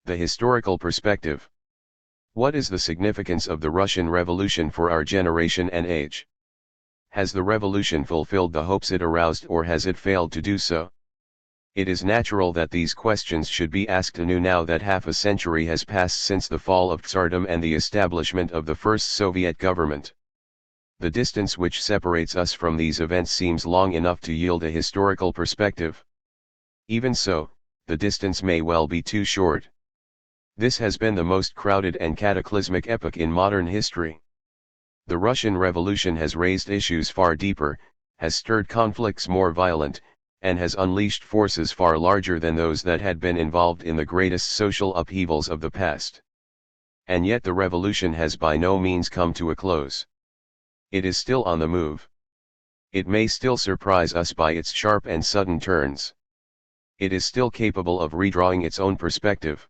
The historical perspective. What is the significance of the Russian Revolution for our generation and age? Has the revolution fulfilled the hopes it aroused, or has it failed to do so? It is natural that these questions should be asked anew now that half a century has passed since the fall of Tsardom and the establishment of the first Soviet government. The distance which separates us from these events seems long enough to yield a historical perspective. Even so, the distance may well be too short. This has been the most crowded and cataclysmic epoch in modern history. The Russian Revolution has raised issues far deeper, has stirred conflicts more violent, and has unleashed forces far larger than those that had been involved in the greatest social upheavals of the past. And yet the revolution has by no means come to a close. It is still on the move. It may still surprise us by its sharp and sudden turns. It is still capable of redrawing its own perspective.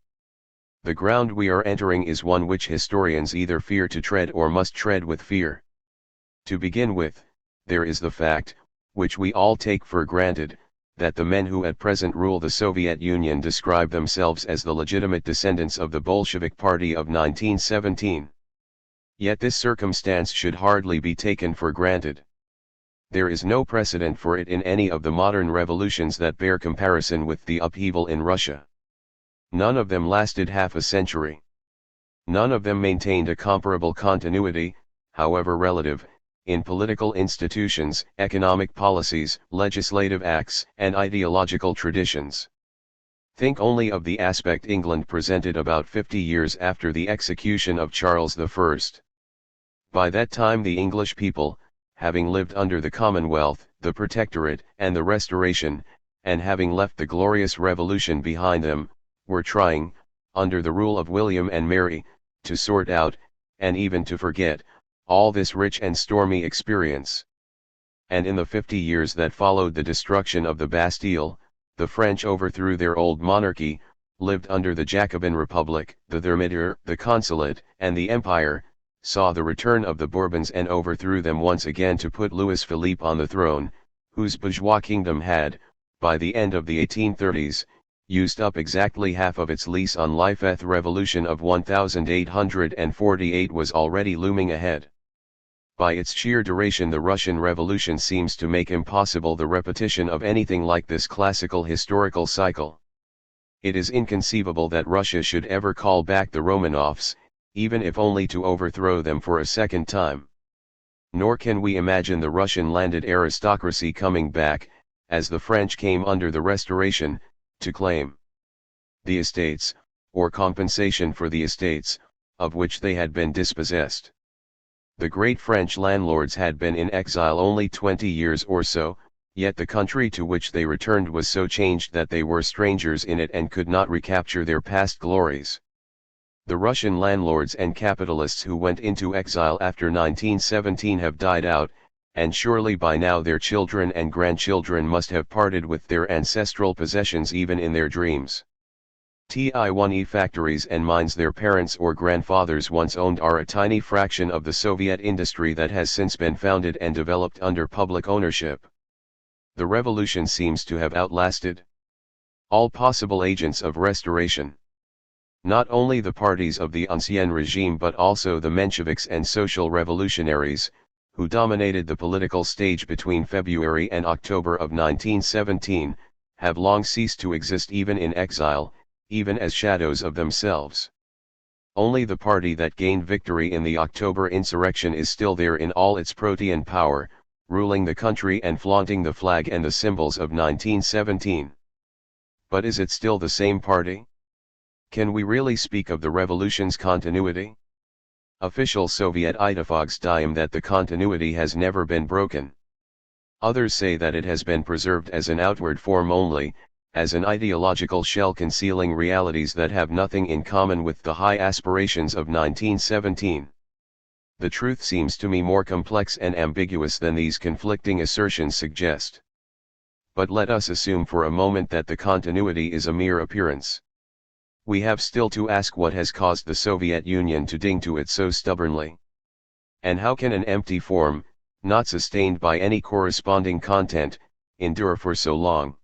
The ground we are entering is one which historians either fear to tread or must tread with fear. To begin with, there is the fact, which we all take for granted, that the men who at present rule the Soviet Union describe themselves as the legitimate descendants of the Bolshevik Party of 1917. Yet this circumstance should hardly be taken for granted. There is no precedent for it in any of the modern revolutions that bear comparison with the upheaval in Russia. None of them lasted half a century. None of them maintained a comparable continuity, however relative, in political institutions, economic policies, legislative acts, and ideological traditions. Think only of the aspect England presented about 50 years after the execution of Charles I. By that time the English people, having lived under the Commonwealth, the Protectorate, and the Restoration, and having left the glorious Revolution behind them, were trying, under the rule of William and Mary, to sort out, and even to forget, all this rich and stormy experience. And in the 50 years that followed the destruction of the Bastille, the French overthrew their old monarchy, lived under the Jacobin Republic, the Thermidor, the Consulate, and the Empire, saw the return of the Bourbons and overthrew them once again to put Louis Philippe on the throne, whose bourgeois kingdom had, by the end of the 1830s, used up exactly half of its lease on life. The revolution of 1848 was already looming ahead. By its sheer duration the Russian Revolution seems to make impossible the repetition of anything like this classical historical cycle. It is inconceivable that Russia should ever call back the Romanovs, even if only to overthrow them for a second time. Nor can we imagine the Russian landed aristocracy coming back, as the French came under the Restoration, to claim the estates, or compensation for the estates, of which they had been dispossessed. The great French landlords had been in exile only 20 years or so, yet the country to which they returned was so changed that they were strangers in it and could not recapture their past glories. The Russian landlords and capitalists who went into exile after 1917 have died out, and surely by now their children and grandchildren must have parted with their ancestral possessions even in their dreams. THIRD factories and mines their parents or grandfathers once owned are a tiny fraction of the Soviet industry that has since been founded and developed under public ownership. The revolution seems to have outlasted all possible agents of restoration. Not only the parties of the Ancien regime but also the Mensheviks and social revolutionaries, who dominated the political stage between February and October of 1917, have long ceased to exist even in exile, even as shadows of themselves. Only the party that gained victory in the October insurrection is still there in all its protean power, ruling the country and flaunting the flag and the symbols of 1917. But is it still the same party? Can we really speak of the revolution's continuity? Official Soviet Ittifoks claim that the continuity has never been broken. Others say that it has been preserved as an outward form only, as an ideological shell concealing realities that have nothing in common with the high aspirations of 1917. The truth seems to me more complex and ambiguous than these conflicting assertions suggest. But let us assume for a moment that the continuity is a mere appearance. We have still to ask what has caused the Soviet Union to cling to it so stubbornly. And how can an empty form, not sustained by any corresponding content, endure for so long?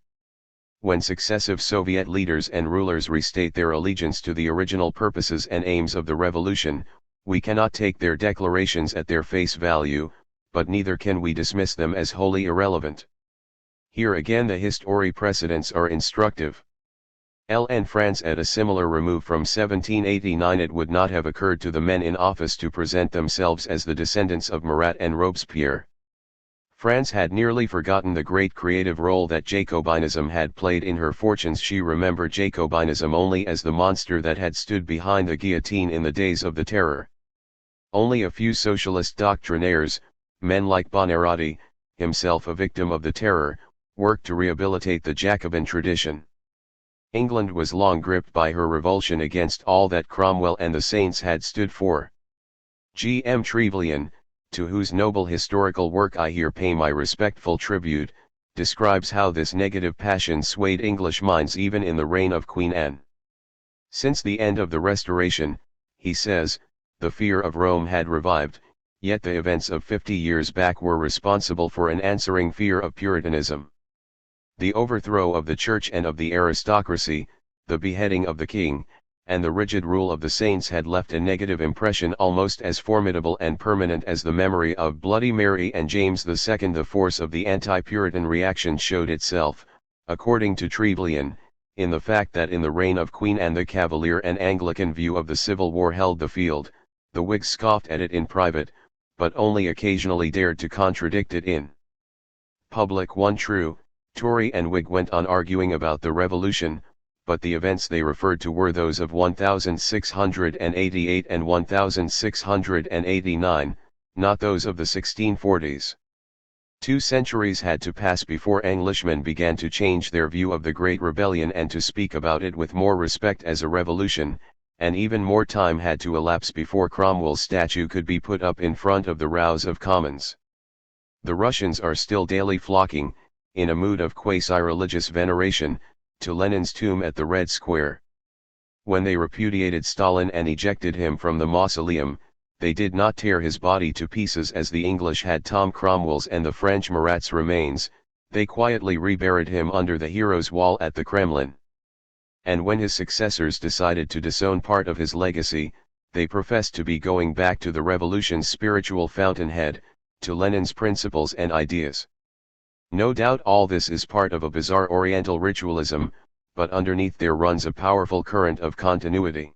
When successive Soviet leaders and rulers restate their allegiance to the original purposes and aims of the revolution, we cannot take their declarations at their face value, but neither can we dismiss them as wholly irrelevant. Here again the history precedents are instructive. In France at a similar remove from 1789 it would not have occurred to the men in office to present themselves as the descendants of Marat and Robespierre. France had nearly forgotten the great creative role that Jacobinism had played in her fortunes. She remembered Jacobinism only as the monster that had stood behind the guillotine in the days of the Terror. Only a few socialist doctrinaires, men like Buonarroti, himself a victim of the Terror, worked to rehabilitate the Jacobin tradition. England was long gripped by her revulsion against all that Cromwell and the Saints had stood for. G. M. Trevelyan, to whose noble historical work I here pay my respectful tribute, describes how this negative passion swayed English minds even in the reign of Queen Anne. Since the end of the Restoration, he says, the fear of Rome had revived, yet the events of 50 years back were responsible for an answering fear of Puritanism. The overthrow of the Church and of the aristocracy, the beheading of the king, and the rigid rule of the saints had left a negative impression almost as formidable and permanent as the memory of Bloody Mary and James II. The force of the anti-Puritan reaction showed itself, according to Trevelyan, in the fact that in the reign of Queen Anne the Cavalier and Anglican view of the Civil War held the field. The Whigs scoffed at it in private, but only occasionally dared to contradict it in public. One true Tory and Whig went on arguing about the Revolution, but the events they referred to were those of 1688 and 1689, not those of the 1640s. 2 centuries had to pass before Englishmen began to change their view of the Great Rebellion and to speak about it with more respect as a revolution, and even more time had to elapse before Cromwell's statue could be put up in front of the House of Commons. The Russians are still daily flocking, in a mood of quasi-religious veneration, to Lenin's tomb at the Red Square. When they repudiated Stalin and ejected him from the mausoleum, they did not tear his body to pieces as the English had Tom Cromwell's and the French Marat's remains, they quietly reburied him under the Heroes' Wall at the Kremlin. And when his successors decided to disown part of his legacy, they professed to be going back to the revolution's spiritual fountainhead, to Lenin's principles and ideas. No doubt all this is part of a bizarre Oriental ritualism, but underneath there runs a powerful current of continuity.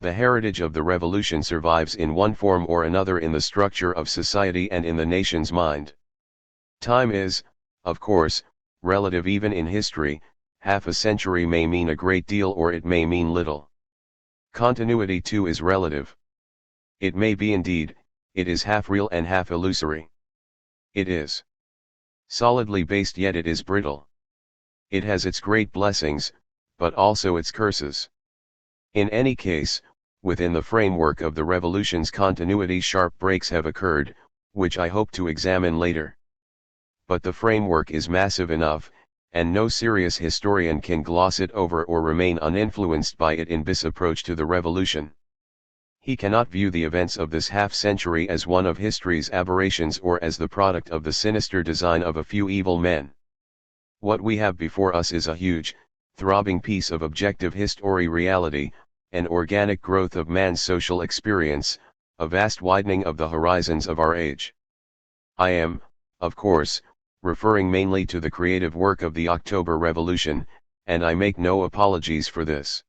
The heritage of the revolution survives in one form or another in the structure of society and in the nation's mind. Time is, of course, relative even in history. Half a century may mean a great deal or it may mean little. Continuity too is relative. It may be indeed, it is half real and half illusory. It is solidly based yet it is brittle. It has its great blessings, but also its curses. In any case, within the framework of the revolution's continuity sharp breaks have occurred, which I hope to examine later. But the framework is massive enough, and no serious historian can gloss it over or remain uninfluenced by it in this approach to the revolution. He cannot view the events of this half-century as one of history's aberrations or as the product of the sinister design of a few evil men. What we have before us is a huge, throbbing piece of objective history reality, an organic growth of man's social experience, a vast widening of the horizons of our age. I am, of course, referring mainly to the creative work of the October Revolution, and I make no apologies for this.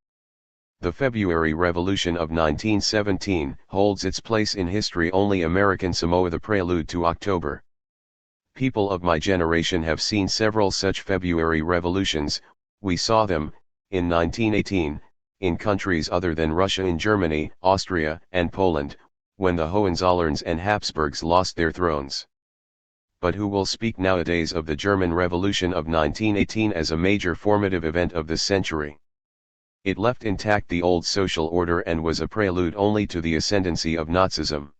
The February Revolution of 1917 holds its place in history only. American Samoa, the prelude to October. People of my generation have seen several such February revolutions. We saw them, in 1918, in countries other than Russia, in Germany, Austria, and Poland, when the Hohenzollerns and Habsburgs lost their thrones. But who will speak nowadays of the German Revolution of 1918 as a major formative event of this century? It left intact the old social order and was a prelude only to the ascendancy of Nazism.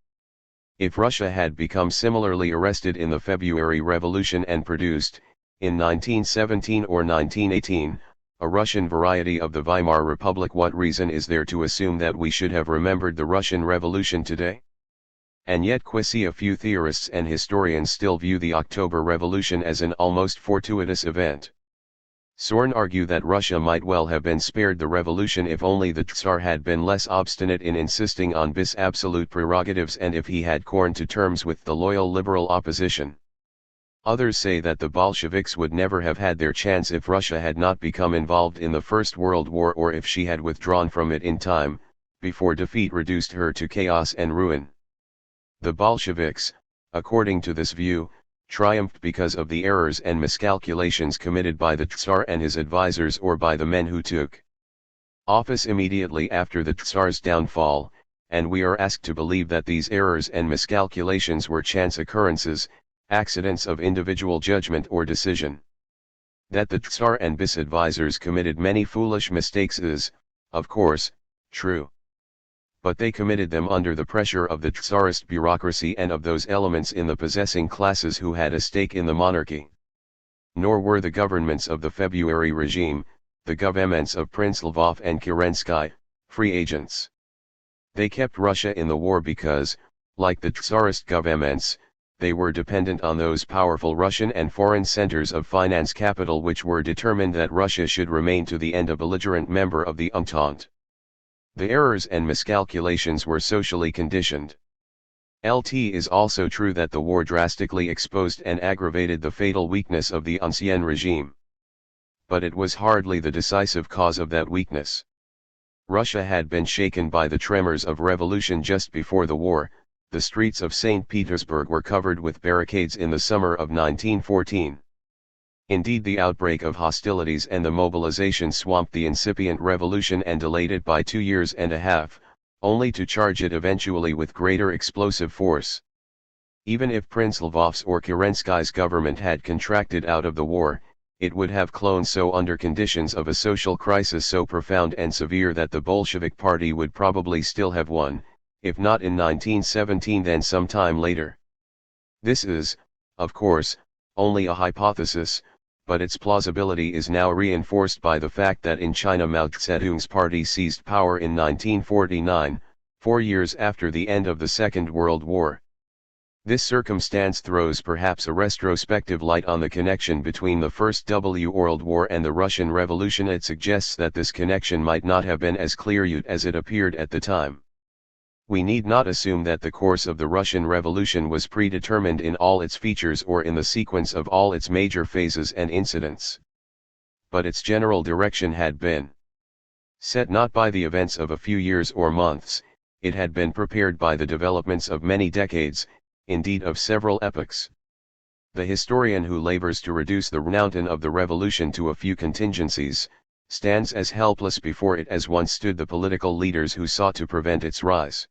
If Russia had become similarly arrested in the February Revolution and produced, in 1917 or 1918, a Russian variety of the Weimar Republic, what reason is there to assume that we should have remembered the Russian Revolution today? And yet a few theorists and historians still view the October Revolution as an almost fortuitous event. Sorn argue that Russia might well have been spared the revolution if only the Tsar had been less obstinate in insisting on bis absolute prerogatives and if he had come to terms with the loyal liberal opposition. Others say that the Bolsheviks would never have had their chance if Russia had not become involved in the First World War or if she had withdrawn from it in time, before defeat reduced her to chaos and ruin. The Bolsheviks, according to this view, triumphed because of the errors and miscalculations committed by the Tsar and his advisors or by the men who took office immediately after the Tsar's downfall, and we are asked to believe that these errors and miscalculations were chance occurrences, accidents of individual judgment or decision. That the Tsar and bis advisors committed many foolish mistakes is, of course, true. But they committed them under the pressure of the Tsarist bureaucracy and of those elements in the possessing classes who had a stake in the monarchy. Nor were the governments of the February regime, the governments of Prince Lvov and Kerensky, free agents. They kept Russia in the war because, like the Tsarist governments, they were dependent on those powerful Russian and foreign centers of finance capital which were determined that Russia should remain to the end a belligerent member of the Entente. The errors and miscalculations were socially conditioned. It is also true that the war drastically exposed and aggravated the fatal weakness of the Ancien regime. But it was hardly the decisive cause of that weakness. Russia had been shaken by the tremors of revolution just before the war. The streets of St. Petersburg were covered with barricades in the summer of 1914. Indeed, the outbreak of hostilities and the mobilization swamped the incipient revolution and delayed it by 2 years and a half, only to charge it eventually with greater explosive force. Even if Prince Lvov's or Kerensky's government had contracted out of the war, it would have clone so under conditions of a social crisis so profound and severe that the Bolshevik party would probably still have won, if not in 1917 then some time later. This is, of course, only a hypothesis, but its plausibility is now reinforced by the fact that in China Mao Zedong's party seized power in 1949, 4 years after the end of the Second World War. This circumstance throws perhaps a retrospective light on the connection between the First World War and the Russian Revolution. It suggests that this connection might not have been as clear as it appeared at the time. We need not assume that the course of the Russian Revolution was predetermined in all its features or in the sequence of all its major phases and incidents. But its general direction had been set not by the events of a few years or months, it had been prepared by the developments of many decades, indeed of several epochs. The historian who labors to reduce the mountain of the revolution to a few contingencies, stands as helpless before it as once stood the political leaders who sought to prevent its rise.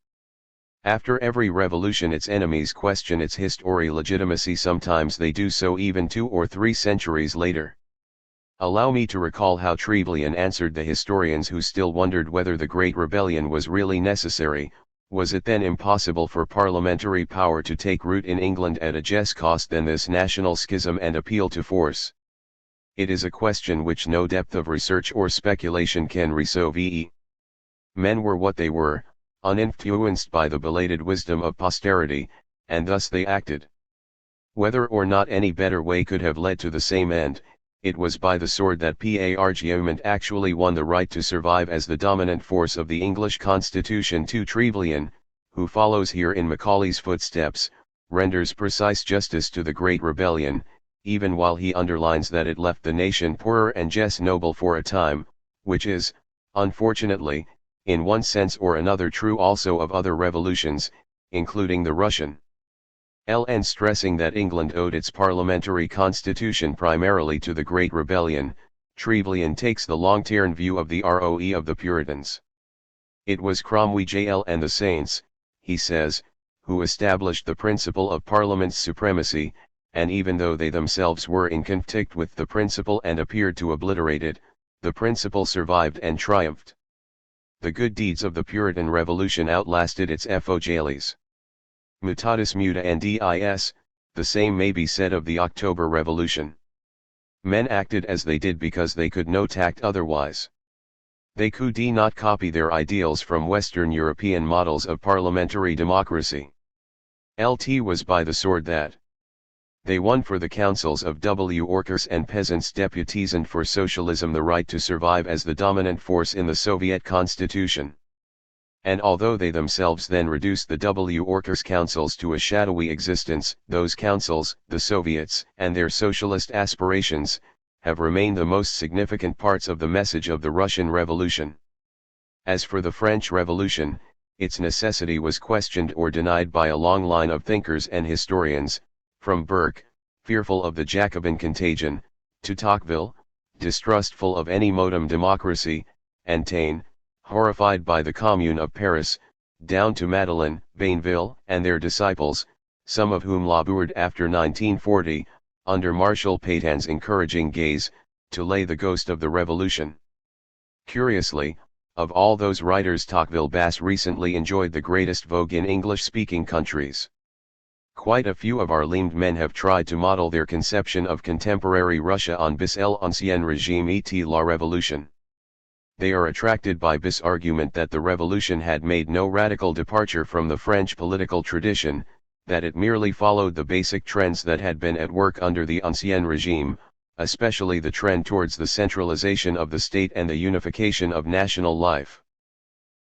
After every revolution its enemies question its history legitimacy, sometimes they do so even 2 or 3 centuries later. Allow me to recall how Trevelyan answered the historians who still wondered whether the Great Rebellion was really necessary. Was it then impossible for parliamentary power to take root in England at a less cost than this national schism and appeal to force? It is a question which no depth of research or speculation can resolve. Men were what they were, uninfluenced by the belated wisdom of posterity, and thus they acted. Whether or not any better way could have led to the same end, it was by the sword that Parliament actually won the right to survive as the dominant force of the English Constitution. Trevelyan, who follows here in Macaulay's footsteps, renders precise justice to the Great Rebellion, even while he underlines that it left the nation poorer and less noble for a time, which is, unfortunately, in one sense or another true also of other revolutions, including the Russian. And stressing that England owed its parliamentary constitution primarily to the Great Rebellion, Trevelyan takes the long-term view of the ROE of the Puritans. It was Cromwell and the Saints, he says, who established the principle of Parliament's supremacy, and even though they themselves were in conflict with the principle and appeared to obliterate it, the principle survived and triumphed. The good deeds of the Puritan Revolution outlasted its foibles. Mutatis mutandis, the same may be said of the October Revolution. Men acted as they did because they could not act otherwise. They could not copy their ideals from Western European models of parliamentary democracy. It was by the sword that They won for the councils of workers and peasants deputies and for socialism the right to survive as the dominant force in the Soviet constitution. And although they themselves then reduced the workers' councils to a shadowy existence, those councils, the Soviets, and their socialist aspirations, have remained the most significant parts of the message of the Russian Revolution. As for the French Revolution, its necessity was questioned or denied by a long line of thinkers and historians, from Burke, fearful of the Jacobin contagion, to Tocqueville, distrustful of any modem democracy, and Taine, horrified by the Commune of Paris, down to Madeleine, Bainville, and their disciples, some of whom laboured after 1940, under Marshal Pétain's encouraging gaze, to lay the ghost of the revolution. Curiously, of all those writers Tocqueville-Bass recently enjoyed the greatest vogue in English-speaking countries. Quite a few of our learned men have tried to model their conception of contemporary Russia on bis l'ancien régime et la révolution. They are attracted by bis' argument that the revolution had made no radical departure from the French political tradition, that it merely followed the basic trends that had been at work under the ancien régime, especially the trend towards the centralization of the state and the unification of national life.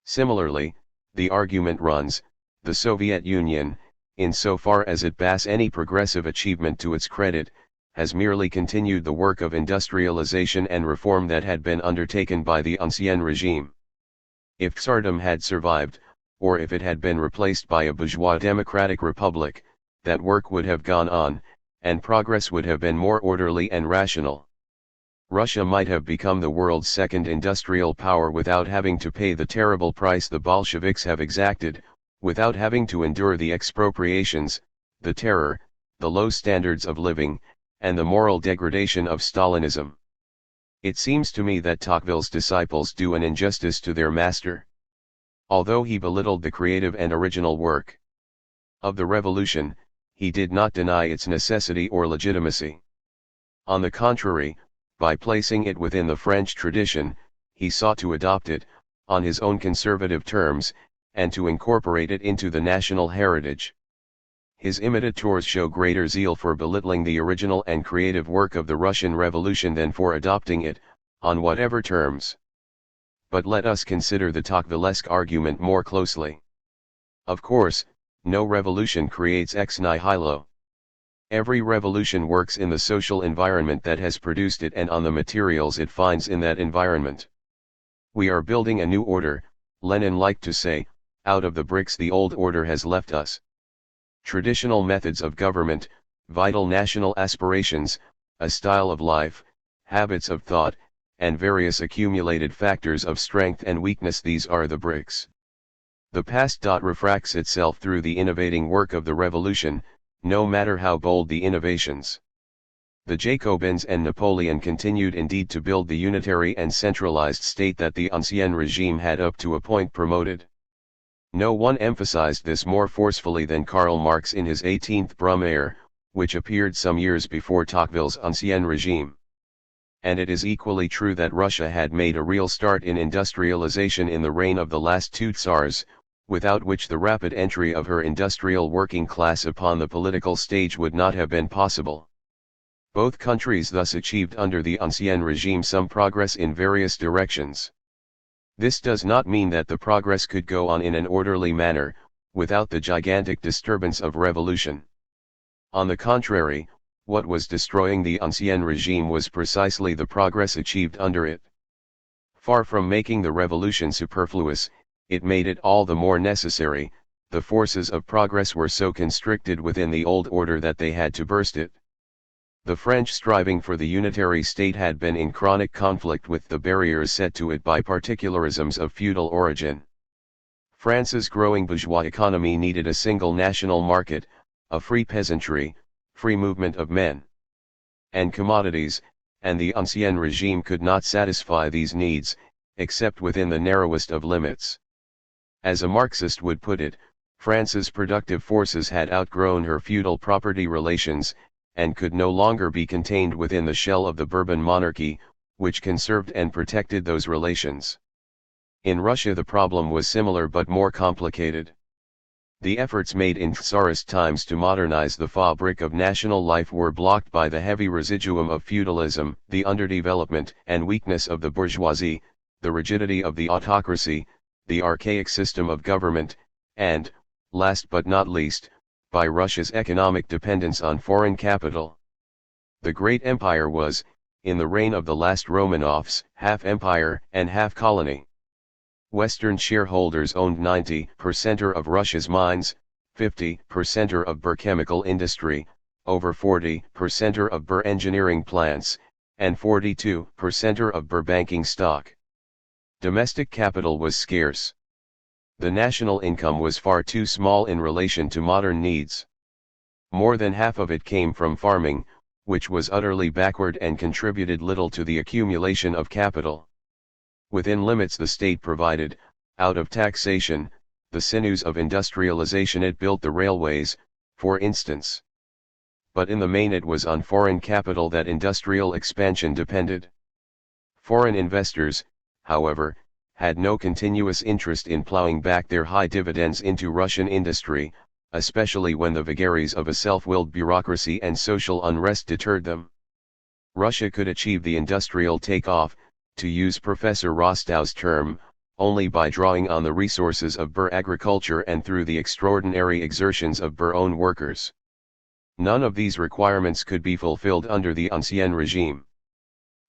Similarly, the argument runs, the Soviet Union, insofar as it bears any progressive achievement to its credit, has merely continued the work of industrialization and reform that had been undertaken by the ancien régime. If Tsardom had survived, or if it had been replaced by a bourgeois democratic republic, that work would have gone on, and progress would have been more orderly and rational. Russia might have become the world's second industrial power without having to pay the terrible price the Bolsheviks have exacted, without having to endure the expropriations, the terror, the low standards of living, and the moral degradation of Stalinism. It seems to me that Tocqueville's disciples do an injustice to their master. Although he belittled the creative and original work of the revolution, he did not deny its necessity or legitimacy. On the contrary, by placing it within the French tradition, he sought to adopt it, on his own conservative terms, and to incorporate it into the national heritage. His imitators show greater zeal for belittling the original and creative work of the Russian Revolution than for adopting it, on whatever terms. But let us consider the Tocquevillesque argument more closely. Of course, no revolution creates ex nihilo. Every revolution works in the social environment that has produced it and on the materials it finds in that environment. We are building a new order, Lenin liked to say, out of the bricks the old order has left us. Traditional methods of government, vital national aspirations, a style of life, habits of thought, and various accumulated factors of strength and weakness, these are the bricks. The past refracts itself through the innovating work of the revolution, no matter how bold the innovations. The Jacobins and Napoleon continued indeed to build the unitary and centralized state that the ancien régime had up to a point promoted. No one emphasized this more forcefully than Karl Marx in his 18th Brumaire, which appeared some years before Tocqueville's ancien régime. And it is equally true that Russia had made a real start in industrialization in the reign of the last two Tsars, without which the rapid entry of her industrial working class upon the political stage would not have been possible. Both countries thus achieved under the ancien régime some progress in various directions. This does not mean that the progress could go on in an orderly manner, without the gigantic disturbance of revolution. On the contrary, what was destroying the ancien régime was precisely the progress achieved under it. Far from making the revolution superfluous, it made it all the more necessary. The forces of progress were so constricted within the old order that they had to burst it. The French striving for the unitary state had been in chronic conflict with the barriers set to it by particularisms of feudal origin. France's growing bourgeois economy needed a single national market, a free peasantry, free movement of men and commodities, and the ancien régime could not satisfy these needs, except within the narrowest of limits. As a Marxist would put it, France's productive forces had outgrown her feudal property relations, and could no longer be contained within the shell of the Bourbon monarchy, which conserved and protected those relations. In Russia the problem was similar but more complicated. The efforts made in Tsarist times to modernize the fabric of national life were blocked by the heavy residuum of feudalism, the underdevelopment and weakness of the bourgeoisie, the rigidity of the autocracy, the archaic system of government, and, last but not least, by Russia's economic dependence on foreign capital. The great empire was, in the reign of the last Romanovs, half empire and half colony. Western shareholders owned 90% of Russia's mines, 50% of Bur chemical industry, over 40% of Bur engineering plants, and 42% of Bur banking stock. Domestic capital was scarce. The national income was far too small in relation to modern needs. More than half of it came from farming, which was utterly backward and contributed little to the accumulation of capital. Within limits the state provided, out of taxation, the sinews of industrialization. It built the railways, for instance. But in the main it was on foreign capital that industrial expansion depended. Foreign investors, however, had no continuous interest in plowing back their high dividends into Russian industry, especially when the vagaries of a self-willed bureaucracy and social unrest deterred them. Russia could achieve the industrial take-off, to use Professor Rostow's term, only by drawing on the resources of Bur agriculture and through the extraordinary exertions of Bur own workers. None of these requirements could be fulfilled under the Ancien regime.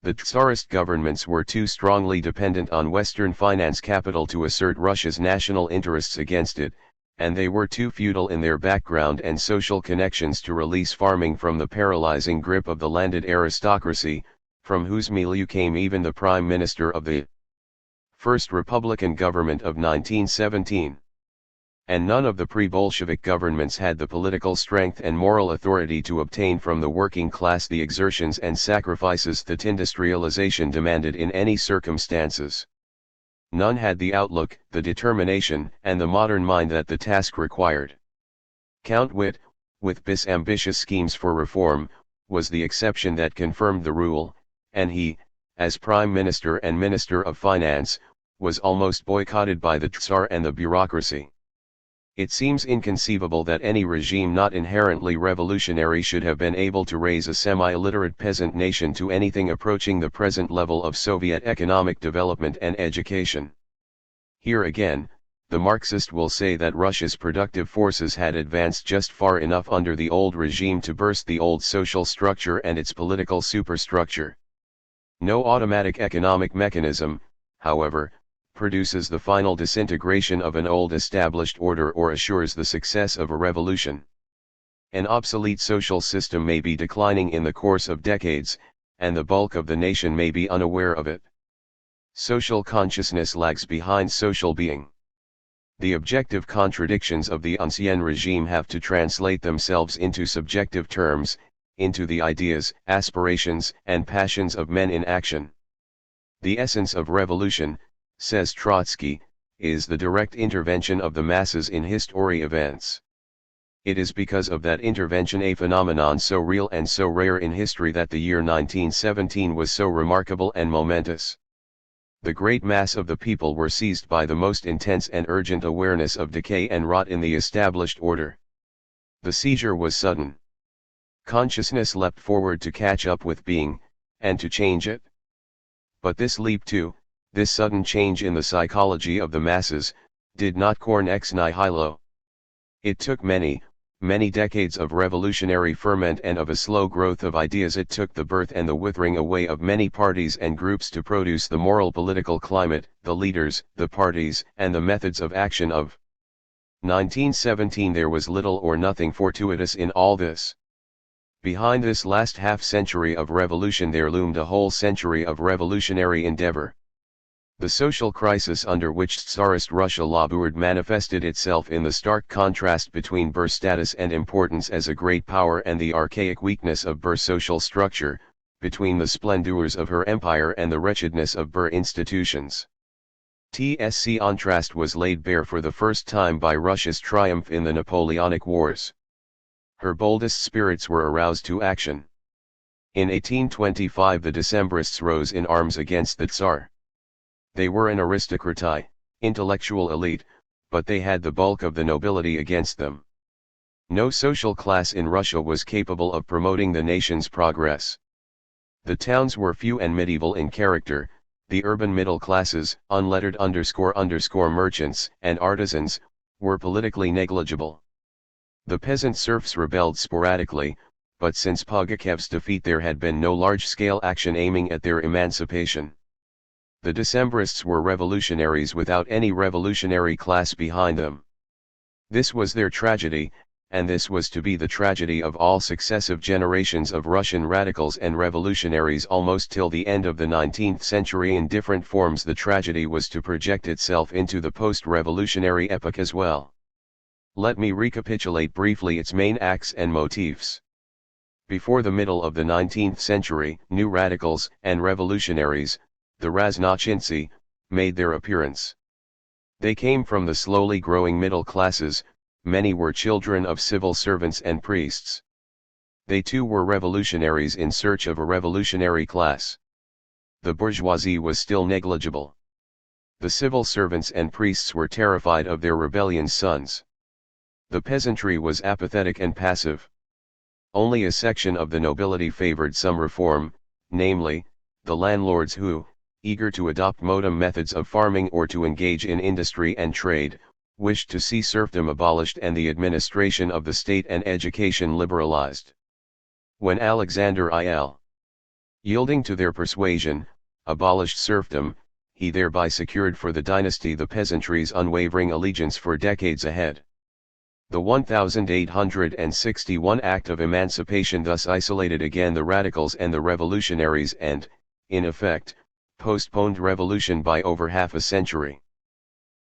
The Tsarist governments were too strongly dependent on Western finance capital to assert Russia's national interests against it, and they were too feudal in their background and social connections to release farming from the paralyzing grip of the landed aristocracy, from whose milieu came even the prime minister of the First Republican government of 1917. And none of the pre-Bolshevik governments had the political strength and moral authority to obtain from the working class the exertions and sacrifices that industrialization demanded in any circumstances. None had the outlook, the determination, and the modern mind that the task required. Count Witt, with his ambitious schemes for reform, was the exception that confirmed the rule, and he, as Prime Minister and Minister of Finance, was almost boycotted by the Tsar and the bureaucracy. It seems inconceivable that any regime not inherently revolutionary should have been able to raise a semi-illiterate peasant nation to anything approaching the present level of Soviet economic development and education. Here again, the Marxist will say that Russia's productive forces had advanced just far enough under the old regime to burst the old social structure and its political superstructure. No automatic economic mechanism, however, produces the final disintegration of an old established order or assures the success of a revolution. An obsolete social system may be declining in the course of decades, and the bulk of the nation may be unaware of it. Social consciousness lags behind social being. The objective contradictions of the Ancien regime have to translate themselves into subjective terms, into the ideas, aspirations, and passions of men in action. The essence of revolution, says Trotsky, is the direct intervention of the masses in history events. It is because of that intervention a phenomenon so real and so rare in history that the year 1917 was so remarkable and momentous. The great mass of the people were seized by the most intense and urgent awareness of decay and rot in the established order. The seizure was sudden. Consciousness leapt forward to catch up with being, and to change it. But this leap too, this sudden change in the psychology of the masses, did not come ex nihilo. It took many decades of revolutionary ferment and of a slow growth of ideas. It took the birth and the withering away of many parties and groups to produce the moral political climate, the leaders, the parties, and the methods of action of 1917. There was little or nothing fortuitous in all this. Behind this last half-century of revolution there loomed a whole century of revolutionary endeavor. The social crisis under which Tsarist Russia labored manifested itself in the stark contrast between Bur's status and importance as a great power and the archaic weakness of Bur's social structure, between the splendors of her empire and the wretchedness of Bur institutions. TSC contrast was laid bare for the first time by Russia's triumph in the Napoleonic Wars. Her boldest spirits were aroused to action. In 1825 the Decembrists rose in arms against the Tsar. They were an aristocratic, intellectual elite, but they had the bulk of the nobility against them. No social class in Russia was capable of promoting the nation's progress. The towns were few and medieval in character. The urban middle classes, unlettered __ merchants and artisans, were politically negligible. The peasant serfs rebelled sporadically, but since Pugachev's defeat there had been no large-scale action aiming at their emancipation. The Decembrists were revolutionaries without any revolutionary class behind them. This was their tragedy, and this was to be the tragedy of all successive generations of Russian radicals and revolutionaries almost till the end of the 19th century. In different forms the tragedy was to project itself into the post-revolutionary epoch as well. Let me recapitulate briefly its main acts and motifs. Before the middle of the 19th century, new radicals and revolutionaries, the raznochinцы, made their appearance. They came from the slowly growing middle classes. Many were children of civil servants and priests. They too were revolutionaries in search of a revolutionary class. The bourgeoisie was still negligible. The civil servants and priests were terrified of their rebellion sons. The peasantry was apathetic and passive. Only a section of the nobility favored some reform, namely, the landlords who, eager to adopt modern methods of farming or to engage in industry and trade, wished to see serfdom abolished and the administration of the state and education liberalized. When Alexander IL, yielding to their persuasion, abolished serfdom, he thereby secured for the dynasty the peasantry's unwavering allegiance for decades ahead. The 1861 Act of Emancipation thus isolated again the radicals and the revolutionaries and, in effect, postponed revolution by over half a century.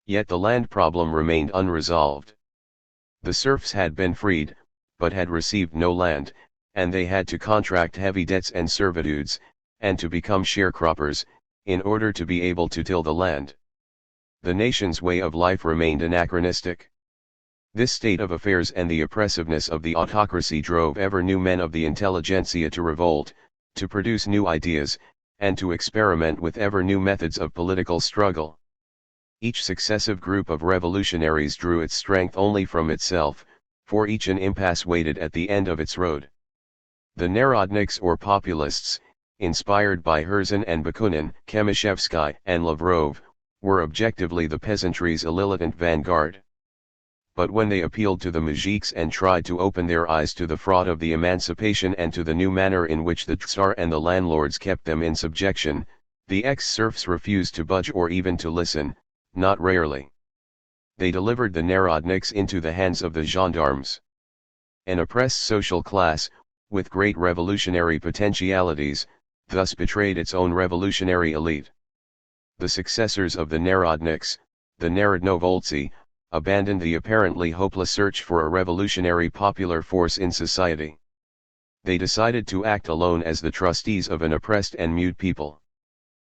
Yet the land problem remained unresolved. The serfs had been freed, but had received no land, and they had to contract heavy debts and servitudes, and to become sharecroppers, in order to be able to till the land. The nation's way of life remained anachronistic. This state of affairs and the oppressiveness of the autocracy drove ever new men of the intelligentsia to revolt, to produce new ideas, and to experiment with ever new methods of political struggle. Each successive group of revolutionaries drew its strength only from itself, for each an impasse waited at the end of its road. The Narodniks or populists, inspired by Herzen and Bakunin, Khemishevsky and Lavrov, were objectively the peasantry's militant vanguard. But when they appealed to the muzhiks and tried to open their eyes to the fraud of the emancipation and to the new manner in which the Tsar and the landlords kept them in subjection, the ex-serfs refused to budge or even to listen. Not rarely. They delivered the Narodniks into the hands of the gendarmes. An oppressed social class, with great revolutionary potentialities, thus betrayed its own revolutionary elite. The successors of the Narodniks, the Narodnovoltsi, abandoned the apparently hopeless search for a revolutionary popular force in society. They decided to act alone as the trustees of an oppressed and mute people.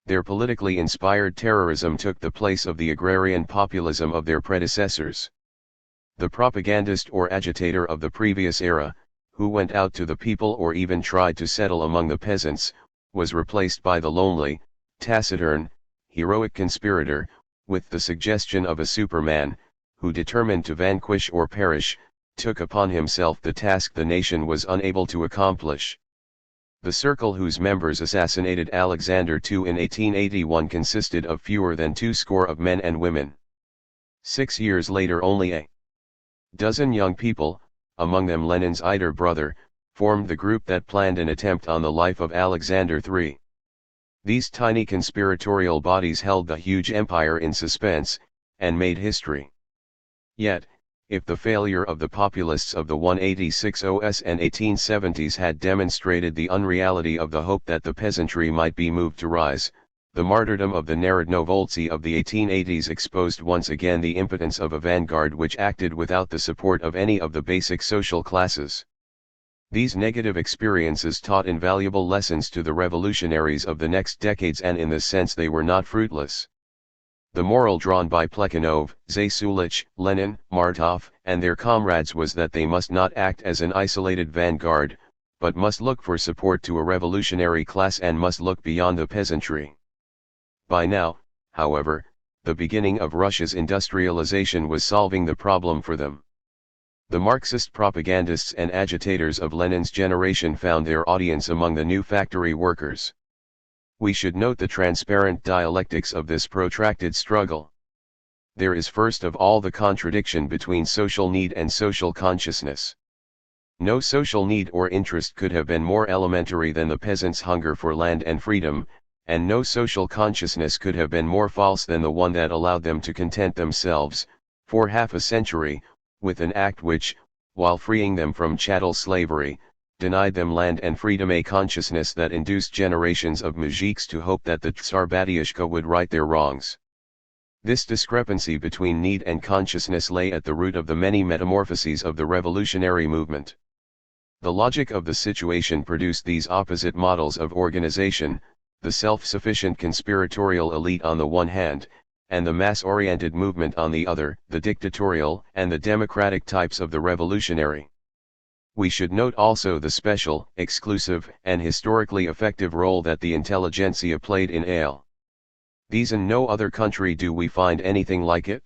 Their politically inspired terrorism took the place of the agrarian populism of their predecessors. The propagandist or agitator of the previous era, who went out to the people or even tried to settle among the peasants, was replaced by the lonely, taciturn, heroic conspirator, with the suggestion of a Superman, who determined to vanquish or perish, took upon himself the task the nation was unable to accomplish. The circle whose members assassinated Alexander II in 1881 consisted of fewer than 20 men and women. 6 years later only a dozen young people, among them Lenin's elder brother, formed the group that planned an attempt on the life of Alexander III. These tiny conspiratorial bodies held the huge empire in suspense, and made history. Yet, if the failure of the populists of the 1860s and 1870s had demonstrated the unreality of the hope that the peasantry might be moved to rise, the martyrdom of the Narodnovoltsi of the 1880s exposed once again the impotence of a vanguard which acted without the support of any of the basic social classes. These negative experiences taught invaluable lessons to the revolutionaries of the next decades, and in this sense they were not fruitless. The moral drawn by Plekhanov, Zasulich, Lenin, Martov, and their comrades was that they must not act as an isolated vanguard, but must look for support to a revolutionary class and must look beyond the peasantry. By now, however, the beginning of Russia's industrialization was solving the problem for them. The Marxist propagandists and agitators of Lenin's generation found their audience among the new factory workers. We should note the transparent dialectics of this protracted struggle. There is first of all the contradiction between social need and social consciousness. No social need or interest could have been more elementary than the peasants' hunger for land and freedom, and no social consciousness could have been more false than the one that allowed them to content themselves, for half a century, with an act which, while freeing them from chattel slavery, denied them land and freedom, a consciousness that induced generations of muzhiks to hope that the Tsar Batyushka would right their wrongs. This discrepancy between need and consciousness lay at the root of the many metamorphoses of the revolutionary movement. The logic of the situation produced these opposite models of organization, the self-sufficient conspiratorial elite on the one hand, and the mass-oriented movement on the other, the dictatorial and the democratic types of the revolutionary. We should note also the special, exclusive, and historically effective role that the intelligentsia played in AL. These in no other country do we find anything like it.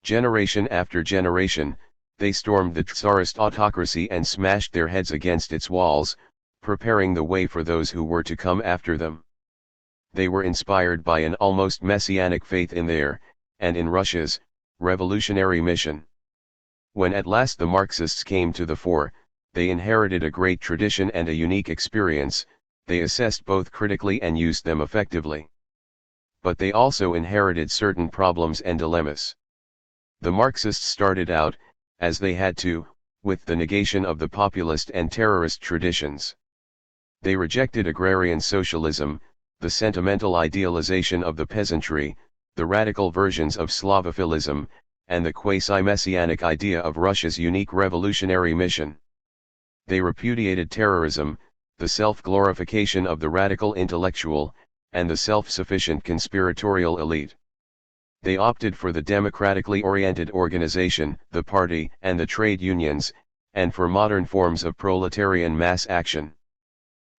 Generation after generation, they stormed the Tsarist autocracy and smashed their heads against its walls, preparing the way for those who were to come after them. They were inspired by an almost messianic faith in their, and in Russia's, revolutionary mission. When at last the Marxists came to the fore, they inherited a great tradition and a unique experience, they assessed both critically and used them effectively. But they also inherited certain problems and dilemmas. The Marxists started out, as they had to, with the negation of the populist and terrorist traditions. They rejected agrarian socialism, the sentimental idealization of the peasantry, the radical versions of Slavophilism, and the quasi-messianic idea of Russia's unique revolutionary mission. They repudiated terrorism, the self-glorification of the radical intellectual, and the self-sufficient conspiratorial elite. They opted for the democratically oriented organization, the party, and the trade unions, and for modern forms of proletarian mass action.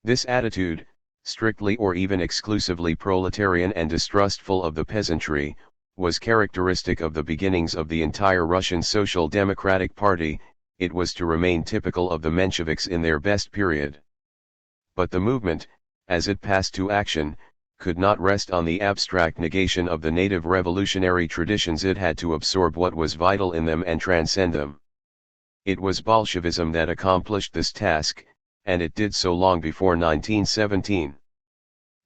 This attitude, strictly or even exclusively proletarian and distrustful of the peasantry, was characteristic of the beginnings of the entire Russian Social Democratic Party. It was to remain typical of the Mensheviks in their best period. But the movement, as it passed to action, could not rest on the abstract negation of the native revolutionary traditions. It had to absorb what was vital in them and transcend them. It was Bolshevism that accomplished this task, and it did so long before 1917.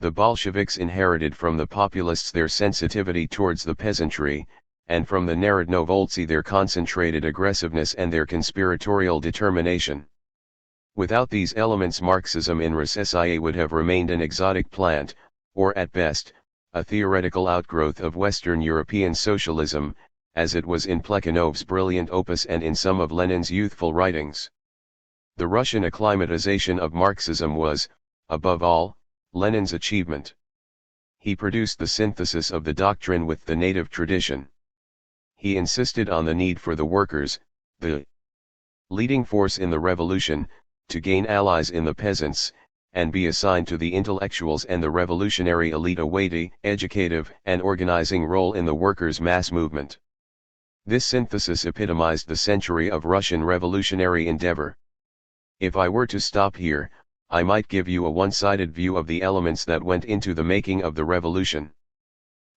The Bolsheviks inherited from the populists their sensitivity towards the peasantry, and from the Narodnovoltsi their concentrated aggressiveness and their conspiratorial determination. Without these elements, Marxism in Russia would have remained an exotic plant, or at best, a theoretical outgrowth of Western European socialism, as it was in Plekhanov's brilliant opus and in some of Lenin's youthful writings. The Russian acclimatization of Marxism was, above all, Lenin's achievement. He produced the synthesis of the doctrine with the native tradition. He insisted on the need for the workers, the leading force in the revolution, to gain allies in the peasants, and be assigned to the intellectuals and the revolutionary elite a weighty, educative, and organizing role in the workers' mass movement. This synthesis epitomized the century of Russian revolutionary endeavor. If I were to stop here, I might give you a one-sided view of the elements that went into the making of the revolution.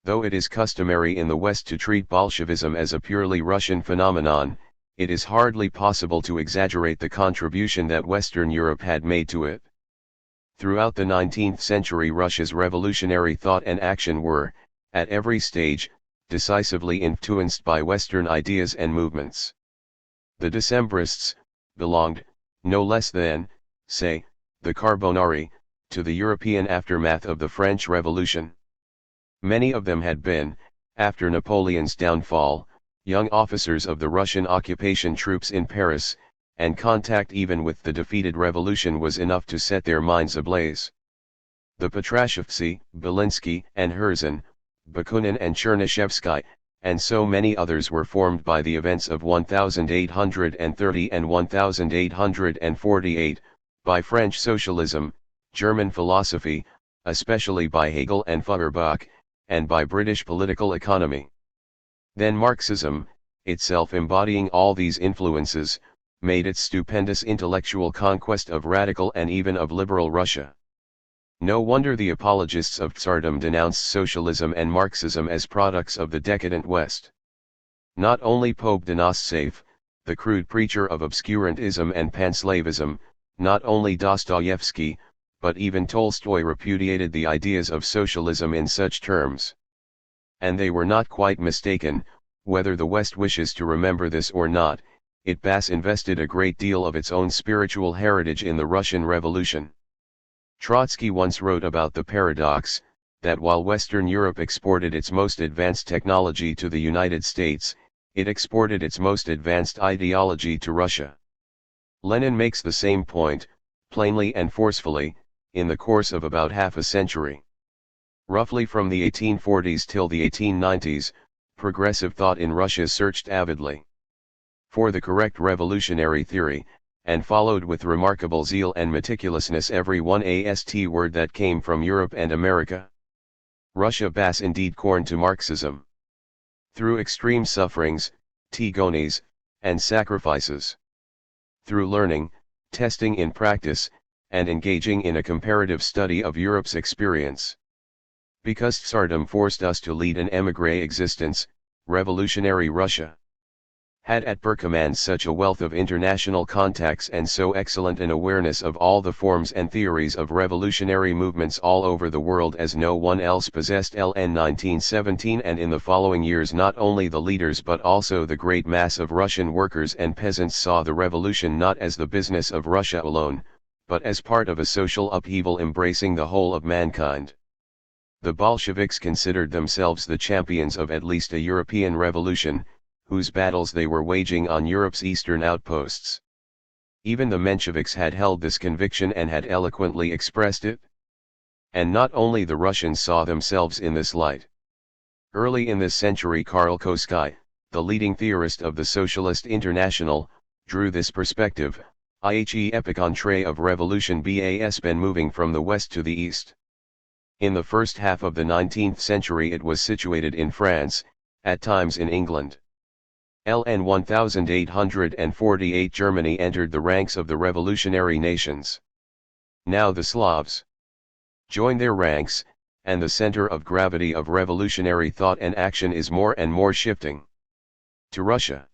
Though it is customary in the West to treat Bolshevism as a purely Russian phenomenon, it is hardly possible to exaggerate the contribution that Western Europe had made to it. Throughout the 19th century, Russia's revolutionary thought and action were, at every stage, decisively influenced by Western ideas and movements. The Decembrists belonged, no less than, say, the Carbonari, to the European aftermath of the French Revolution. Many of them had been, after Napoleon's downfall, young officers of the Russian occupation troops in Paris, and contact even with the defeated revolution was enough to set their minds ablaze. The Petrashevtsi, Belinsky and Herzen, Bakunin and Chernyshevsky, and so many others were formed by the events of 1830 and 1848, by French socialism, German philosophy, especially by Hegel and Feuerbach, and by British political economy. Then Marxism, itself embodying all these influences, made its stupendous intellectual conquest of radical and even of liberal Russia. No wonder the apologists of Tsardom denounced socialism and Marxism as products of the decadent West. Not only Pope Dostoevsky, the crude preacher of obscurantism and panslavism, not only Dostoevsky, but even Tolstoy repudiated the ideas of socialism in such terms. And they were not quite mistaken. Whether the West wishes to remember this or not, it invested a great deal of its own spiritual heritage in the Russian Revolution. Trotsky once wrote about the paradox, that while Western Europe exported its most advanced technology to the United States, it exported its most advanced ideology to Russia. Lenin makes the same point, plainly and forcefully, in the course of about half a century. Roughly from the 1840s till the 1890s, progressive thought in Russia searched avidly for the correct revolutionary theory, and followed with remarkable zeal and meticulousness every one AST word that came from Europe and America. Russia bas indeed corn to Marxism. Through extreme sufferings, agonies, and sacrifices. Through learning, testing in practice, and engaging in a comparative study of Europe's experience. Because Tsardom forced us to lead an émigré existence, revolutionary Russia had at her command such a wealth of international contacts and so excellent an awareness of all the forms and theories of revolutionary movements all over the world as no one else possessed. In 1917 and in the following years not only the leaders but also the great mass of Russian workers and peasants saw the revolution not as the business of Russia alone, but as part of a social upheaval embracing the whole of mankind. The Bolsheviks considered themselves the champions of at least a European revolution, whose battles they were waging on Europe's eastern outposts. Even the Mensheviks had held this conviction and had eloquently expressed it. And not only the Russians saw themselves in this light. Early in this century Karl Kosky, the leading theorist of the Socialist International, drew this perspective, i.e. epicentre of revolution has been moving from the west to the east. In the first half of the 19th century it was situated in France, at times in England. In 1848 Germany entered the ranks of the revolutionary nations. Now the Slavs join their ranks, and the center of gravity of revolutionary thought and action is more and more shifting to Russia.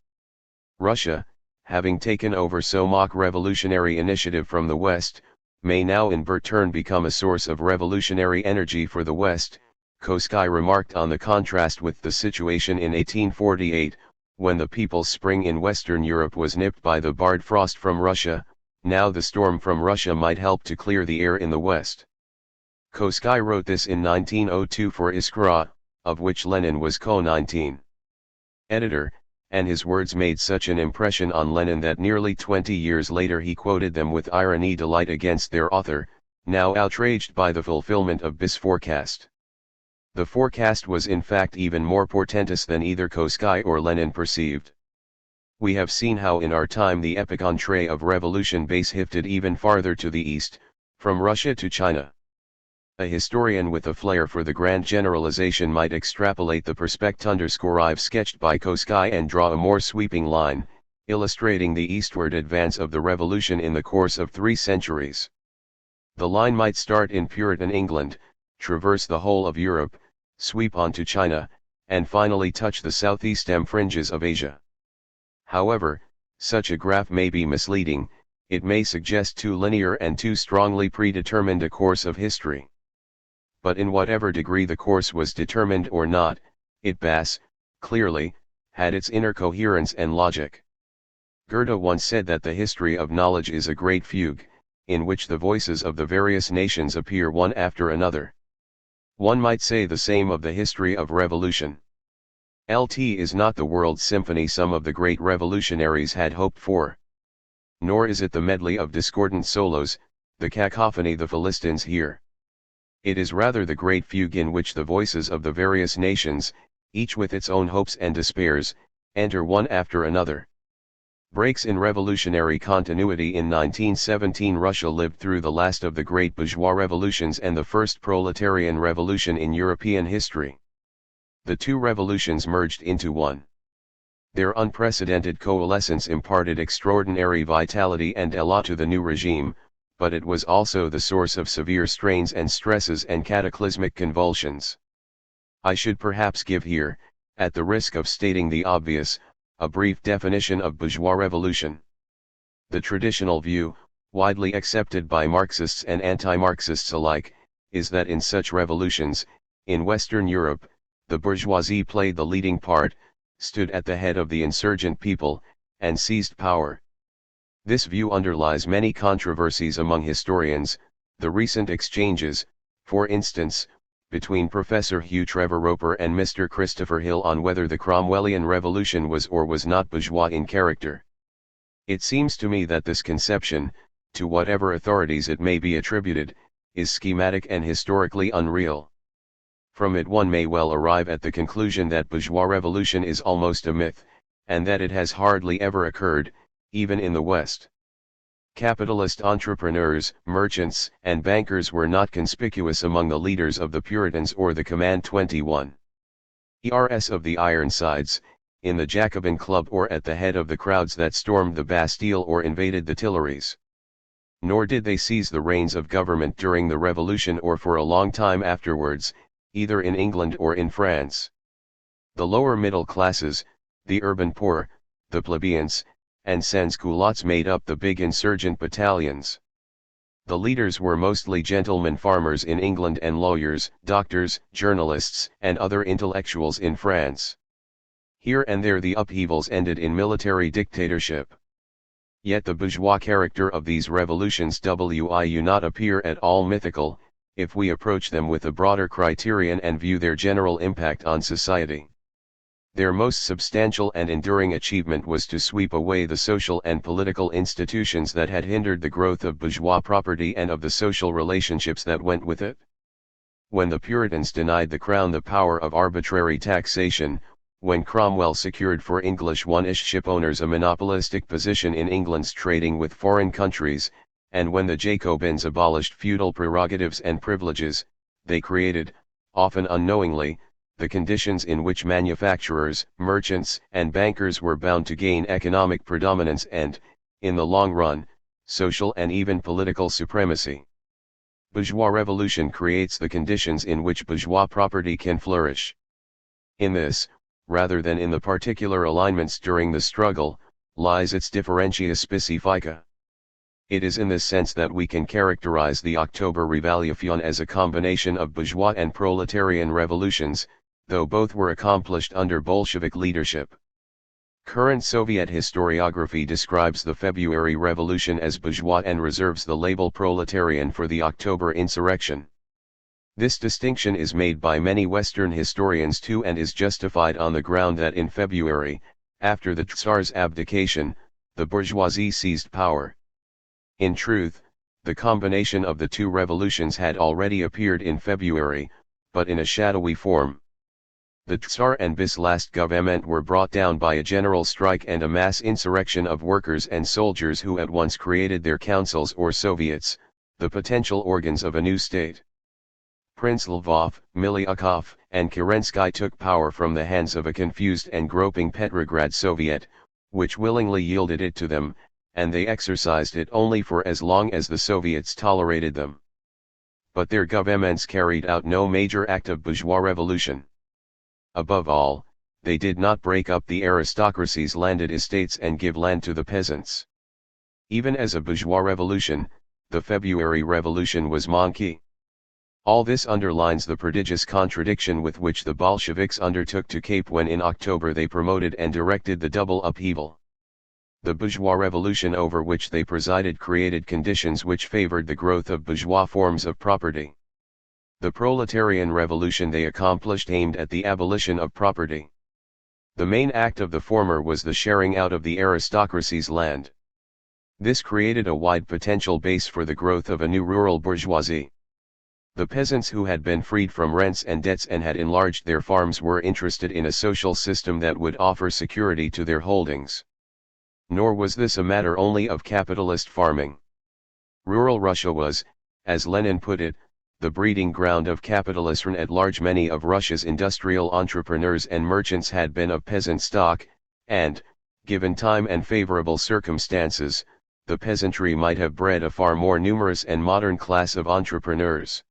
Russia, having taken over so much revolutionary initiative from the West, may now in turn become a source of revolutionary energy for the West. Kosky remarked on the contrast with the situation in 1848, when the People's Spring in Western Europe was nipped by the barred frost from Russia. Now the storm from Russia might help to clear the air in the West. Kosky wrote this in 1902 for Iskra, of which Lenin was co-19 editor, and his words made such an impression on Lenin that nearly 20 years later he quoted them with irony delight against their author, now outraged by the fulfillment of this forecast. The forecast was in fact even more portentous than either Kosky or Lenin perceived. We have seen how in our time the epicentre of revolution base shifted even farther to the east, from Russia to China. A historian with a flair for the grand generalization might extrapolate the perspective sketched by Kosky and draw a more sweeping line, illustrating the eastward advance of the revolution in the course of 3 centuries. The line might start in Puritan England, traverse the whole of Europe, sweep on to China, and finally touch the southeastern fringes of Asia. However, such a graph may be misleading. It may suggest too linear and too strongly predetermined a course of history. But in whatever degree the course was determined or not, it clearly, had its inner coherence and logic. Goethe once said that the history of knowledge is a great fugue, in which the voices of the various nations appear one after another. One might say the same of the history of revolution. It is not the world's symphony some of the great revolutionaries had hoped for. Nor is it the medley of discordant solos, the cacophony the Philistines hear. It is rather the great fugue in which the voices of the various nations, each with its own hopes and despairs, enter one after another. Breaks in revolutionary continuity. In 1917 Russia lived through the last of the great bourgeois revolutions and the first proletarian revolution in European history. The two revolutions merged into one. Their unprecedented coalescence imparted extraordinary vitality and élan to the new regime, but it was also the source of severe strains and stresses and cataclysmic convulsions. I should perhaps give here, at the risk of stating the obvious, a brief definition of bourgeois revolution. The traditional view, widely accepted by Marxists and anti-Marxists alike, is that in such revolutions, in Western Europe, the bourgeoisie played the leading part, stood at the head of the insurgent people, and seized power. This view underlies many controversies among historians. The recent exchanges, for instance, between Professor Hugh Trevor Roper and Mr. Christopher Hill on whether the Cromwellian Revolution was or was not bourgeois in character. It seems to me that this conception, to whatever authorities it may be attributed, is schematic and historically unreal. From it one may well arrive at the conclusion that bourgeois revolution is almost a myth, and that it has hardly ever occurred, even in the West. Capitalist entrepreneurs, merchants, and bankers were not conspicuous among the leaders of the Puritans or the Command 21 ers of the Ironsides, in the Jacobin Club or at the head of the crowds that stormed the Bastille or invaded the Tuileries. Nor did they seize the reins of government during the Revolution or for a long time afterwards, either in England or in France. The lower middle classes, the urban poor, the plebeians, and sans-culottes made up the big insurgent battalions. The leaders were mostly gentlemen farmers in England and lawyers, doctors, journalists, and other intellectuals in France. Here and there the upheavals ended in military dictatorship. Yet the bourgeois character of these revolutions will not appear at all mythical, if we approach them with a broader criterion and view their general impact on society. Their most substantial and enduring achievement was to sweep away the social and political institutions that had hindered the growth of bourgeois property and of the social relationships that went with it. When the Puritans denied the Crown the power of arbitrary taxation, when Cromwell secured for English one-ish shipowners a monopolistic position in England's trading with foreign countries, and when the Jacobins abolished feudal prerogatives and privileges, they created, often unknowingly, the conditions in which manufacturers, merchants, and bankers were bound to gain economic predominance and, in the long run, social and even political supremacy. Bourgeois revolution creates the conditions in which bourgeois property can flourish. In this, rather than in the particular alignments during the struggle, lies its differentia specifica. It is in this sense that we can characterize the October Revolution as a combination of bourgeois and proletarian revolutions, though both were accomplished under Bolshevik leadership. Current Soviet historiography describes the February Revolution as bourgeois and reserves the label proletarian for the October insurrection. This distinction is made by many Western historians too and is justified on the ground that in February, after the Tsar's abdication, the bourgeoisie seized power. In truth, the combination of the two revolutions had already appeared in February, but in a shadowy form. The Tsar and bis last government were brought down by a general strike and a mass insurrection of workers and soldiers who at once created their councils or Soviets, the potential organs of a new state. Prince Lvov, Miliukov, and Kerensky took power from the hands of a confused and groping Petrograd Soviet, which willingly yielded it to them, and they exercised it only for as long as the Soviets tolerated them. But their governments carried out no major act of bourgeois revolution. Above all, they did not break up the aristocracy's landed estates and give land to the peasants. Even as a bourgeois revolution, the February Revolution was manqué. All this underlines the prodigious contradiction with which the Bolsheviks undertook to cope when in October they promoted and directed the double upheaval. The bourgeois revolution over which they presided created conditions which favored the growth of bourgeois forms of property. The proletarian revolution they accomplished aimed at the abolition of property. The main act of the former was the sharing out of the aristocracy's land. This created a wide potential base for the growth of a new rural bourgeoisie. The peasants who had been freed from rents and debts and had enlarged their farms were interested in a social system that would offer security to their holdings. Nor was this a matter only of capitalist farming. Rural Russia was, as Lenin put it, the breeding ground of capitalism at large. Many of Russia's industrial entrepreneurs and merchants had been of peasant stock, and, given time and favorable circumstances, the peasantry might have bred a far more numerous and modern class of entrepreneurs.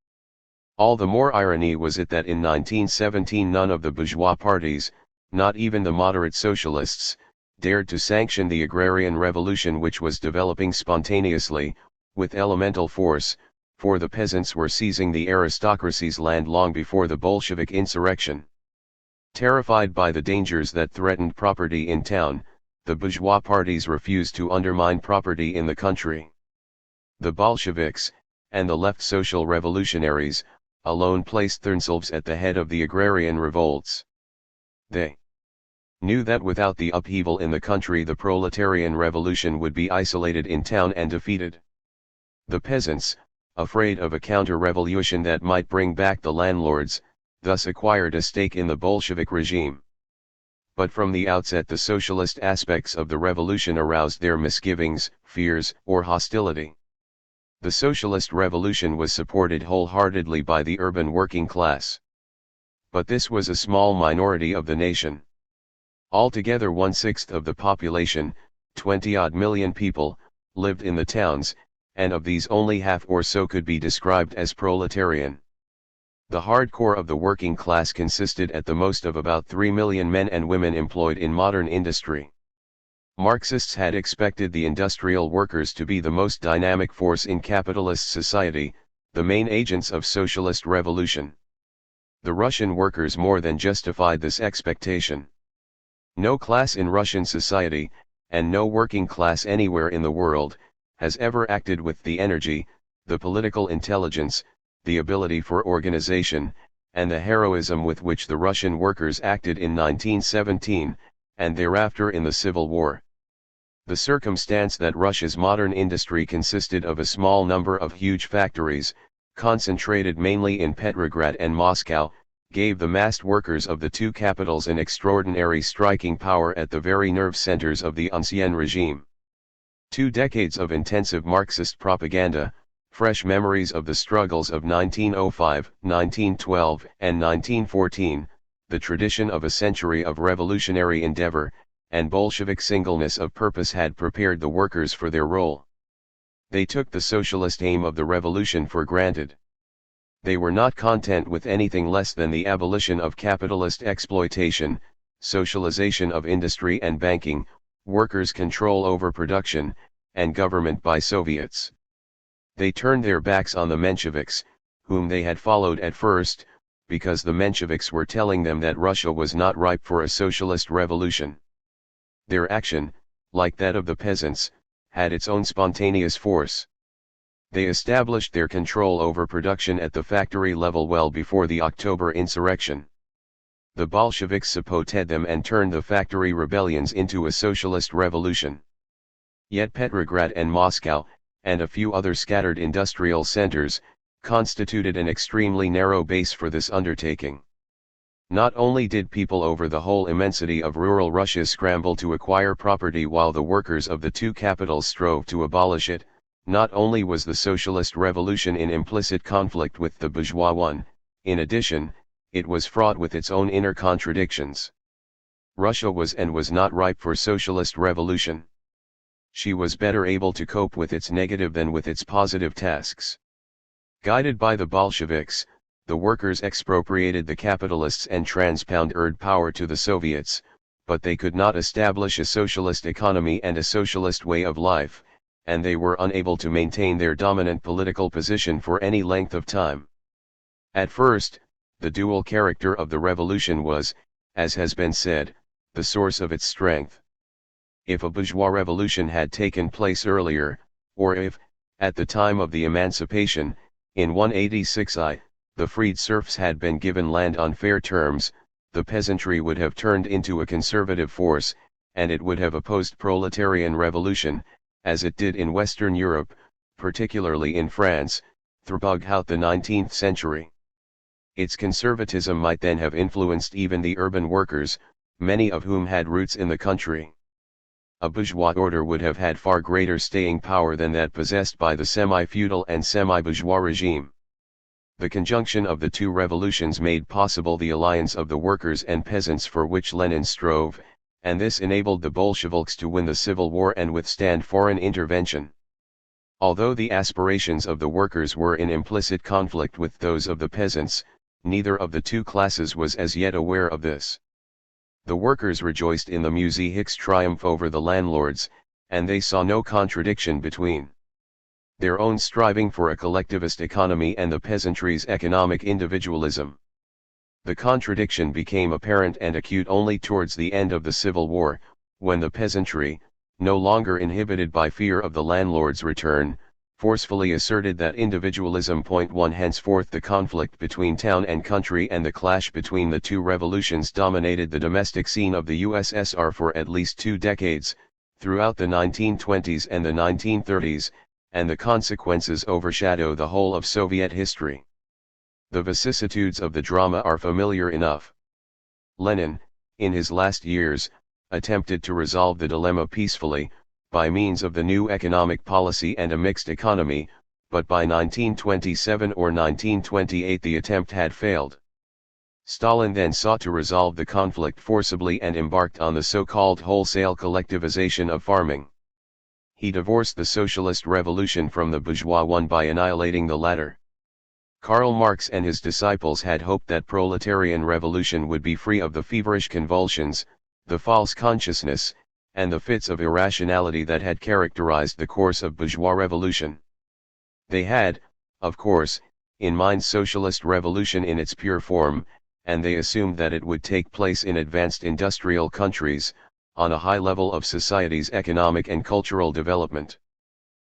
All the more irony was it that in 1917 none of the bourgeois parties, not even the moderate socialists, dared to sanction the agrarian revolution which was developing spontaneously, with elemental force, for the peasants were seizing the aristocracy's land long before the Bolshevik insurrection. Terrified by the dangers that threatened property in town, the bourgeois parties refused to undermine property in the country. The Bolsheviks, and the left social revolutionaries, alone placed themselves at the head of the agrarian revolts. They knew that without the upheaval in the country the proletarian revolution would be isolated in town and defeated. The peasants, afraid of a counter-revolution that might bring back the landlords, thus acquired a stake in the Bolshevik regime. But from the outset the socialist aspects of the revolution aroused their misgivings, fears, or hostility. The socialist revolution was supported wholeheartedly by the urban working class. But this was a small minority of the nation. Altogether 1/6 of the population, 20-odd million people, lived in the towns, and of these only half or so could be described as proletarian. The hardcore of the working class consisted at the most of about 3 million men and women employed in modern industry. Marxists had expected the industrial workers to be the most dynamic force in capitalist society, the main agents of socialist revolution. The Russian workers more than justified this expectation. No class in Russian society, and no working class anywhere in the world, has ever acted with the energy, the political intelligence, the ability for organization, and the heroism with which the Russian workers acted in 1917, and thereafter in the Civil War. The circumstance that Russia's modern industry consisted of a small number of huge factories, concentrated mainly in Petrograd and Moscow, gave the massed workers of the two capitals an extraordinary striking power at the very nerve centers of the ancien regime. 2 decades of intensive Marxist propaganda, fresh memories of the struggles of 1905, 1912, and 1914, the tradition of a century of revolutionary endeavor, and Bolshevik singleness of purpose had prepared the workers for their role. They took the socialist aim of the revolution for granted. They were not content with anything less than the abolition of capitalist exploitation, socialization of industry and banking, workers' control over production, and government by Soviets. They turned their backs on the Mensheviks, whom they had followed at first, because the Mensheviks were telling them that Russia was not ripe for a socialist revolution. Their action, like that of the peasants, had its own spontaneous force. They established their control over production at the factory level well before the October insurrection. The Bolsheviks supported them and turned the factory rebellions into a socialist revolution. Yet Petrograd and Moscow, and a few other scattered industrial centers, constituted an extremely narrow base for this undertaking. Not only did people over the whole immensity of rural Russia scramble to acquire property while the workers of the two capitals strove to abolish it, not only was the socialist revolution in implicit conflict with the bourgeois one, in addition, it was fraught with its own inner contradictions. Russia was and was not ripe for socialist revolution. She was better able to cope with its negative than with its positive tasks. Guided by the Bolsheviks, the workers expropriated the capitalists and transpounded power to the Soviets, but they could not establish a socialist economy and a socialist way of life, and they were unable to maintain their dominant political position for any length of time. At first, the dual character of the revolution was, as has been said, the source of its strength. If a bourgeois revolution had taken place earlier, or if, at the time of the emancipation, in 186 the freed serfs had been given land on fair terms, the peasantry would have turned into a conservative force, and it would have opposed proletarian revolution, as it did in Western Europe, particularly in France, throughout the 19th century. Its conservatism might then have influenced even the urban workers, many of whom had roots in the country. a bourgeois order would have had far greater staying power than that possessed by the semi-feudal and semi-bourgeois regime. The conjunction of the two revolutions made possible the alliance of the workers and peasants for which Lenin strove, and this enabled the Bolsheviks to win the civil war and withstand foreign intervention. Although the aspirations of the workers were in implicit conflict with those of the peasants, neither of the two classes was as yet aware of this. The workers rejoiced in the Muzhiks' triumph over the landlords, and they saw no contradiction between their own striving for a collectivist economy and the peasantry's economic individualism. The contradiction became apparent and acute only towards the end of the Civil War, when the peasantry, no longer inhibited by fear of the landlord's return, forcefully asserted that individualism. 1 Henceforth the conflict between town and country and the clash between the two revolutions dominated the domestic scene of the USSR for at least 2 decades, throughout the 1920s and the 1930s, and the consequences overshadow the whole of Soviet history. The vicissitudes of the drama are familiar enough. Lenin, in his last years, attempted to resolve the dilemma peacefully, by means of the new economic policy and a mixed economy, but by 1927 or 1928 the attempt had failed. Stalin then sought to resolve the conflict forcibly and embarked on the so-called wholesale collectivization of farming. He divorced the socialist revolution from the bourgeois one by annihilating the latter. Karl Marx and his disciples had hoped that proletarian revolution would be free of the feverish convulsions, the false consciousness, and the fits of irrationality that had characterized the course of bourgeois revolution. They had, of course, in mind socialist revolution in its pure form, and they assumed that it would take place in advanced industrial countries, on a high level of society's economic and cultural development.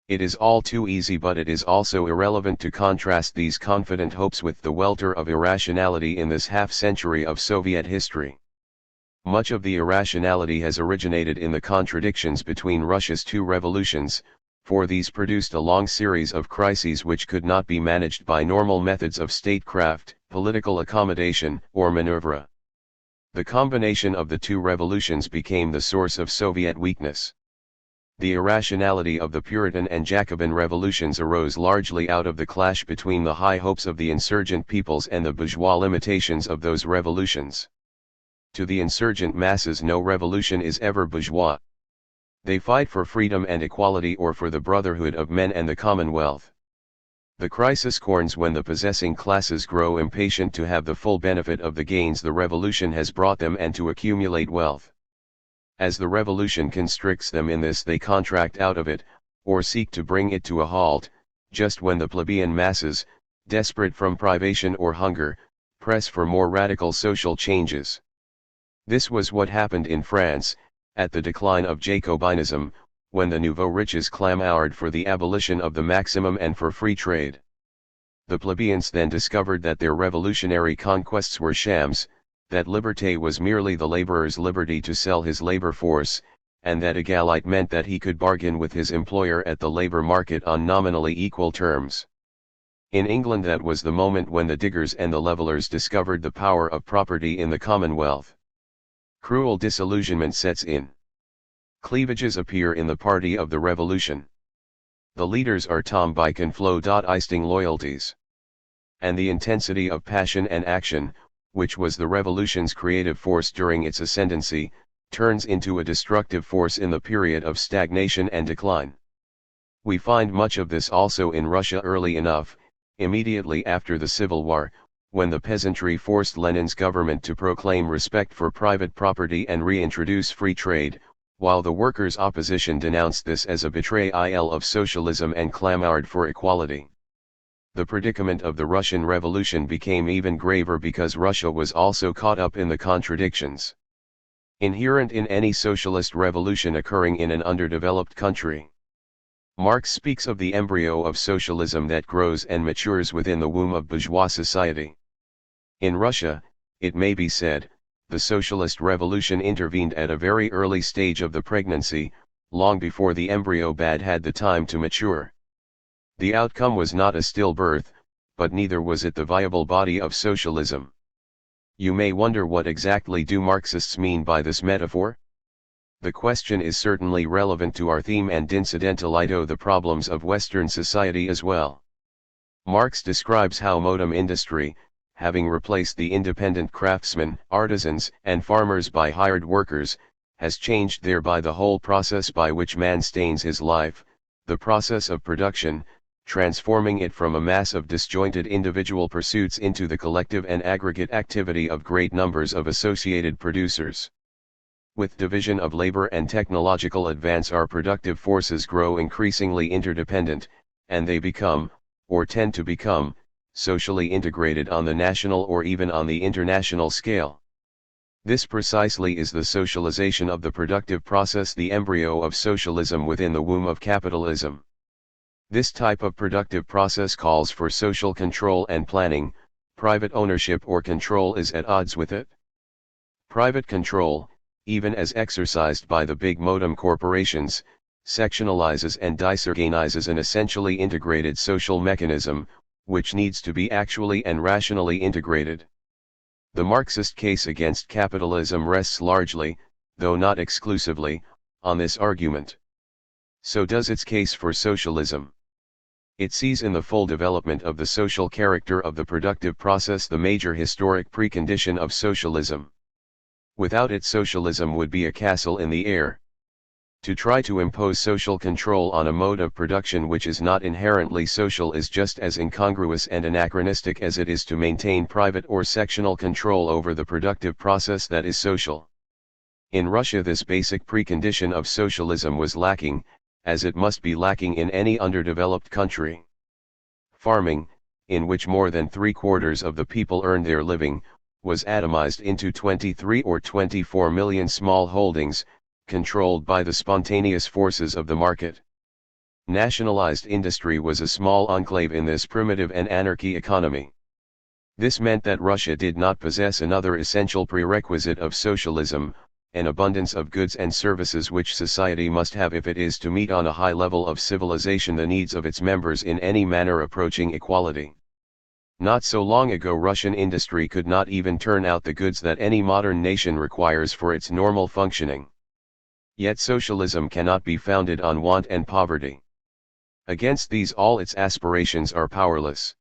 It is all too easy, but it is also irrelevant to contrast these confident hopes with the welter of irrationality in this half-century of Soviet history. Much of the irrationality has originated in the contradictions between Russia's two revolutions, for these produced a long series of crises which could not be managed by normal methods of statecraft, political accommodation, or maneuver. The combination of the two revolutions became the source of Soviet weakness. The irrationality of the Puritan and Jacobin revolutions arose largely out of the clash between the high hopes of the insurgent peoples and the bourgeois limitations of those revolutions. To the insurgent masses no revolution is ever bourgeois. They fight for freedom and equality or for the brotherhood of men and the commonwealth. The crisis comes when the possessing classes grow impatient to have the full benefit of the gains the revolution has brought them and to accumulate wealth. As the revolution constricts them in this, they contract out of it, or seek to bring it to a halt, just when the plebeian masses, desperate from privation or hunger, press for more radical social changes. This was what happened in France, at the decline of Jacobinism, when the nouveau riches clamoured for the abolition of the maximum and for free trade. The plebeians then discovered that their revolutionary conquests were shams, that liberté was merely the laborer's liberty to sell his labor force, and that égalité meant that he could bargain with his employer at the labor market on nominally equal terms. In England that was the moment when the diggers and the levellers discovered the power of property in the Commonwealth. Cruel disillusionment sets in. Cleavages appear in the party of the revolution. The leaders are Tom Bike and Flo. Isting loyalties. And the intensity of passion and action, which was the revolution's creative force during its ascendancy, turns into a destructive force in the period of stagnation and decline. We find much of this also in Russia early enough, immediately after the Civil War, when the peasantry forced Lenin's government to proclaim respect for private property and reintroduce free trade, while the workers' opposition denounced this as a betrayal of socialism and clamored for equality. The predicament of the Russian Revolution became even graver because Russia was also caught up in the contradictions inherent in any socialist revolution occurring in an underdeveloped country. Marx speaks of the embryo of socialism that grows and matures within the womb of bourgeois society. In Russia, it may be said, the socialist revolution intervened at a very early stage of the pregnancy, long before the embryo bud had the time to mature. The outcome was not a stillbirth, but neither was it the viable body of socialism. You may wonder what exactly do Marxists mean by this metaphor? The question is certainly relevant to our theme and incidentalito the problems of Western society as well. Marx describes how modern industry, having replaced the independent craftsmen, artisans, and farmers by hired workers, has changed thereby the whole process by which man stains his life, the process of production, transforming it from a mass of disjointed individual pursuits into the collective and aggregate activity of great numbers of associated producers. With division of labor and technological advance, our productive forces grow increasingly interdependent, and they become, or tend to become, socially integrated on the national or even on the international scale. This precisely is the socialization of the productive process, the embryo of socialism within the womb of capitalism. This type of productive process calls for social control and planning. Private ownership or control is at odds with it. Private control, even as exercised by the big modem corporations, sectionalizes and disorganizes an essentially integrated social mechanism, which needs to be actually and rationally integrated. The Marxist case against capitalism rests largely, though not exclusively, on this argument. So does its case for socialism. It sees in the full development of the social character of the productive process the major historic precondition of socialism. Without it, socialism would be a castle in the air. To try to impose social control on a mode of production which is not inherently social is just as incongruous and anachronistic as it is to maintain private or sectional control over the productive process that is social. In Russia, this basic precondition of socialism was lacking, as it must be lacking in any underdeveloped country. Farming, in which more than 3/4 of the people earned their living, was atomized into 23 or 24 million small holdings, controlled by the spontaneous forces of the market. Nationalized industry was a small enclave in this primitive and anarchy economy. This meant that Russia did not possess another essential prerequisite of socialism, an abundance of goods and services which society must have if it is to meet on a high level of civilization the needs of its members in any manner approaching equality. Not so long ago, Russian industry could not even turn out the goods that any modern nation requires for its normal functioning. Yet socialism cannot be founded on want and poverty. Against these all its aspirations are powerless.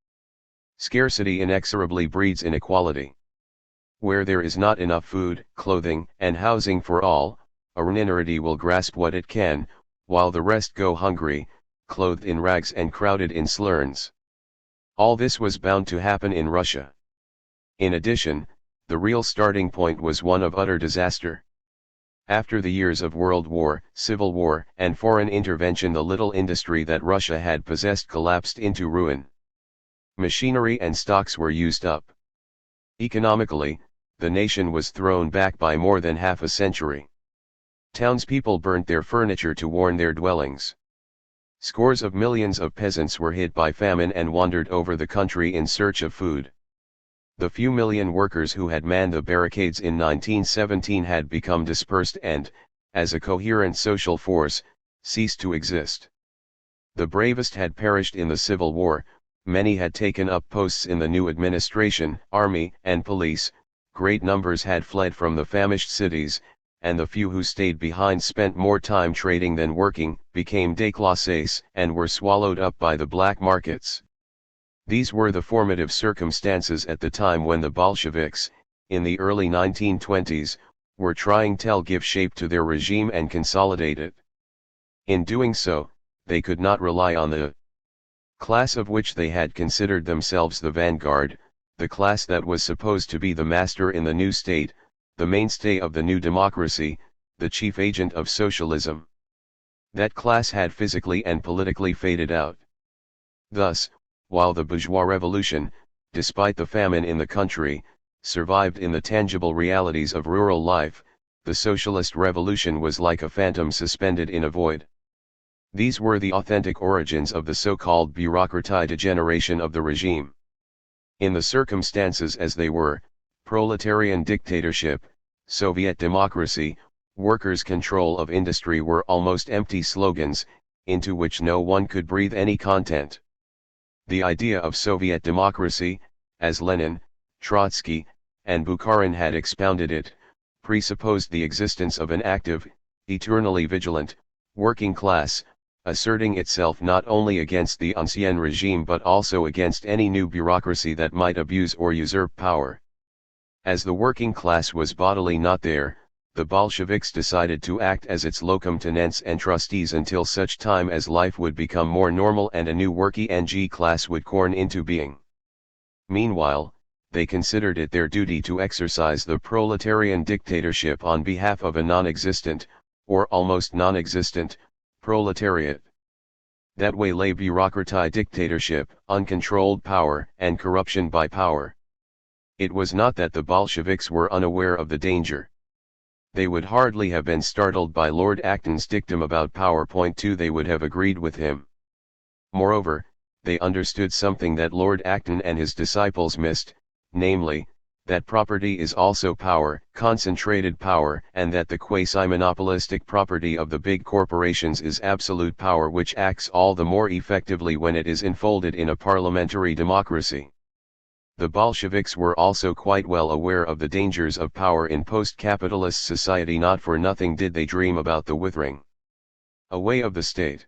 Scarcity inexorably breeds inequality. Where there is not enough food, clothing, and housing for all, a minority will grasp what it can, while the rest go hungry, clothed in rags and crowded in slums. All this was bound to happen in Russia. In addition, the real starting point was one of utter disaster. After the years of World War, Civil War, and foreign intervention, the little industry that Russia had possessed collapsed into ruin. Machinery and stocks were used up. Economically, the nation was thrown back by more than half a century. Townspeople burnt their furniture to warm their dwellings. Scores of millions of peasants were hit by famine and wandered over the country in search of food. The few million workers who had manned the barricades in 1917 had become dispersed and, as a coherent social force, ceased to exist. The bravest had perished in the Civil War, many had taken up posts in the new administration, army, and police, great numbers had fled from the famished cities, and the few who stayed behind spent more time trading than working, became déclassés, and were swallowed up by the black markets. These were the formative circumstances at the time when the Bolsheviks, in the early 1920s, were trying to give shape to their regime and consolidate it. In doing so, they could not rely on the class of which they had considered themselves the vanguard, the class that was supposed to be the master in the new state, the mainstay of the new democracy, the chief agent of socialism. That class had physically and politically faded out. Thus, while the bourgeois revolution, despite the famine in the country, survived in the tangible realities of rural life, the socialist revolution was like a phantom suspended in a void. These were the authentic origins of the so-called bureaucratie degeneration of the regime. In the circumstances as they were, proletarian dictatorship, Soviet democracy, workers' control of industry were almost empty slogans, into which no one could breathe any content. The idea of Soviet democracy, as Lenin, Trotsky, and Bukharin had expounded it, presupposed the existence of an active, eternally vigilant, working class, asserting itself not only against the ancien regime but also against any new bureaucracy that might abuse or usurp power. As the working class was bodily not there, the Bolsheviks decided to act as its locum tenens and trustees until such time as life would become more normal and a new working class would corn into being. Meanwhile, they considered it their duty to exercise the proletarian dictatorship on behalf of a non-existent, or almost non-existent, proletariat. That way lay bureaucratic dictatorship, uncontrolled power, and corruption by power. It was not that the Bolsheviks were unaware of the danger. They would hardly have been startled by Lord Acton's dictum about power. 2 They would have agreed with him. Moreover, they understood something that Lord Acton and his disciples missed, namely, that property is also power, concentrated power, and that the quasi-monopolistic property of the big corporations is absolute power, which acts all the more effectively when it is enfolded in a parliamentary democracy. The Bolsheviks were also quite well aware of the dangers of power in post-capitalist society. Not for nothing did they dream about the withering away of the state.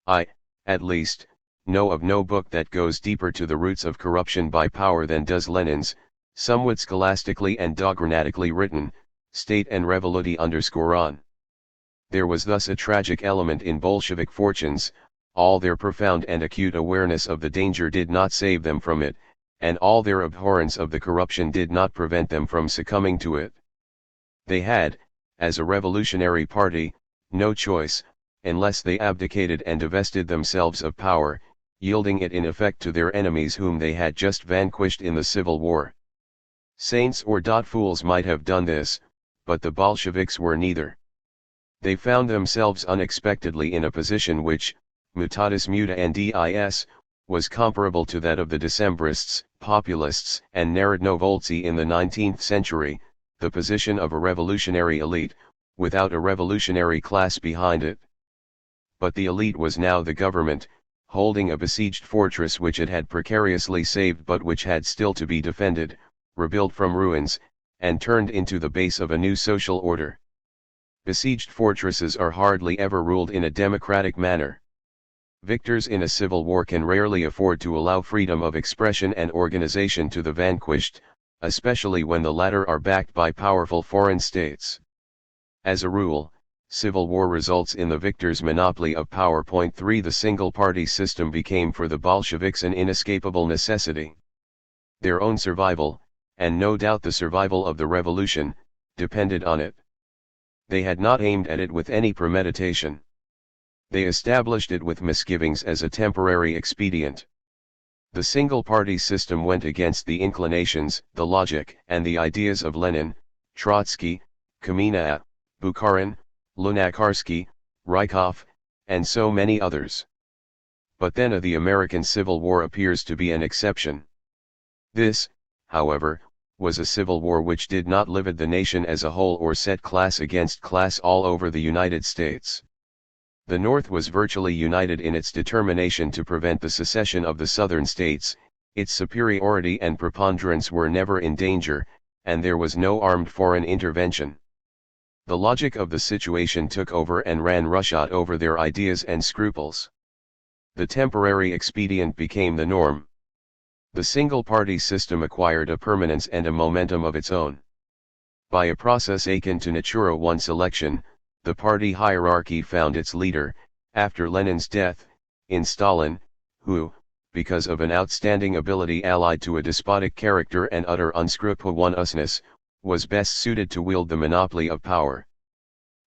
I, at least, know of no book that goes deeper to the roots of corruption by power than does Lenin's, somewhat scholastically and dogmatically written, State and Revolution_on. There was thus a tragic element in Bolshevik fortunes. All their profound and acute awareness of the danger did not save them from it, and all their abhorrence of the corruption did not prevent them from succumbing to it. They had, as a revolutionary party, no choice, unless they abdicated and divested themselves of power, yielding it in effect to their enemies whom they had just vanquished in the Civil War. Saints or fools might have done this, but the Bolsheviks were neither. They found themselves unexpectedly in a position which, mutatis mutandis, was comparable to that of the Decembrists, populists, and Narodnovoltsi in the 19th century, the position of a revolutionary elite, without a revolutionary class behind it. But the elite was now the government, holding a besieged fortress which it had precariously saved but which had still to be defended, rebuilt from ruins, and turned into the base of a new social order. Besieged fortresses are hardly ever ruled in a democratic manner. Victors in a civil war can rarely afford to allow freedom of expression and organization to the vanquished, especially when the latter are backed by powerful foreign states. As a rule, civil war results in the victor's monopoly of power. 3 The single-party system became for the Bolsheviks an inescapable necessity. Their own survival, and no doubt the survival of the revolution, depended on it. They had not aimed at it with any premeditation. They established it with misgivings as a temporary expedient. The single-party system went against the inclinations, the logic, and the ideas of Lenin, Trotsky, Kamenev, Bukharin, Lunacharsky, Rykov, and so many others. But then the American Civil War appears to be an exception. This, however, was a civil war which did not livid the nation as a whole or set class against class all over the United States. The North was virtually united in its determination to prevent the secession of the Southern states. Its superiority and preponderance were never in danger, and there was no armed foreign intervention. The logic of the situation took over and ran roughshod over their ideas and scruples. The temporary expedient became the norm. The single-party system acquired a permanence and a momentum of its own. By a process akin to Natura 1 selection, the party hierarchy found its leader, after Lenin's death, in Stalin, who, because of an outstanding ability allied to a despotic character and utter unscrupulousness, was best suited to wield the monopoly of power.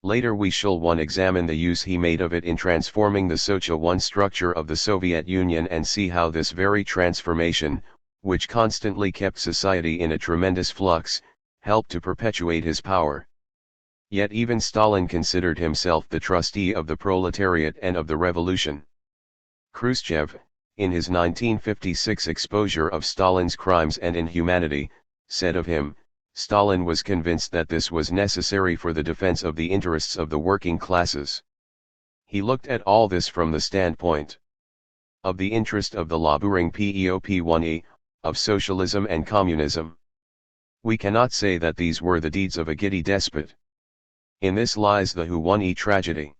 Later we shall examine the use he made of it in transforming the social structure of the Soviet Union and see how this very transformation, which constantly kept society in a tremendous flux, helped to perpetuate his power. Yet even Stalin considered himself the trustee of the proletariat and of the revolution. Khrushchev, in his 1956 exposure of Stalin's crimes and inhumanity, said of him, Stalin was convinced that this was necessary for the defense of the interests of the working classes. He looked at all this from the standpoint of the interest of the laboring PEOP1E, of socialism and communism. We cannot say that these were the deeds of a giddy despot. In this lies the who-won-e tragedy.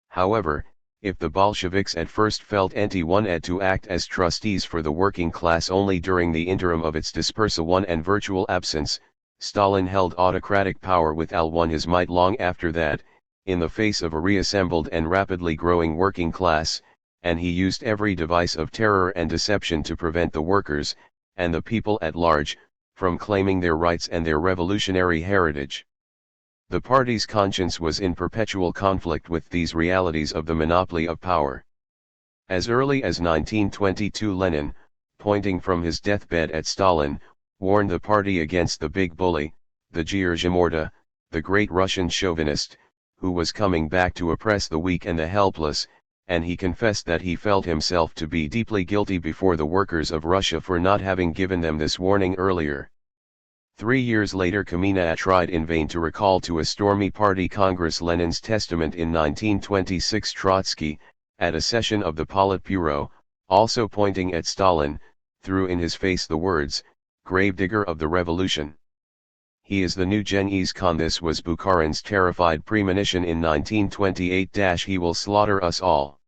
However, if the Bolsheviks at first felt anti-wanted to act as trustees for the working class only during the interim of its dispersal one and virtual absence, Stalin held autocratic power with all his might long after that, in the face of a reassembled and rapidly growing working class, and he used every device of terror and deception to prevent the workers, and the people at large, from claiming their rights and their revolutionary heritage. The party's conscience was in perpetual conflict with these realities of the monopoly of power. As early as 1922 Lenin, pointing from his deathbed at Stalin, warned the party against the big bully, the Gierjamorda, the great Russian chauvinist, who was coming back to oppress the weak and the helpless, and he confessed that he felt himself to be deeply guilty before the workers of Russia for not having given them this warning earlier. 3 years later Kamina tried in vain to recall to a stormy party congress Lenin's testament in 1926. Trotsky, at a session of the Politburo, also pointing at Stalin, threw in his face the words, "Gravedigger of the revolution. He is the new Genghis Khan." This was Bukharin's terrified premonition in 1928. He will slaughter us all.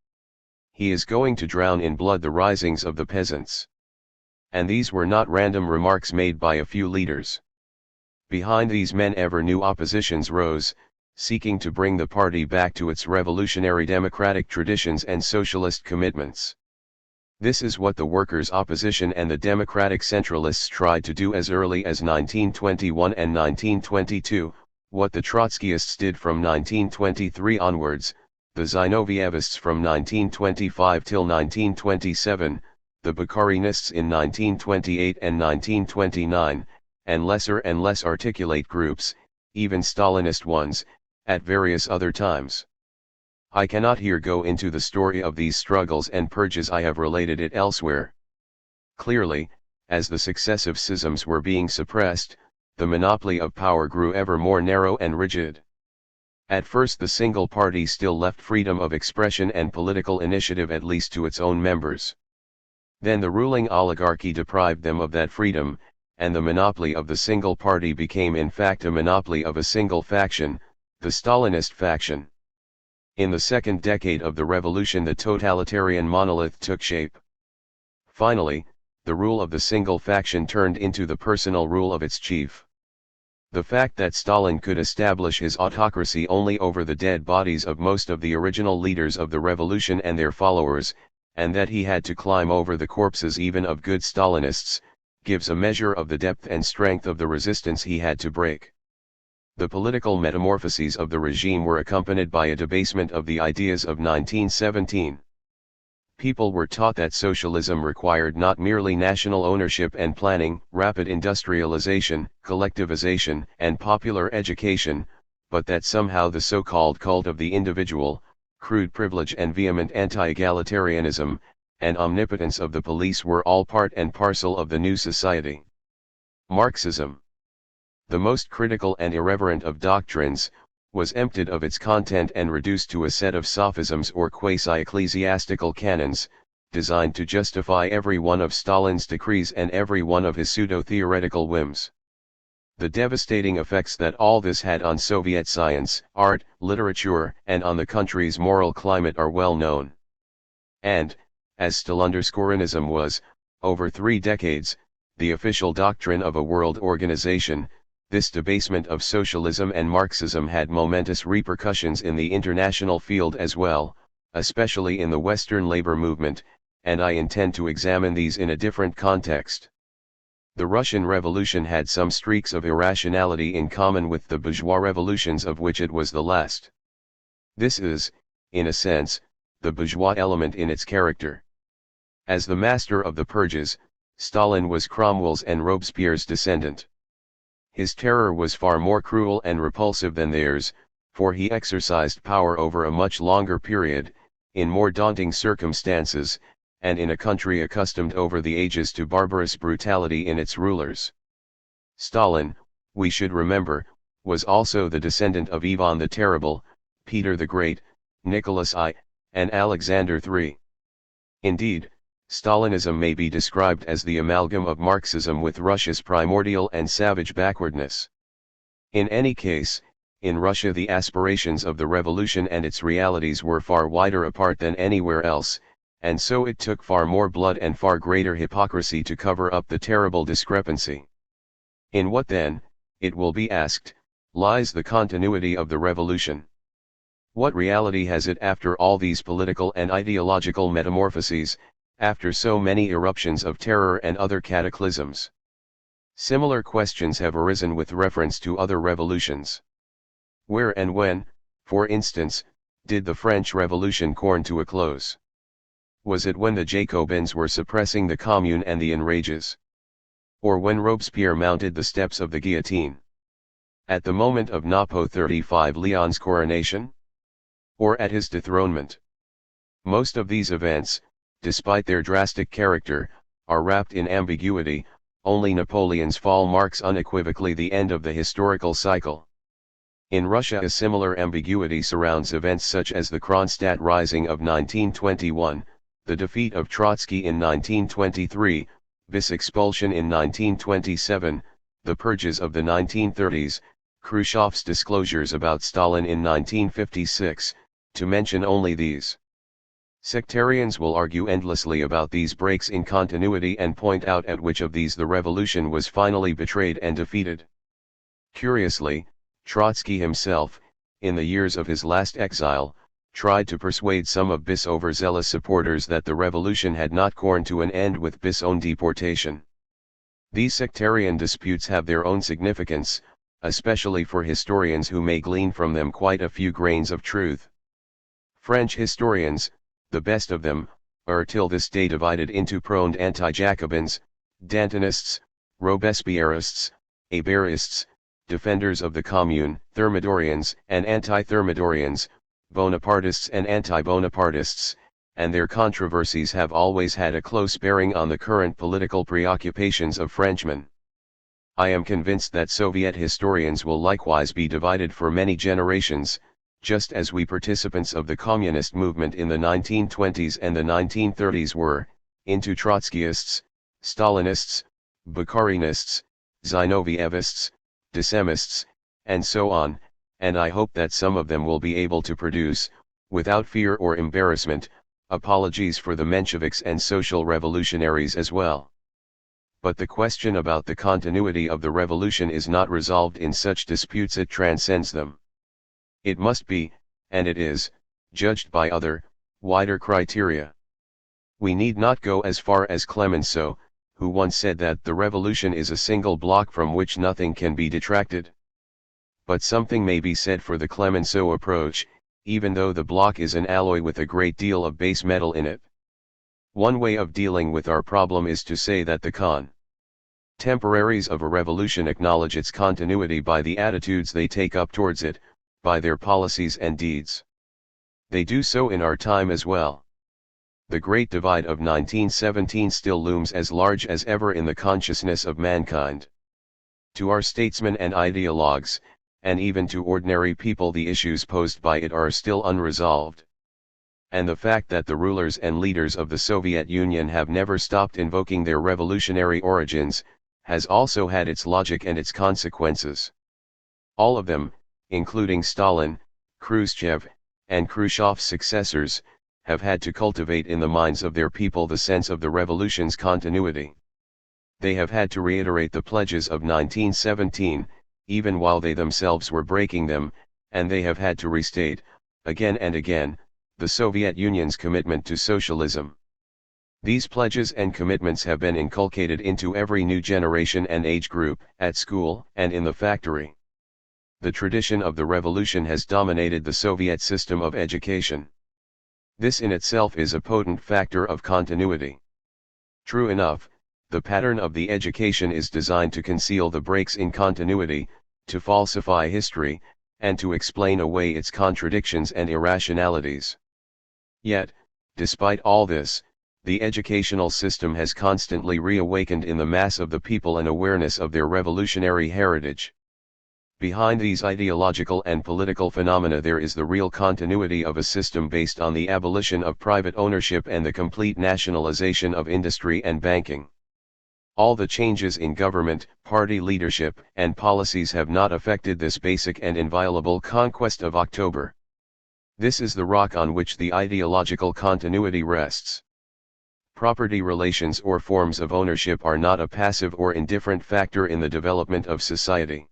He is going to drown in blood the risings of the peasants. And these were not random remarks made by a few leaders. Behind these men ever new oppositions rose, seeking to bring the party back to its revolutionary democratic traditions and socialist commitments. This is what the workers' opposition and the democratic centralists tried to do as early as 1921 and 1922, what the Trotskyists did from 1923 onwards, the Zinovievists from 1925 till 1927, the Bukharinists in 1928 and 1929, and lesser and less articulate groups, even Stalinist ones, at various other times. I cannot here go into the story of these struggles and purges. I have related it elsewhere. Clearly, as the successive schisms were being suppressed, the monopoly of power grew ever more narrow and rigid. At first the single party still left freedom of expression and political initiative at least to its own members. Then the ruling oligarchy deprived them of that freedom, and the monopoly of the single party became in fact a monopoly of a single faction, the Stalinist faction. In the second decade of the revolution the totalitarian monolith took shape. Finally, the rule of the single faction turned into the personal rule of its chief. The fact that Stalin could establish his autocracy only over the dead bodies of most of the original leaders of the revolution and their followers, and that he had to climb over the corpses even of good Stalinists, gives a measure of the depth and strength of the resistance he had to break. The political metamorphoses of the regime were accompanied by a debasement of the ideas of 1917. People were taught that socialism required not merely national ownership and planning, rapid industrialization, collectivization, and popular education, but that somehow the so-called cult of the individual, crude privilege and vehement anti-egalitarianism, and omnipotence of the police were all part and parcel of the new society. Marxism, the most critical and irreverent of doctrines, was emptied of its content and reduced to a set of sophisms or quasi-ecclesiastical canons, designed to justify every one of Stalin's decrees and every one of his pseudo-theoretical whims. The devastating effects that all this had on Soviet science, art, literature, and on the country's moral climate are well known. And, as Stalin_Skorinism was, over 3 decades, the official doctrine of a world organization, this debasement of socialism and Marxism had momentous repercussions in the international field as well, especially in the Western labor movement, and I intend to examine these in a different context. The Russian Revolution had some streaks of irrationality in common with the bourgeois revolutions of which it was the last. This is, in a sense, the bourgeois element in its character. As the master of the purges, Stalin was Cromwell's and Robespierre's descendant. His terror was far more cruel and repulsive than theirs, for he exercised power over a much longer period, in more daunting circumstances, and in a country accustomed over the ages to barbarous brutality in its rulers. Stalin, we should remember, was also the descendant of Ivan the Terrible, Peter the Great, Nicholas I, and Alexander III. Indeed, Stalinism may be described as the amalgam of Marxism with Russia's primordial and savage backwardness. In any case, in Russia the aspirations of the revolution and its realities were far wider apart than anywhere else, and so it took far more blood and far greater hypocrisy to cover up the terrible discrepancy. In what then, it will be asked, lies the continuity of the revolution? What reality has it after all these political and ideological metamorphoses, after so many eruptions of terror and other cataclysms? Similar questions have arisen with reference to other revolutions. Where and when, for instance, did the French Revolution come to a close? Was it when the Jacobins were suppressing the Commune and the enrages? Or when Robespierre mounted the steps of the guillotine? At the moment of Napo 35 Leon's coronation? Or at his dethronement? Most of these events, despite their drastic character, are wrapped in ambiguity. Only Napoleon's fall marks unequivocally the end of the historical cycle. In Russia a similar ambiguity surrounds events such as the Kronstadt Rising of 1921, the defeat of Trotsky in 1923, Bis expulsion in 1927, the purges of the 1930s, Khrushchev's disclosures about Stalin in 1956, to mention only these. Sectarians will argue endlessly about these breaks in continuity and point out at which of these the revolution was finally betrayed and defeated. Curiously, Trotsky himself, in the years of his last exile, tried to persuade some of Bis' overzealous supporters that the revolution had not come to an end with Bis' own deportation. These sectarian disputes have their own significance, especially for historians who may glean from them quite a few grains of truth. French historians, the best of them, are till this day divided into prone anti-Jacobins, Dantonists, Robespierrists, Hébérists, defenders of the Commune, Thermidorians and anti-Thermidorians, Bonapartists and anti-Bonapartists, and their controversies have always had a close bearing on the current political preoccupations of Frenchmen. I am convinced that Soviet historians will likewise be divided for many generations, just as we participants of the communist movement in the 1920s and the 1930s were, into Trotskyists, Stalinists, Bukharinists, Zinovievists, Decemists, and so on, and I hope that some of them will be able to produce, without fear or embarrassment, apologies for the Mensheviks and social revolutionaries as well. But the question about the continuity of the revolution is not resolved in such disputes, it transcends them. It must be, and it is, judged by other, wider criteria. We need not go as far as Clemenceau, who once said that the revolution is a single block from which nothing can be detracted. But something may be said for the Clemenceau approach, even though the block is an alloy with a great deal of base metal in it. One way of dealing with our problem is to say that the contemporaries of a revolution acknowledge its continuity by the attitudes they take up towards it, by their policies and deeds. They do so in our time as well. The Great Divide of 1917 still looms as large as ever in the consciousness of mankind. To our statesmen and ideologues, and even to ordinary people, the issues posed by it are still unresolved. And the fact that the rulers and leaders of the Soviet Union have never stopped invoking their revolutionary origins, has also had its logic and its consequences. All of them, including Stalin, Khrushchev, and Khrushchev's successors, have had to cultivate in the minds of their people the sense of the revolution's continuity. They have had to reiterate the pledges of 1917, even while they themselves were breaking them, and they have had to restate, again and again, the Soviet Union's commitment to socialism. These pledges and commitments have been inculcated into every new generation and age group, at school and in the factory. The tradition of the revolution has dominated the Soviet system of education. This in itself is a potent factor of continuity. True enough, the pattern of the education is designed to conceal the breaks in continuity, to falsify history, and to explain away its contradictions and irrationalities. Yet, despite all this, the educational system has constantly reawakened in the mass of the people an awareness of their revolutionary heritage. Behind these ideological and political phenomena there is the real continuity of a system based on the abolition of private ownership and the complete nationalization of industry and banking. All the changes in government, party leadership, and policies have not affected this basic and inviolable conquest of October. This is the rock on which the ideological continuity rests. Property relations or forms of ownership are not a passive or indifferent factor in the development of society.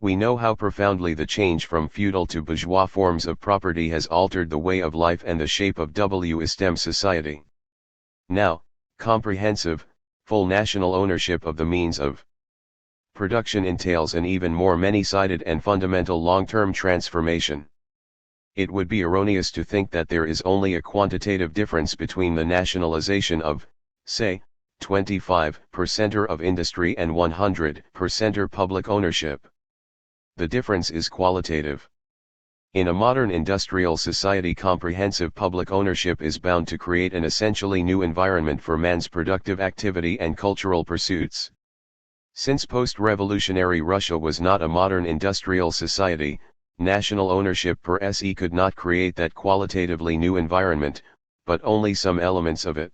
We know how profoundly the change from feudal to bourgeois forms of property has altered the way of life and the shape of W-STEM society. Now, comprehensive, full national ownership of the means of production entails an even more many-sided and fundamental long-term transformation. It would be erroneous to think that there is only a quantitative difference between the nationalization of, say, 25% of industry and 100% public ownership. The difference is qualitative. In a modern industrial society, comprehensive public ownership is bound to create an essentially new environment for man's productive activity and cultural pursuits. Since post-revolutionary Russia was not a modern industrial society, national ownership per se could not create that qualitatively new environment, but only some elements of it.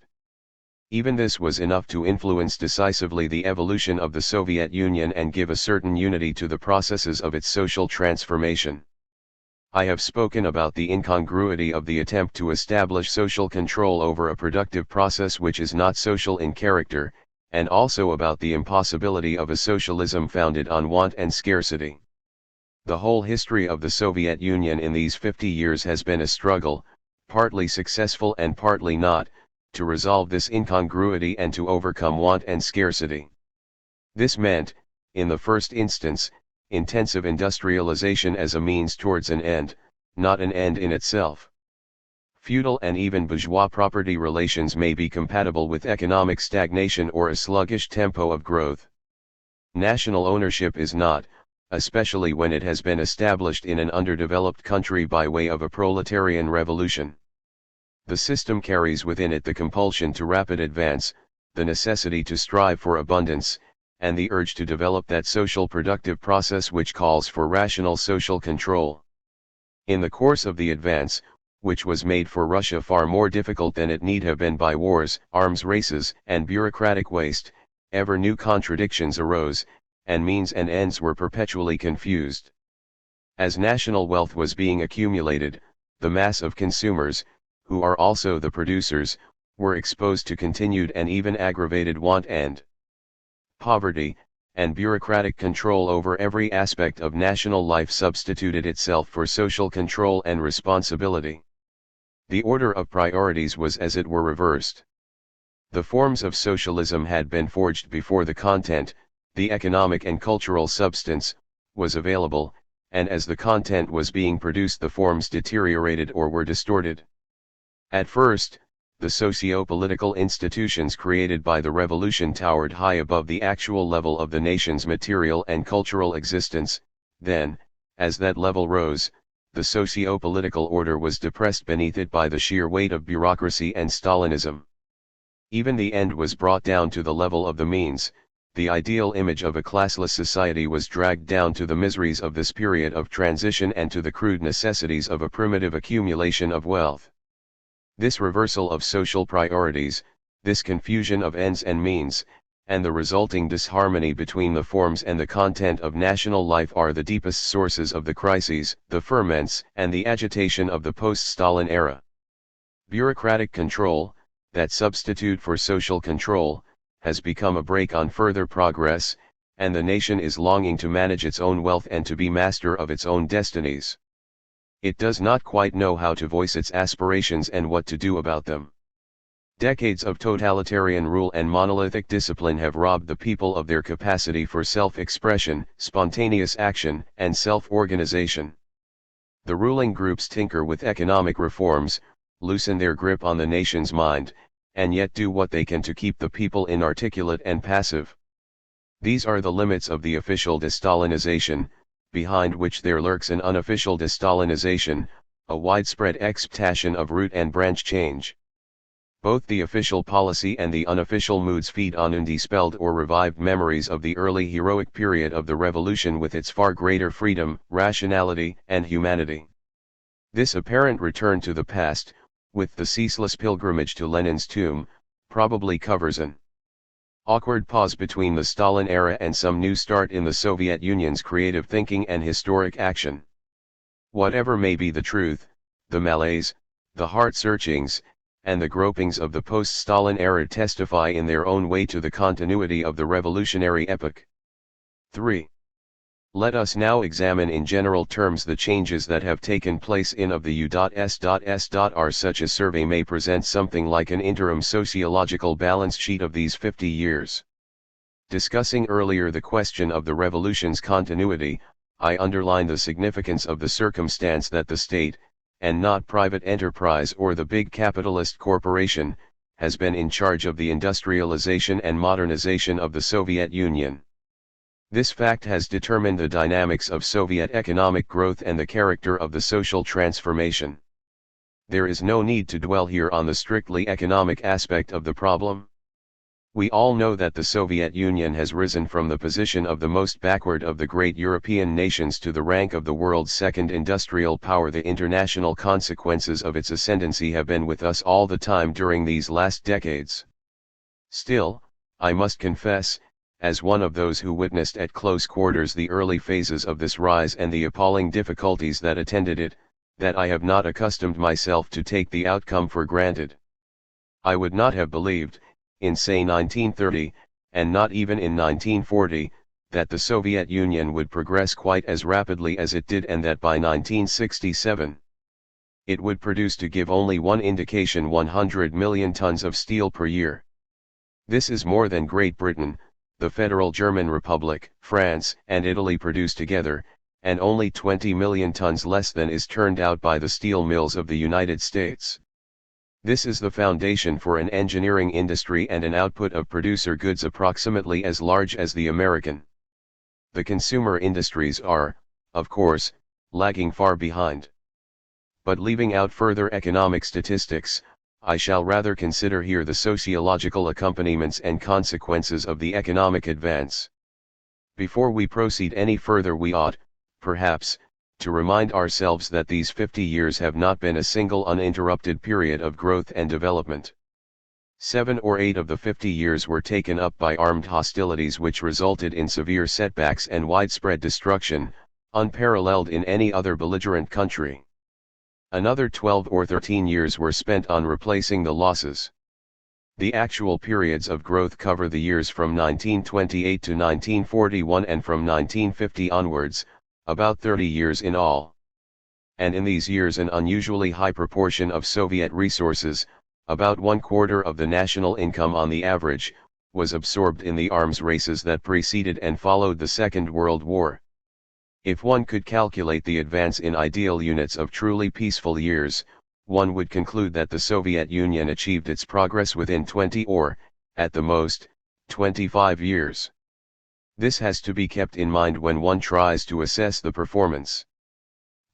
Even this was enough to influence decisively the evolution of the Soviet Union and give a certain unity to the processes of its social transformation. I have spoken about the incongruity of the attempt to establish social control over a productive process which is not social in character, and also about the impossibility of a socialism founded on want and scarcity. The whole history of the Soviet Union in these 50 years has been a struggle, partly successful and partly not, to resolve this incongruity and to overcome want and scarcity. This meant, in the first instance, intensive industrialization as a means towards an end, not an end in itself. Feudal and even bourgeois property relations may be compatible with economic stagnation or a sluggish tempo of growth. National ownership is not, especially when it has been established in an underdeveloped country by way of a proletarian revolution. The system carries within it the compulsion to rapid advance, the necessity to strive for abundance, and the urge to develop that social productive process which calls for rational social control. In the course of the advance, which was made for Russia far more difficult than it need have been by wars, arms races, and bureaucratic waste, ever new contradictions arose, and means and ends were perpetually confused. As national wealth was being accumulated, the mass of consumers, who are also the producers, were exposed to continued and even aggravated want and poverty, and bureaucratic control over every aspect of national life substituted itself for social control and responsibility. The order of priorities was as it were reversed. The forms of socialism had been forged before the content, the economic and cultural substance, was available, and as the content was being produced the forms deteriorated or were distorted. At first, the socio-political institutions created by the revolution towered high above the actual level of the nation's material and cultural existence. Then, as that level rose, the socio-political order was depressed beneath it by the sheer weight of bureaucracy and Stalinism. Even the end was brought down to the level of the means. The ideal image of a classless society was dragged down to the miseries of this period of transition and to the crude necessities of a primitive accumulation of wealth. This reversal of social priorities, this confusion of ends and means, and the resulting disharmony between the forms and the content of national life are the deepest sources of the crises, the ferments, and the agitation of the post-Stalin era. Bureaucratic control, that substitute for social control, has become a brake on further progress, and the nation is longing to manage its own wealth and to be master of its own destinies. It does not quite know how to voice its aspirations and what to do about them. Decades of totalitarian rule and monolithic discipline have robbed the people of their capacity for self-expression, spontaneous action, and self-organization. The ruling groups tinker with economic reforms, loosen their grip on the nation's mind, and yet do what they can to keep the people inarticulate and passive. These are the limits of the official de-Stalinization, behind which there lurks an unofficial de-Stalinization, a widespread expectation of root and branch change. Both the official policy and the unofficial moods feed on undispelled or revived memories of the early heroic period of the revolution with its far greater freedom, rationality, and humanity. This apparent return to the past, with the ceaseless pilgrimage to Lenin's tomb, probably covers an Awkward pause between the Stalin era and some new start in the Soviet Union's creative thinking and historic action. Whatever may be the truth, the malaise, the heart-searchings, and the gropings of the post-Stalin era testify in their own way to the continuity of the revolutionary epoch. 3. Let us now examine in general terms the changes that have taken place in of the U.S.S.R. Such a survey may present something like an interim sociological balance sheet of these 50 years. Discussing earlier the question of the revolution's continuity, I underline the significance of the circumstance that the state, and not private enterprise or the big capitalist corporation, has been in charge of the industrialization and modernization of the Soviet Union. This fact has determined the dynamics of Soviet economic growth and the character of the social transformation. There is no need to dwell here on the strictly economic aspect of the problem. We all know that the Soviet Union has risen from the position of the most backward of the great European nations to the rank of the world's second industrial power. The international consequences of its ascendancy have been with us all the time during these last decades. Still, I must confess, as one of those who witnessed at close quarters the early phases of this rise and the appalling difficulties that attended it, that I have not accustomed myself to take the outcome for granted. I would not have believed, in say 1930, and not even in 1940, that the Soviet Union would progress quite as rapidly as it did, and that by 1967, it would produce, to give only one indication, 100 million tons of steel per year. This is more than Great Britain, the Federal German Republic, France, and Italy produce together, and only 20 million tons less than is turned out by the steel mills of the United States. This is the foundation for an engineering industry and an output of producer goods approximately as large as the American. The consumer industries are, of course, lagging far behind. But leaving out further economic statistics, I shall rather consider here the sociological accompaniments and consequences of the economic advance. Before we proceed any further, we ought, perhaps, to remind ourselves that these 50 years have not been a single uninterrupted period of growth and development. 7 or 8 of the 50 years were taken up by armed hostilities which resulted in severe setbacks and widespread destruction, unparalleled in any other belligerent country. Another 12 or 13 years were spent on replacing the losses. The actual periods of growth cover the years from 1928 to 1941 and from 1950 onwards, about 30 years in all. And in these years an unusually high proportion of Soviet resources, about 1/4 of the national income on the average, was absorbed in the arms races that preceded and followed the Second World War. If one could calculate the advance in ideal units of truly peaceful years, one would conclude that the Soviet Union achieved its progress within 20 or, at the most, 25 years. This has to be kept in mind when one tries to assess the performance.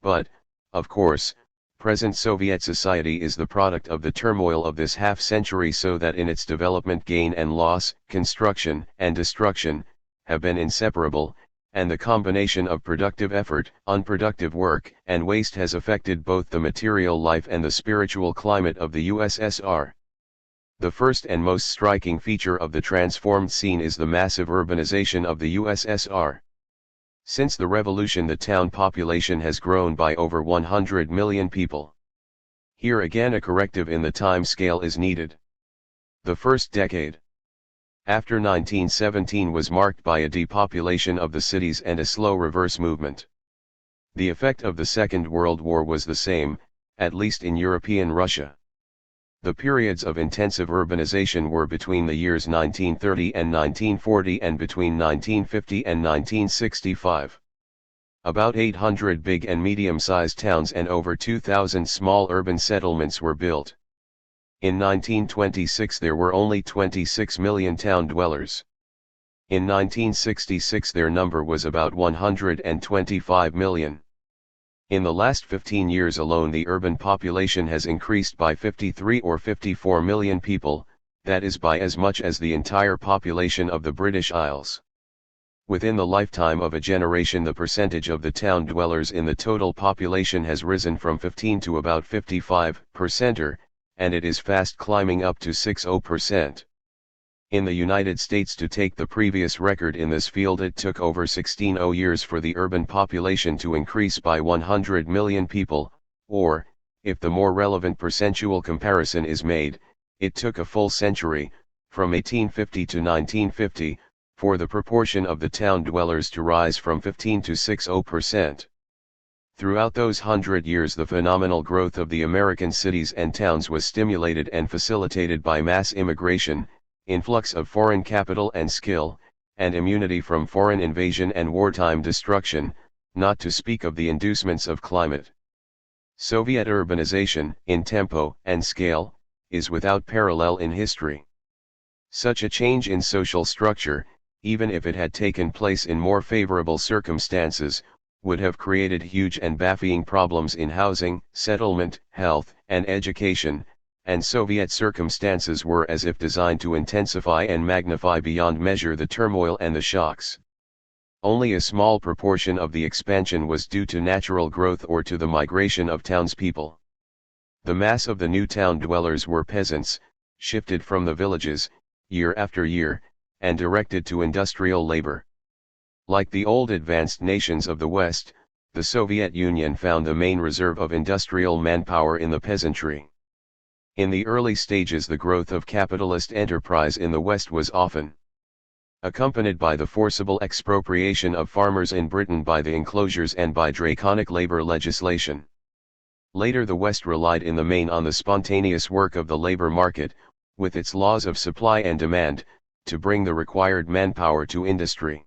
But, of course, present Soviet society is the product of the turmoil of this half-century, so that in its development gain and loss, construction and destruction, have been inseparable, and the combination of productive effort, unproductive work, and waste has affected both the material life and the spiritual climate of the USSR. The first and most striking feature of the transformed scene is the massive urbanization of the USSR. Since the revolution, the town population has grown by over 100 million people. Here again a corrective in the time scale is needed. The first decade after 1917 was marked by a depopulation of the cities and a slow reverse movement. The effect of the Second World War was the same, at least in European Russia. The periods of intensive urbanization were between the years 1930 and 1940 and between 1950 and 1965. About 800 big and medium-sized towns and over 2,000 small urban settlements were built. In 1926 there were only 26 million town dwellers. In 1966 their number was about 125 million. In the last 15 years alone the urban population has increased by 53 or 54 million people, that is by as much as the entire population of the British Isles. Within the lifetime of a generation the percentage of the town dwellers in the total population has risen from 15 to about 55%, and it is fast climbing up to 60%. In the United States, to take the previous record in this field, it took over 16 years for the urban population to increase by 100 million people, or, if the more relevant percentual comparison is made, it took a full century, from 1850 to 1950, for the proportion of the town dwellers to rise from 15 to 60%. Throughout those 100 years, the phenomenal growth of the American cities and towns was stimulated and facilitated by mass immigration, influx of foreign capital and skill, and immunity from foreign invasion and wartime destruction, not to speak of the inducements of climate. Soviet urbanization, in tempo and scale, is without parallel in history. Such a change in social structure, even if it had taken place in more favorable circumstances, would have created huge and baffling problems in housing, settlement, health, and education, and Soviet circumstances were as if designed to intensify and magnify beyond measure the turmoil and the shocks. Only a small proportion of the expansion was due to natural growth or to the migration of townspeople. The mass of the new town dwellers were peasants, shifted from the villages, year after year, and directed to industrial labor. Like the old advanced nations of the West, the Soviet Union found the main reserve of industrial manpower in the peasantry. In the early stages, the growth of capitalist enterprise in the West was often accompanied by the forcible expropriation of farmers in Britain by the enclosures and by draconic labor legislation. Later, the West relied in the main on the spontaneous work of the labor market, with its laws of supply and demand, to bring the required manpower to industry.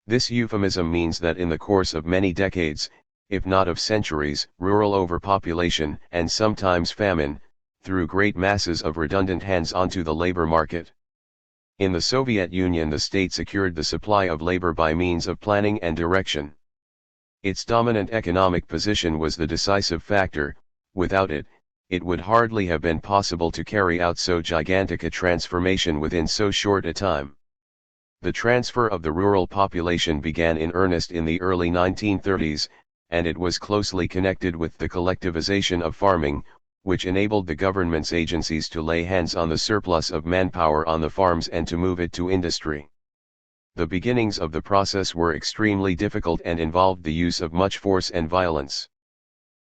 This euphemism means that in the course of many decades, if not of centuries, rural overpopulation and sometimes famine threw great masses of redundant hands onto the labor market. In the Soviet Union, the state secured the supply of labor by means of planning and direction. Its dominant economic position was the decisive factor. Without it, it would hardly have been possible to carry out so gigantic a transformation within so short a time. The transfer of the rural population began in earnest in the early 1930s, and it was closely connected with the collectivization of farming, which enabled the government's agencies to lay hands on the surplus of manpower on the farms and to move it to industry. The beginnings of the process were extremely difficult and involved the use of much force and violence.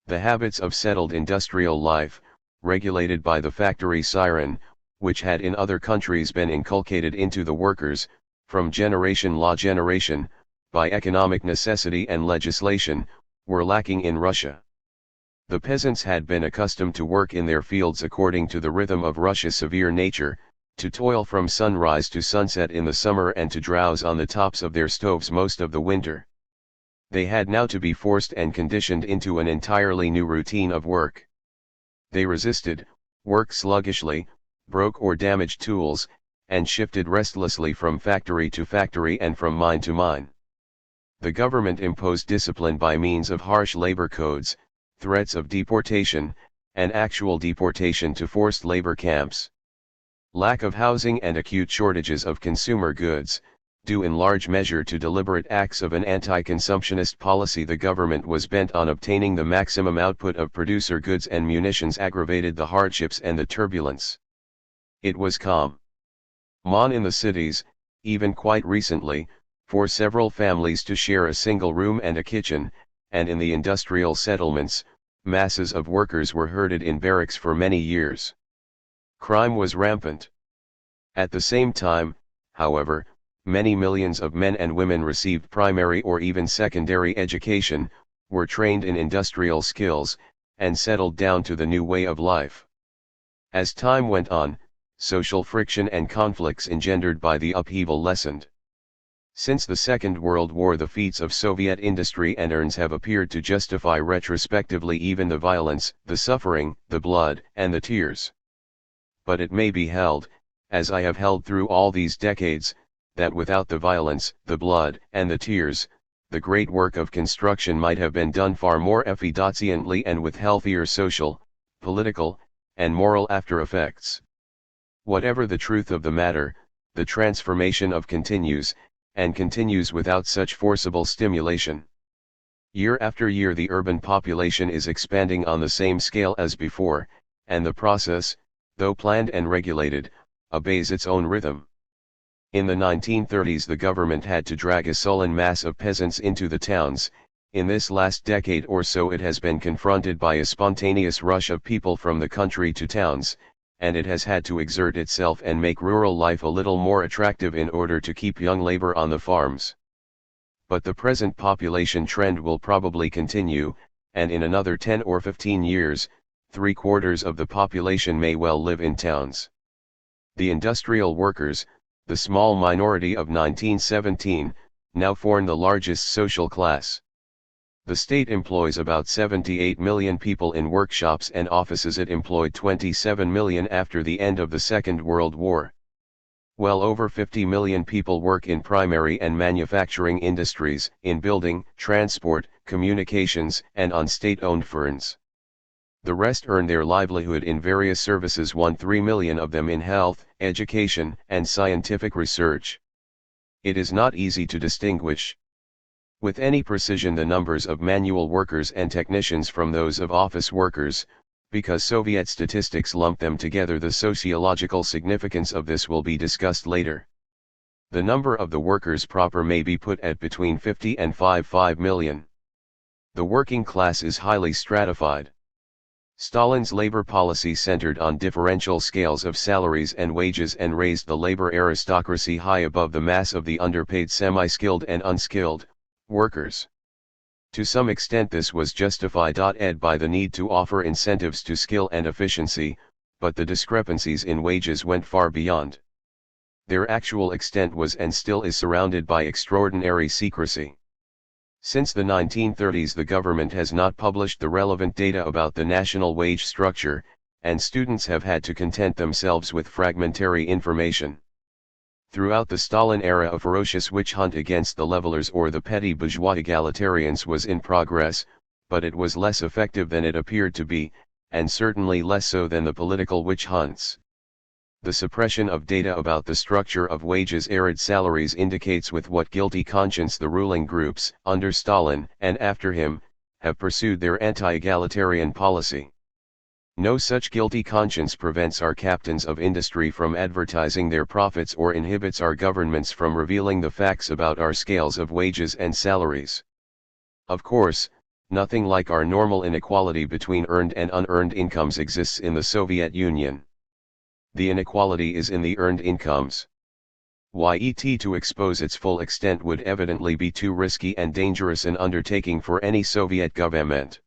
The habits of settled industrial life, regulated by the factory siren, which had in other countries been inculcated into the workers, from generation by economic necessity and legislation, were lacking in Russia. The peasants had been accustomed to work in their fields according to the rhythm of Russia's severe nature, to toil from sunrise to sunset in the summer and to drowse on the tops of their stoves most of the winter. They had now to be forced and conditioned into an entirely new routine of work. They resisted, worked sluggishly, broke or damaged tools, and shifted restlessly from factory to factory and from mine to mine. The government imposed discipline by means of harsh labor codes, threats of deportation, and actual deportation to forced labor camps. Lack of housing and acute shortages of consumer goods, due in large measure to deliberate acts of an anti-consumptionist policy the government was bent on obtaining the maximum output of producer goods and munitions, aggravated the hardships and the turbulence. It was calm in the cities, even quite recently, for several families to share a single room and a kitchen, and in the industrial settlements, masses of workers were herded in barracks for many years. Crime was rampant. At the same time, however, many millions of men and women received primary or even secondary education, were trained in industrial skills, and settled down to the new way of life. As time went on, social friction and conflicts engendered by the upheaval lessened. Since the Second World War, the feats of Soviet industry and urns have appeared to justify retrospectively even the violence, the suffering, the blood, and the tears. But it may be held, as I have held through all these decades, that without the violence, the blood, and the tears, the great work of construction might have been done far more efficiently and with healthier social, political, and moral after effects. Whatever the truth of the matter, the transformation continues, and continues without such forcible stimulation. Year after year the urban population is expanding on the same scale as before, and the process, though planned and regulated, obeys its own rhythm. In the 1930s the government had to drag a sullen mass of peasants into the towns. In this last decade or so it has been confronted by a spontaneous rush of people from the country to towns, and it has had to exert itself and make rural life a little more attractive in order to keep young labor on the farms. But the present population trend will probably continue, and in another 10 or 15 years, 3/4 of the population may well live in towns. The industrial workers, the small minority of 1917, now form the largest social class. The state employs about 78 million people in workshops and offices. It employed 27 million after the end of the Second World War. Well over 50 million people work in primary and manufacturing industries, in building, transport, communications, and on state-owned firms. The rest earn their livelihood in various services, 3 million of them in health, education, and scientific research. It is not easy to distinguish with any precision the numbers of manual workers and technicians from those of office workers, because Soviet statistics lump them together. The sociological significance of this will be discussed later. The number of the workers proper may be put at between 50 and 55 million. The working class is highly stratified. Stalin's labor policy centered on differential scales of salaries and wages and raised the labor aristocracy high above the mass of the underpaid semi-skilled and unskilled workers. To some extent this was justified by the need to offer incentives to skill and efficiency, but the discrepancies in wages went far beyond. Their actual extent was and still is surrounded by extraordinary secrecy. Since the 1930s the government has not published the relevant data about the national wage structure, and students have had to content themselves with fragmentary information. Throughout the Stalin era a ferocious witch hunt against the levelers or the petty bourgeois egalitarians was in progress, but it was less effective than it appeared to be, and certainly less so than the political witch hunts. The suppression of data about the structure of wages, arid salaries, indicates with what guilty conscience the ruling groups, under Stalin and after him, have pursued their anti-egalitarian policy. No such guilty conscience prevents our captains of industry from advertising their profits or inhibits our governments from revealing the facts about our scales of wages and salaries. Of course, nothing like our normal inequality between earned and unearned incomes exists in the Soviet Union. The inequality is in the earned incomes. Yet to expose its full extent would evidently be too risky and dangerous an undertaking for any Soviet government.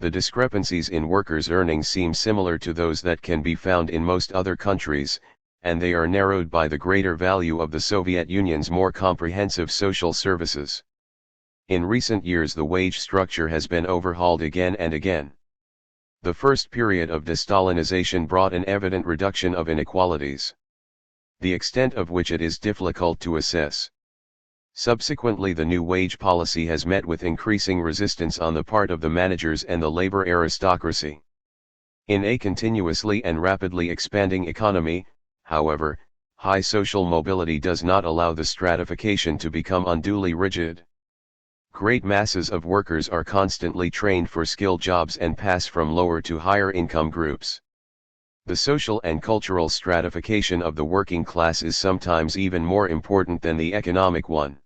The discrepancies in workers' earnings seem similar to those that can be found in most other countries, and they are narrowed by the greater value of the Soviet Union's more comprehensive social services. In recent years the wage structure has been overhauled again and again. The first period of de-Stalinization brought an evident reduction of inequalities, the extent of which it is difficult to assess. Subsequently the new wage policy has met with increasing resistance on the part of the managers and the labor aristocracy. In a continuously and rapidly expanding economy, however, high social mobility does not allow the stratification to become unduly rigid. Great masses of workers are constantly trained for skilled jobs and pass from lower to higher income groups. The social and cultural stratification of the working class is sometimes even more important than the economic one.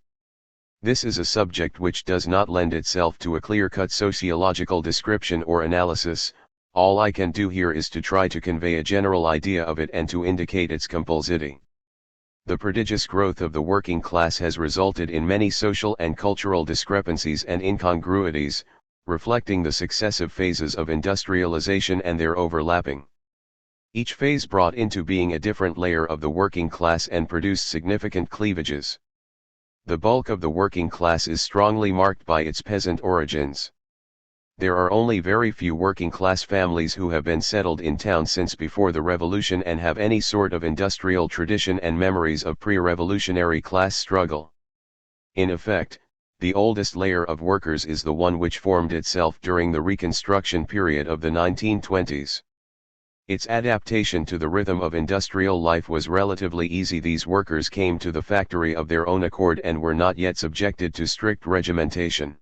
This is a subject which does not lend itself to a clear-cut sociological description or analysis. All I can do here is to try to convey a general idea of it and to indicate its compulsity. The prodigious growth of the working class has resulted in many social and cultural discrepancies and incongruities, reflecting the successive phases of industrialization and their overlapping. Each phase brought into being a different layer of the working class and produced significant cleavages. The bulk of the working class is strongly marked by its peasant origins. There are only very few working class families who have been settled in town since before the revolution and have any sort of industrial tradition and memories of pre-revolutionary class struggle. In effect, the oldest layer of workers is the one which formed itself during the Reconstruction period of the 1920s. Its adaptation to the rhythm of industrial life was relatively easy. These workers came to the factory of their own accord and were not yet subjected to strict regimentation.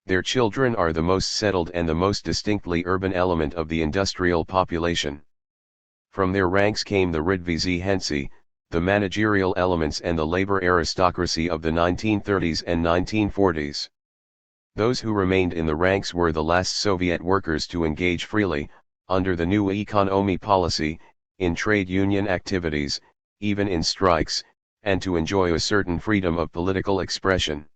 Their children are the most settled and the most distinctly urban element of the industrial population. From their ranks came the Ridvizi, the managerial elements and the labor aristocracy of the 1930s and 1940s. Those who remained in the ranks were the last Soviet workers to engage freely, under the new economy policy, in trade union activities, even in strikes, and to enjoy a certain freedom of political expression.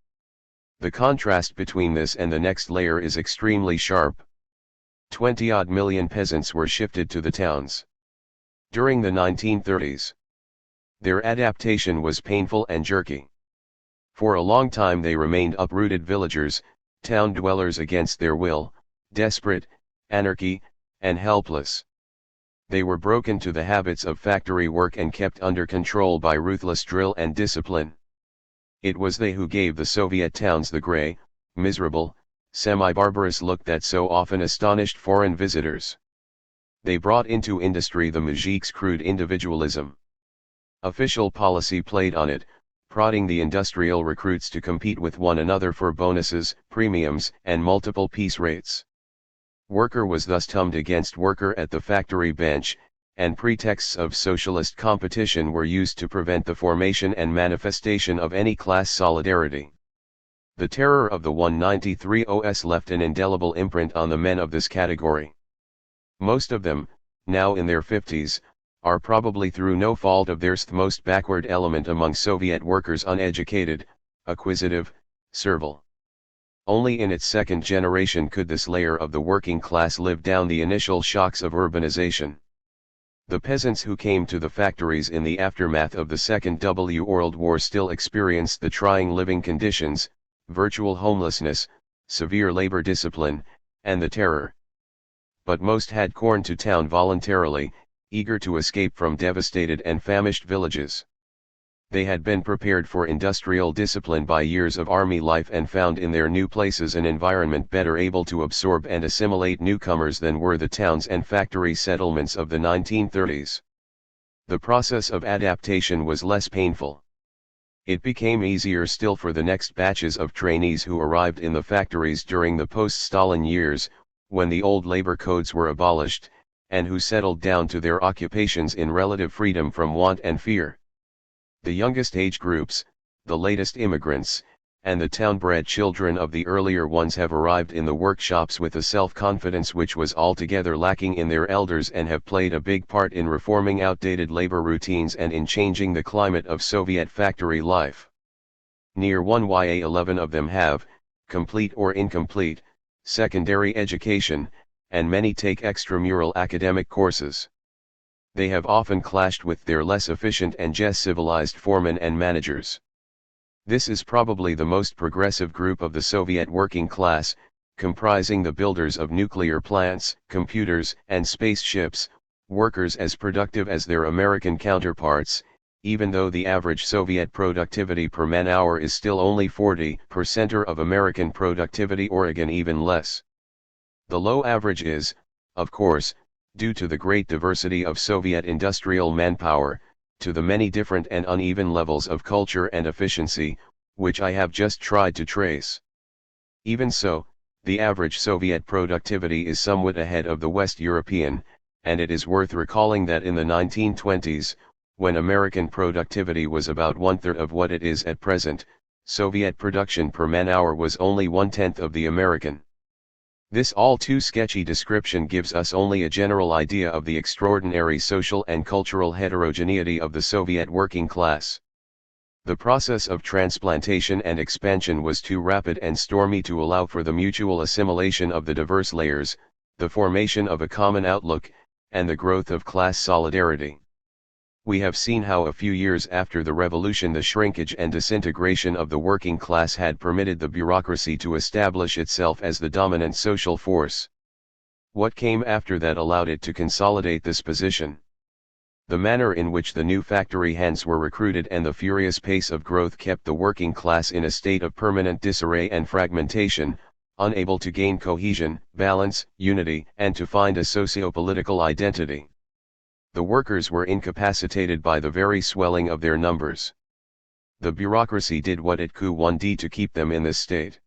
The contrast between this and the next layer is extremely sharp. 20-odd million peasants were shifted to the towns. During the 1930s, their adaptation was painful and jerky. For a long time they remained uprooted villagers, town dwellers against their will, desperate, anarchy, and helpless. They were broken to the habits of factory work and kept under control by ruthless drill and discipline. It was they who gave the Soviet towns the gray, miserable, semi-barbarous look that so often astonished foreign visitors. They brought into industry the muzhik's crude individualism. Official policy played on it, prodding the industrial recruits to compete with one another for bonuses, premiums, and multiple piece rates. Worker was thus tummed against worker at the factory bench, and pretexts of socialist competition were used to prevent the formation and manifestation of any class solidarity. The terror of the 193 OS left an indelible imprint on the men of this category. Most of them, now in their 50s, are probably through no fault of theirs the most backward element among Soviet workers, uneducated, acquisitive, servile. Only in its second generation could this layer of the working class live down the initial shocks of urbanization. The peasants who came to the factories in the aftermath of the Second World War still experienced the trying living conditions, virtual homelessness, severe labor discipline, and the terror. But most had gone to town voluntarily, eager to escape from devastated and famished villages. They had been prepared for industrial discipline by years of army life and found in their new places an environment better able to absorb and assimilate newcomers than were the towns and factory settlements of the 1930s. The process of adaptation was less painful. It became easier still for the next batches of trainees who arrived in the factories during the post-Stalin years, when the old labor codes were abolished, and who settled down to their occupations in relative freedom from want and fear. The youngest age groups, the latest immigrants, and the town-bred children of the earlier ones have arrived in the workshops with a self-confidence which was altogether lacking in their elders and have played a big part in reforming outdated labor routines and in changing the climate of Soviet factory life. Near 1/11 of them have, complete or incomplete, secondary education, and many take extramural academic courses. They have often clashed with their less efficient and less civilized foremen and managers. This is probably the most progressive group of the Soviet working class, comprising the builders of nuclear plants, computers, and spaceships, workers as productive as their American counterparts, even though the average Soviet productivity per man-hour is still only 40% of American productivity, or again even less. The low average is, of course, due to the great diversity of Soviet industrial manpower, to the many different and uneven levels of culture and efficiency, which I have just tried to trace. Even so, the average Soviet productivity is somewhat ahead of the West European, and it is worth recalling that in the 1920s, when American productivity was about one-third of what it is at present, Soviet production per man-hour was only one-tenth of the American. This all too sketchy description gives us only a general idea of the extraordinary social and cultural heterogeneity of the Soviet working class. The process of transplantation and expansion was too rapid and stormy to allow for the mutual assimilation of the diverse layers, the formation of a common outlook, and the growth of class solidarity. We have seen how a few years after the revolution the shrinkage and disintegration of the working class had permitted the bureaucracy to establish itself as the dominant social force. What came after that allowed it to consolidate this position. The manner in which the new factory hands were recruited and the furious pace of growth kept the working class in a state of permanent disarray and fragmentation, unable to gain cohesion, balance, unity, and to find a socio-political identity. The workers were incapacitated by the very swelling of their numbers. The bureaucracy did what it could to keep them in this state.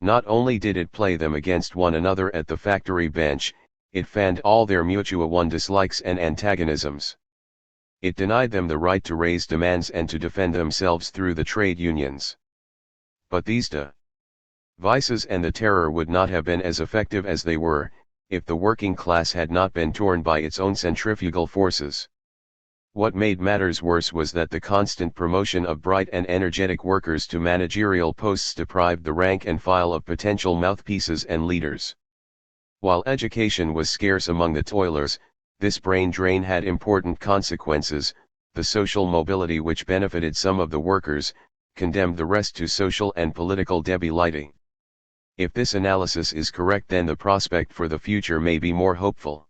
Not only did it play them against one another at the factory bench, It fanned all their mutual dislikes and antagonisms. It denied them the right to raise demands and to defend themselves through the trade unions. But these devices and the terror would not have been as effective as they were, if the working class had not been torn by its own centrifugal forces. What made matters worse was that the constant promotion of bright and energetic workers to managerial posts deprived the rank and file of potential mouthpieces and leaders. While education was scarce among the toilers, this brain drain had important consequences. The social mobility which benefited some of the workers, condemned the rest to social and political debiliting. If this analysis is correct, then the prospect for the future may be more hopeful.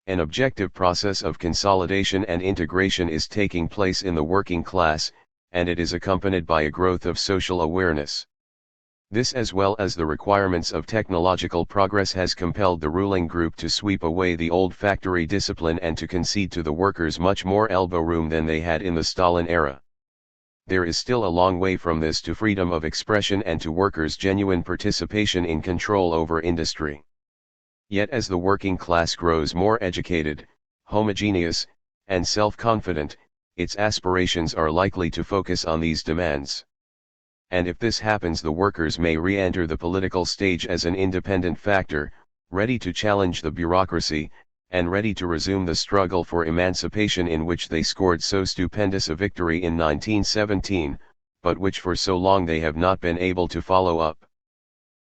An objective process of consolidation and integration is taking place in the working class, and it is accompanied by a growth of social awareness. This, as well as the requirements of technological progress, has compelled the ruling group to sweep away the old factory discipline and to concede to the workers much more elbow room than they had in the Stalin era. There is still a long way from this to freedom of expression and to workers' genuine participation in control over industry. Yet as the working class grows more educated, homogeneous, and self-confident, its aspirations are likely to focus on these demands. And if this happens, the workers may re-enter the political stage as an independent factor, ready to challenge the bureaucracy, and ready to resume the struggle for emancipation in which they scored so stupendous a victory in 1917, but which for so long they have not been able to follow up.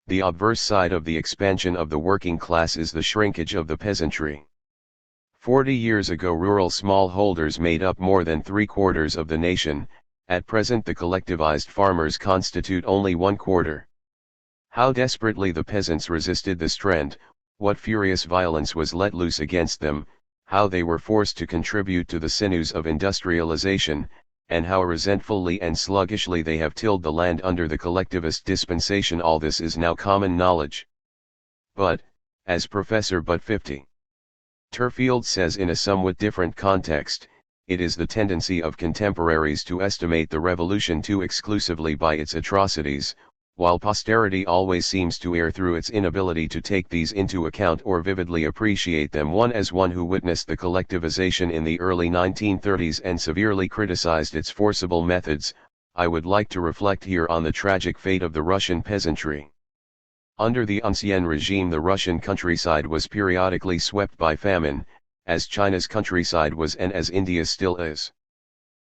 The obverse side of the expansion of the working class is the shrinkage of the peasantry. 40 years ago rural smallholders made up more than 3/4 of the nation. At present the collectivized farmers constitute only 1/4. How desperately the peasants resisted this trend, what furious violence was let loose against them, how they were forced to contribute to the sinews of industrialization, and how resentfully and sluggishly they have tilled the land under the collectivist dispensation, all this is now common knowledge. But, as Professor But 50 Turfield says in a somewhat different context, it is the tendency of contemporaries to estimate the revolution too exclusively by its atrocities, while posterity always seems to err through its inability to take these into account or vividly appreciate them. As one who witnessed the collectivization in the early 1930s and severely criticized its forcible methods, I would like to reflect here on the tragic fate of the Russian peasantry. Under the Ancien regime, the Russian countryside was periodically swept by famine, as China's countryside was and as India still is.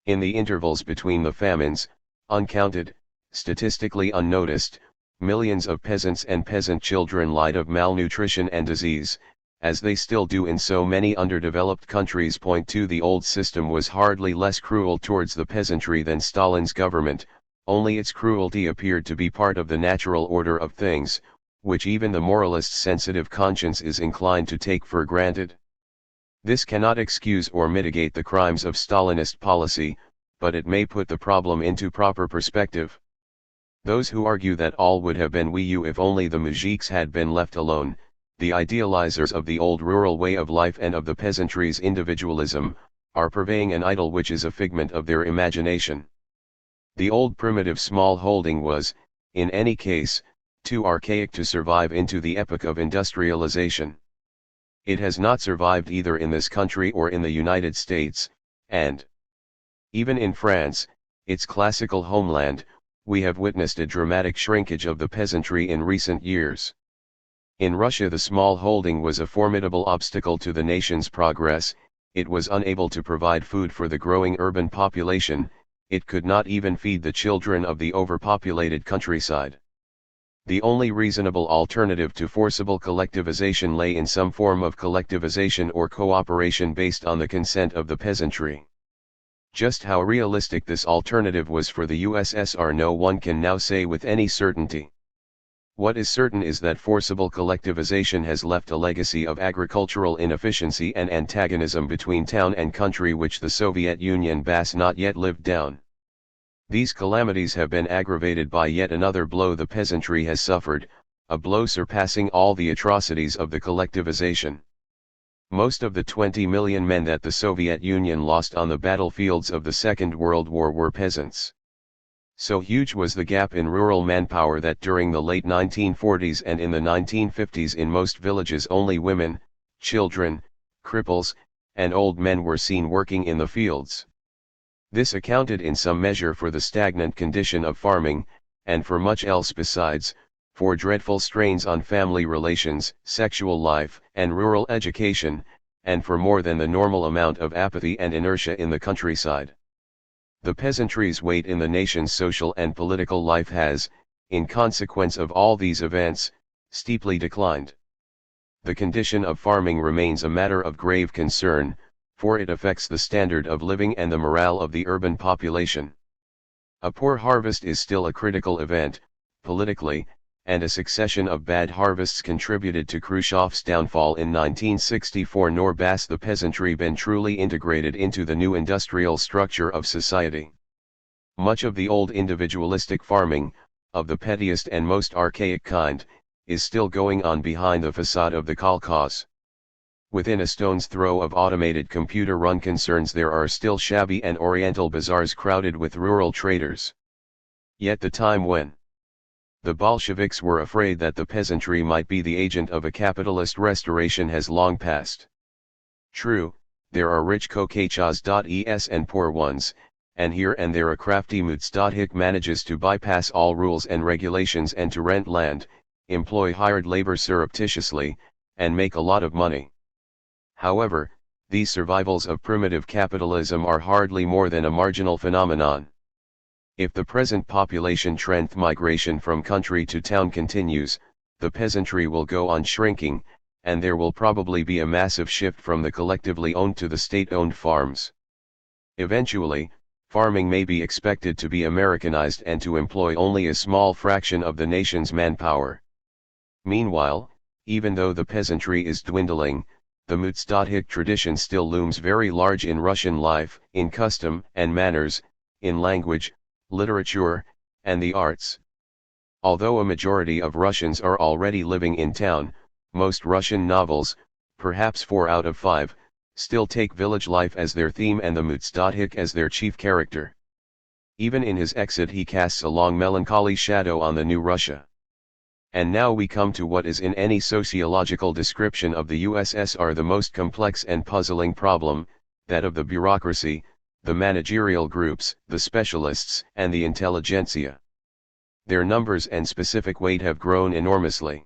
In the intervals between the famines, uncounted, statistically unnoticed, millions of peasants and peasant children lied of malnutrition and disease, as they still do in so many underdeveloped countries. Point 2. The old system was hardly less cruel towards the peasantry than Stalin's government, only its cruelty appeared to be part of the natural order of things, which even the moralist's sensitive conscience is inclined to take for granted. This cannot excuse or mitigate the crimes of Stalinist policy, but it may put the problem into proper perspective. Those who argue that all would have been well if only the mujiks had been left alone, the idealizers of the old rural way of life and of the peasantry's individualism, are purveying an idyll which is a figment of their imagination. The old primitive small holding was, in any case, too archaic to survive into the epoch of industrialization. It has not survived either in this country or in the United States, and even in France, its classical homeland, we have witnessed a dramatic shrinkage of the peasantry in recent years. In Russia, the small holding was a formidable obstacle to the nation's progress. It was unable to provide food for the growing urban population, it could not even feed the children of the overpopulated countryside. The only reasonable alternative to forcible collectivization lay in some form of collectivization or cooperation based on the consent of the peasantry. Just how realistic this alternative was for the USSR no one can now say with any certainty. What is certain is that forcible collectivization has left a legacy of agricultural inefficiency and antagonism between town and country which the Soviet Union has not yet lived down. These calamities have been aggravated by yet another blow the peasantry has suffered, a blow surpassing all the atrocities of the collectivization. Most of the 20 million men that the Soviet Union lost on the battlefields of the Second World War were peasants. So huge was the gap in rural manpower that during the late 1940s and in the 1950s in most villages only women, children, cripples, and old men were seen working in the fields. This accounted in some measure for the stagnant condition of farming, and for much else besides, for dreadful strains on family relations, sexual life, and rural education, and for more than the normal amount of apathy and inertia in the countryside. The peasantry's weight in the nation's social and political life has, in consequence of all these events, steeply declined. The condition of farming remains a matter of grave concern, for it affects the standard of living and the morale of the urban population. A poor harvest is still a critical event, politically, and a succession of bad harvests contributed to Khrushchev's downfall in 1964. Nor has the peasantry been truly integrated into the new industrial structure of society. Much of the old individualistic farming, of the pettiest and most archaic kind, is still going on behind the facade of the kolkhoz. Within a stone's throw of automated computer-run concerns there are still shabby and oriental bazaars crowded with rural traders. Yet the time when the Bolsheviks were afraid that the peasantry might be the agent of a capitalist restoration has long passed. True, there are rich Kokachas and poor ones, and here and there a crafty Mutstahik manages to bypass all rules and regulations and to rent land, employ hired labor surreptitiously, and make a lot of money. However, these survivals of primitive capitalism are hardly more than a marginal phenomenon. If the present population trend migration from country to town continues, the peasantry will go on shrinking, and there will probably be a massive shift from the collectively owned to the state-owned farms. Eventually, farming may be expected to be Americanized and to employ only a small fraction of the nation's manpower. Meanwhile, even though the peasantry is dwindling, the Mutstahik tradition still looms very large in Russian life, in custom and manners, in language, literature, and the arts. Although a majority of Russians are already living in town, most Russian novels, perhaps 4 out of 5, still take village life as their theme and the Mutstahik as their chief character. Even in his exit he casts a long melancholy shadow on the new Russia. And now we come to what is in any sociological description of the USSR the most complex and puzzling problem, that of the bureaucracy, the managerial groups, the specialists, and the intelligentsia. Their numbers and specific weight have grown enormously.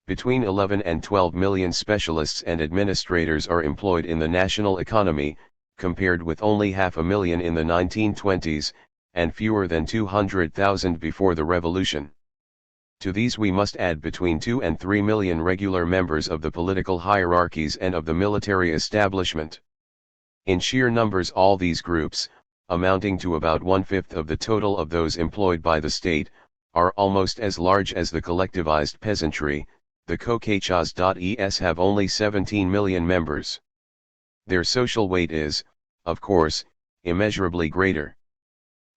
Between 11 and 12 million specialists and administrators are employed in the national economy, compared with only 500,000 in the 1920s, and fewer than 200,000 before the revolution. To these we must add between 2 and 3 million regular members of the political hierarchies and of the military establishment. In sheer numbers all these groups, amounting to about 1/5 of the total of those employed by the state, are almost as large as the collectivized peasantry. The Kokachas have only 17 million members. Their social weight is, of course, immeasurably greater.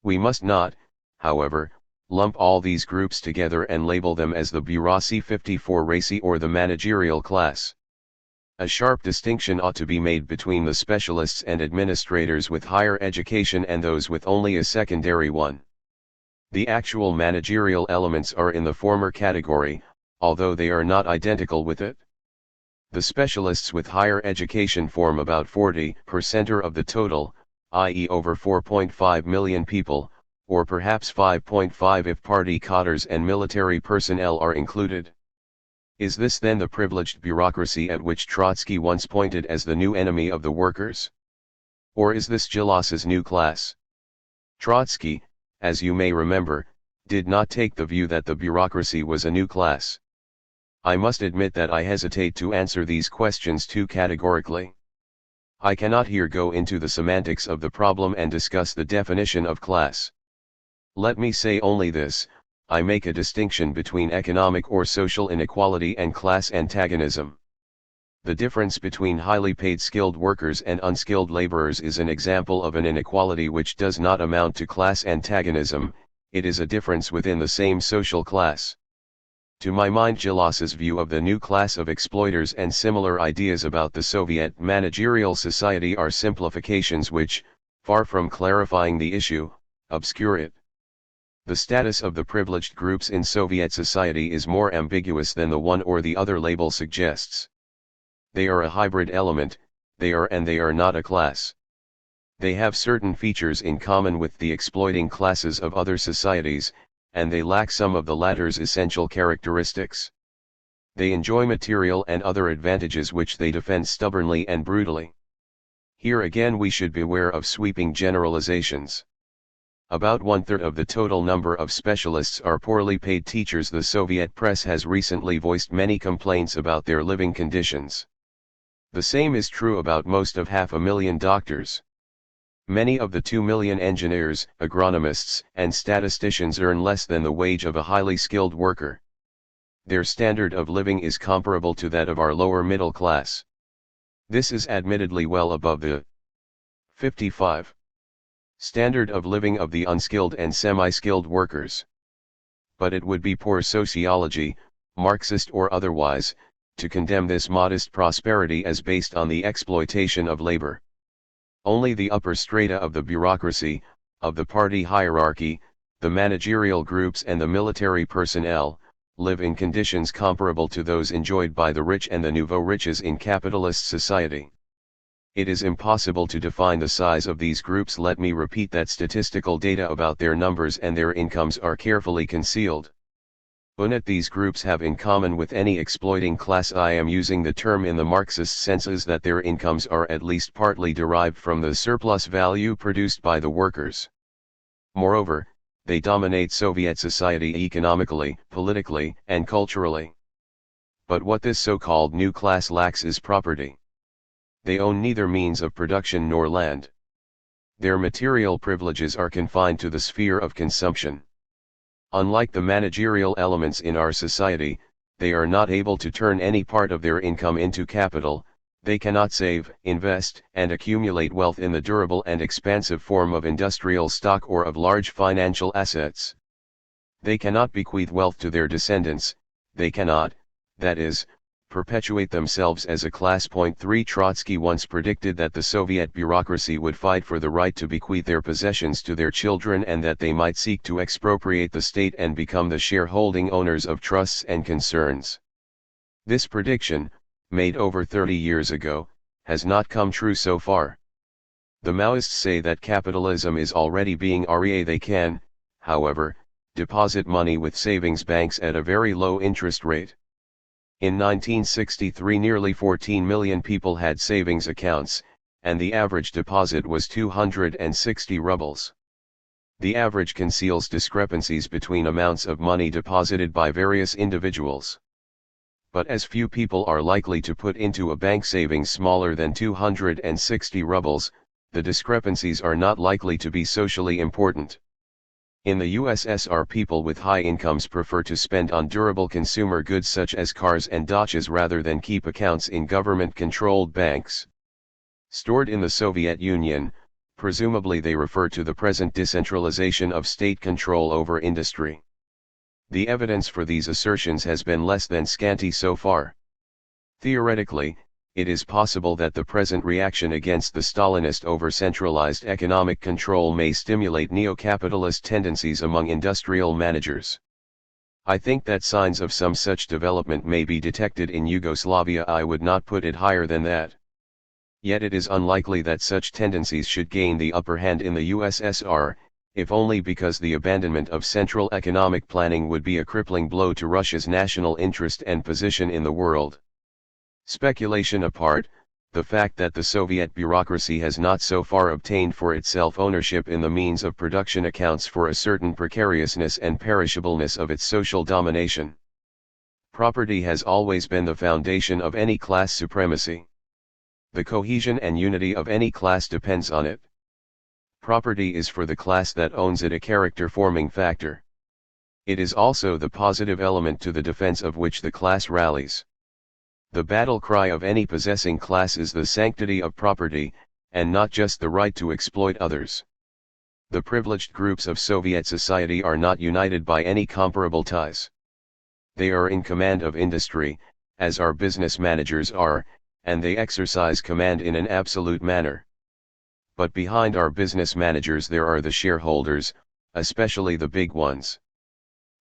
We must not, however, lump all these groups together and label them as the bureaucracy 54 racy or the managerial class. A sharp distinction ought to be made between the specialists and administrators with higher education and those with only a secondary one. The actual managerial elements are in the former category, although they are not identical with it. The specialists with higher education form about 40% of the total, i.e. over 4.5 million people, or perhaps 5.5 if party cadres and military personnel are included. Is this then the privileged bureaucracy at which Trotsky once pointed as the new enemy of the workers? Or is this Gilas's new class? Trotsky, as you may remember, did not take the view that the bureaucracy was a new class. I must admit that I hesitate to answer these questions too categorically. I cannot here go into the semantics of the problem and discuss the definition of class. Let me say only this: I make a distinction between economic or social inequality and class antagonism. The difference between highly paid skilled workers and unskilled laborers is an example of an inequality which does not amount to class antagonism, it is a difference within the same social class. To my mind, Gilas's view of the new class of exploiters and similar ideas about the Soviet managerial society are simplifications which, far from clarifying the issue, obscure it. The status of the privileged groups in Soviet society is more ambiguous than the one or the other label suggests. They are a hybrid element, they are and they are not a class. They have certain features in common with the exploiting classes of other societies, and they lack some of the latter's essential characteristics. They enjoy material and other advantages which they defend stubbornly and brutally. Here again we should beware of sweeping generalizations. About 1/3 of the total number of specialists are poorly paid teachers. The Soviet press has recently voiced many complaints about their living conditions. The same is true about most of 500,000 doctors. Many of the 2 million engineers, agronomists, and statisticians earn less than the wage of a highly skilled worker. Their standard of living is comparable to that of our lower middle class. This is admittedly well above the 55 standard of living of the unskilled and semi-skilled workers. But it would be poor sociology, Marxist or otherwise, to condemn this modest prosperity as based on the exploitation of labor. Only the upper strata of the bureaucracy, of the party hierarchy, the managerial groups and the military personnel, live in conditions comparable to those enjoyed by the rich and the nouveau riches in capitalist society. It is impossible to define the size of these groups. Let me repeat that statistical data about their numbers and their incomes are carefully concealed. What these groups have in common with any exploiting class, I am using the term in the Marxist sense, is that their incomes are at least partly derived from the surplus value produced by the workers. Moreover, they dominate Soviet society economically, politically, and culturally. But what this so-called new class lacks is property. They own neither means of production nor land. Their material privileges are confined to the sphere of consumption. Unlike the managerial elements in our society, they are not able to turn any part of their income into capital. They cannot save, invest, and accumulate wealth in the durable and expansive form of industrial stock or of large financial assets. They cannot bequeath wealth to their descendants, they cannot, that is, perpetuate themselves as a class. 3 Trotsky once predicted that the Soviet bureaucracy would fight for the right to bequeath their possessions to their children and that they might seek to expropriate the state and become the shareholding owners of trusts and concerns. This prediction, made over 30 years ago, has not come true so far. The Maoists say that capitalism is already being they can, however, deposit money with savings banks at a very low interest rate. In 1963 nearly 14 million people had savings accounts, and the average deposit was 260 rubles. The average conceals discrepancies between amounts of money deposited by various individuals. But as few people are likely to put into a bank savings smaller than 260 rubles, the discrepancies are not likely to be socially important. In the USSR, people with high incomes prefer to spend on durable consumer goods such as cars and dachas rather than keep accounts in government-controlled banks. Stored in the Soviet Union, presumably they refer to the present decentralization of state control over industry. The evidence for these assertions has been less than scanty so far. Theoretically, it is possible that the present reaction against the Stalinist over-centralized economic control may stimulate neo-capitalist tendencies among industrial managers. I think that signs of some such development may be detected in Yugoslavia. I would not put it higher than that. Yet it is unlikely that such tendencies should gain the upper hand in the USSR, if only because the abandonment of central economic planning would be a crippling blow to Russia's national interest and position in the world. Speculation apart, the fact that the Soviet bureaucracy has not so far obtained for itself ownership in the means of production accounts for a certain precariousness and perishableness of its social domination. Property has always been the foundation of any class supremacy. The cohesion and unity of any class depends on it. Property is for the class that owns it a character-forming factor. It is also the positive element to the defense of which the class rallies. The battle cry of any possessing class is the sanctity of property, and not just the right to exploit others. The privileged groups of Soviet society are not united by any comparable ties. They are in command of industry, as our business managers are, and they exercise command in an absolute manner. But behind our business managers there are the shareholders, especially the big ones.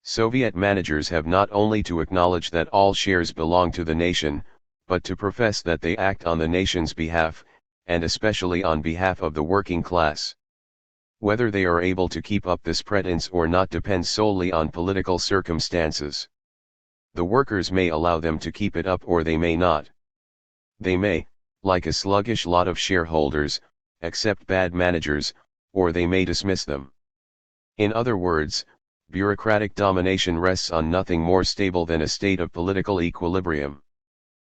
Soviet managers have not only to acknowledge that all shares belong to the nation, but to profess that they act on the nation's behalf, and especially on behalf of the working class. Whether they are able to keep up this pretense or not depends solely on political circumstances. The workers may allow them to keep it up or they may not. They may, like a sluggish lot of shareholders, accept bad managers, or they may dismiss them. In other words, bureaucratic domination rests on nothing more stable than a state of political equilibrium.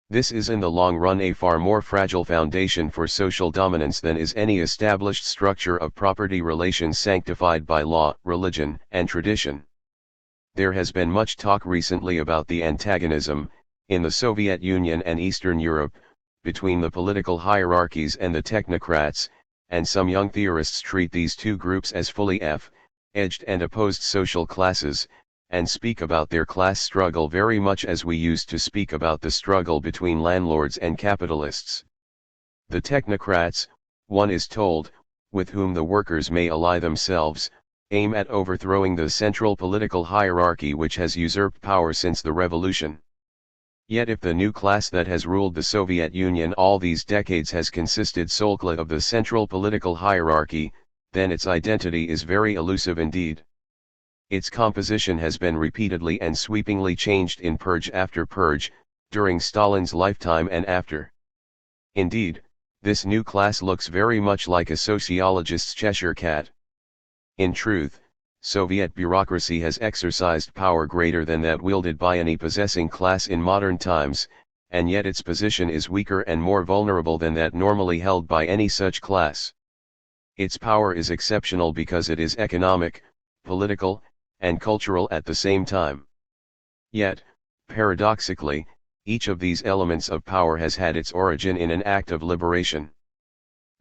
This is in the long run a far more fragile foundation for social dominance than is any established structure of property relations sanctified by law, religion, and tradition. There has been much talk recently about the antagonism, in the Soviet Union and Eastern Europe, between the political hierarchies and the technocrats, and some young theorists treat these two groups as fully edged and opposed social classes, and speak about their class struggle very much as we used to speak about the struggle between landlords and capitalists. The technocrats, one is told, with whom the workers may ally themselves, aim at overthrowing the central political hierarchy which has usurped power since the revolution. Yet if the new class that has ruled the Soviet Union all these decades has consisted solely of the central political hierarchy, then its identity is very elusive indeed. Its composition has been repeatedly and sweepingly changed in purge after purge, during Stalin's lifetime and after. Indeed, this new class looks very much like a sociologist's Cheshire cat. In truth, Soviet bureaucracy has exercised power greater than that wielded by any possessing class in modern times, and yet its position is weaker and more vulnerable than that normally held by any such class. Its power is exceptional because it is economic, political, and cultural at the same time. Yet, paradoxically, each of these elements of power has had its origin in an act of liberation.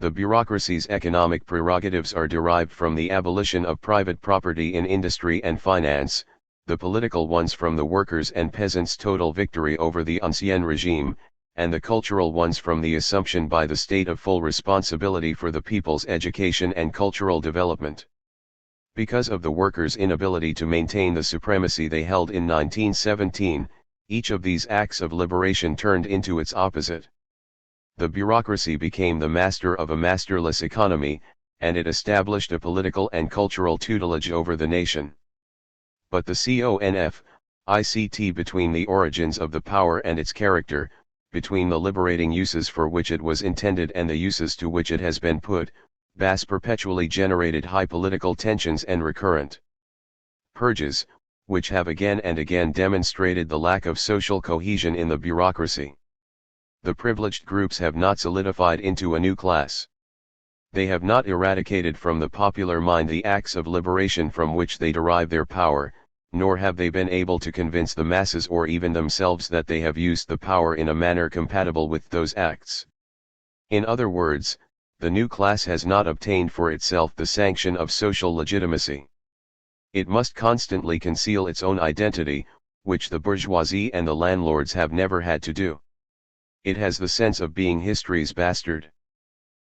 The bureaucracy's economic prerogatives are derived from the abolition of private property in industry and finance, the political ones from the workers' and peasants' total victory over the ancien regime, and the cultural ones from the assumption by the state of full responsibility for the people's education and cultural development. Because of the workers' inability to maintain the supremacy they held in 1917, each of these acts of liberation turned into its opposite. The bureaucracy became the master of a masterless economy, and it established a political and cultural tutelage over the nation. But the CONFICT between the origins of the power and its character, between the liberating uses for which it was intended and the uses to which it has been put, perpetually generated high political tensions and recurrent purges, which have again and again demonstrated the lack of social cohesion in the bureaucracy. The privileged groups have not solidified into a new class. They have not eradicated from the popular mind the acts of liberation from which they derive their power, nor have they been able to convince the masses or even themselves that they have used the power in a manner compatible with those acts. In other words, the new class has not obtained for itself the sanction of social legitimacy. It must constantly conceal its own identity, which the bourgeoisie and the landlords have never had to do. It has the sense of being history's bastard.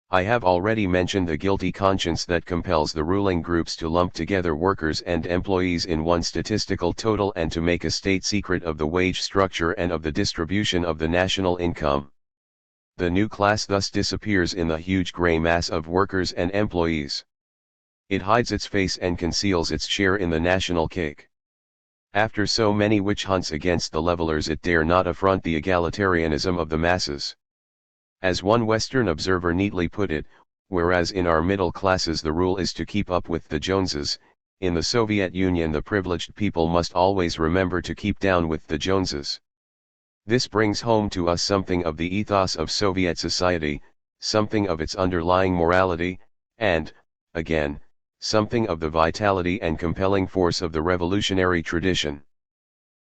I have already mentioned the guilty conscience that compels the ruling groups to lump together workers and employees in one statistical total and to make a state secret of the wage structure and of the distribution of the national income. The new class thus disappears in the huge gray mass of workers and employees. It hides its face and conceals its share in the national cake. After so many witch hunts against the levelers, it dare not affront the egalitarianism of the masses. As one Western observer neatly put it, whereas in our middle classes the rule is to keep up with the Joneses, in the Soviet Union the privileged people must always remember to keep down with the Joneses. This brings home to us something of the ethos of Soviet society, something of its underlying morality, and, again, something of the vitality and compelling force of the revolutionary tradition.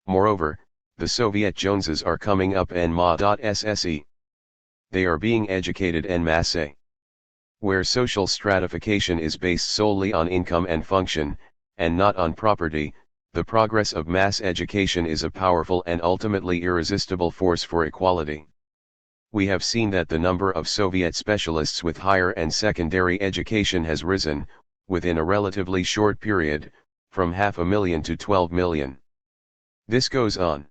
Moreover, the Soviet Joneses are coming up en masse. They are being educated en masse. Where social stratification is based solely on income and function, and not on property, the progress of mass education is a powerful and ultimately irresistible force for equality. We have seen that the number of Soviet specialists with higher and secondary education has risen, within a relatively short period, from 500,000 to 12 million. This goes on.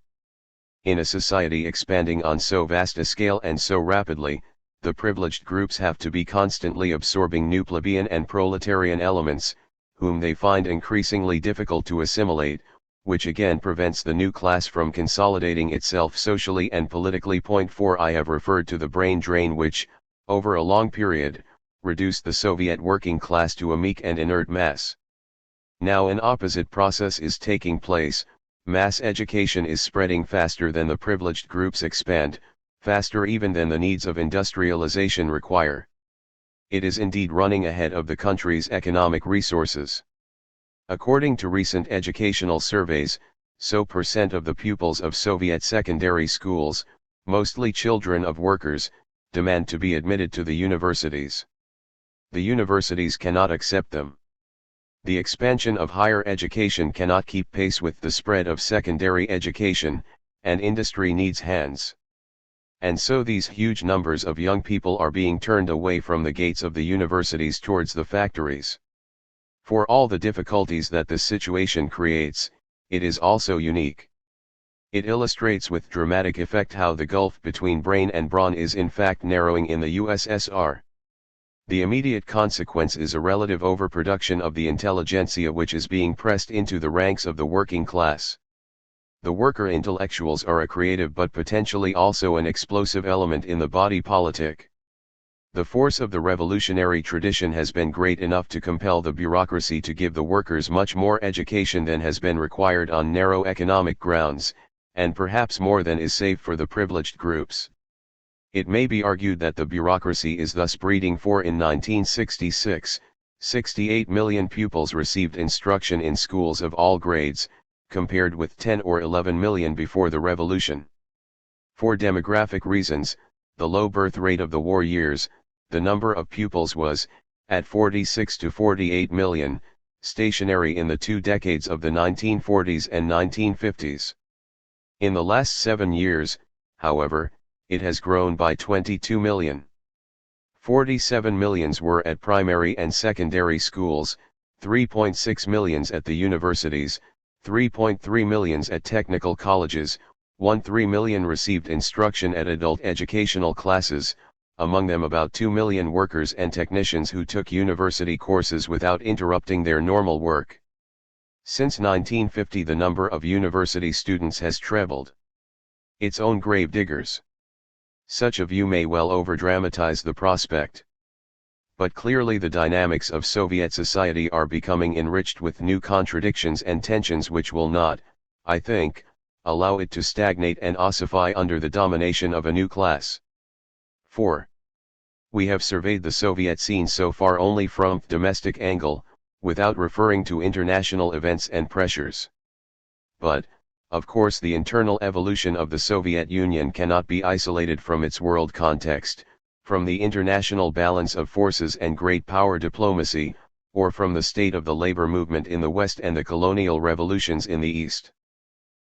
In a society expanding on so vast a scale and so rapidly, the privileged groups have to be constantly absorbing new plebeian and proletarian elements, whom they find increasingly difficult to assimilate, which again prevents the new class from consolidating itself socially and politically. Point 4. I have referred to the brain drain which, over a long period, reduced the Soviet working class to a meek and inert mass. Now an opposite process is taking place. Mass education is spreading faster than the privileged groups expand, faster even than the needs of industrialization require. It is indeed running ahead of the country's economic resources. According to recent educational surveys, so % of the pupils of Soviet secondary schools, mostly children of workers, demand to be admitted to the universities. The universities cannot accept them. The expansion of higher education cannot keep pace with the spread of secondary education, and industry needs hands. And so these huge numbers of young people are being turned away from the gates of the universities towards the factories. For all the difficulties that this situation creates, it is also unique. It illustrates with dramatic effect how the gulf between brain and brawn is in fact narrowing in the USSR. The immediate consequence is a relative overproduction of the intelligentsia which is being pressed into the ranks of the working class. The worker intellectuals are a creative but potentially also an explosive element in the body politic. The force of the revolutionary tradition has been great enough to compel the bureaucracy to give the workers much more education than has been required on narrow economic grounds, and perhaps more than is safe for the privileged groups. It may be argued that the bureaucracy is thus breeding, for in 1966, 68 million pupils received instruction in schools of all grades, compared with 10 or 11 million before the revolution. For demographic reasons, the low birth rate of the war years, the number of pupils was, at 46 to 48 million, stationary in the 2 decades of the 1940s and 1950s. In the last 7 years, however, it has grown by 22 million. 47 millions were at primary and secondary schools, 3.6 millions at the universities, 3.3 millions at technical colleges, 1.3 million received instruction at adult educational classes, among them about 2 million workers and technicians who took university courses without interrupting their normal work. Since 1950 the number of university students has trebled. Its own grave diggers. Such a view may well overdramatize the prospect. But clearly the dynamics of Soviet society are becoming enriched with new contradictions and tensions which will not, I think, allow it to stagnate and ossify under the domination of a new class. 4. We have surveyed the Soviet scene so far only from the domestic angle, without referring to international events and pressures. But, of course, the internal evolution of the Soviet Union cannot be isolated from its world context, from the international balance of forces and great power diplomacy, or from the state of the labor movement in the West and the colonial revolutions in the East.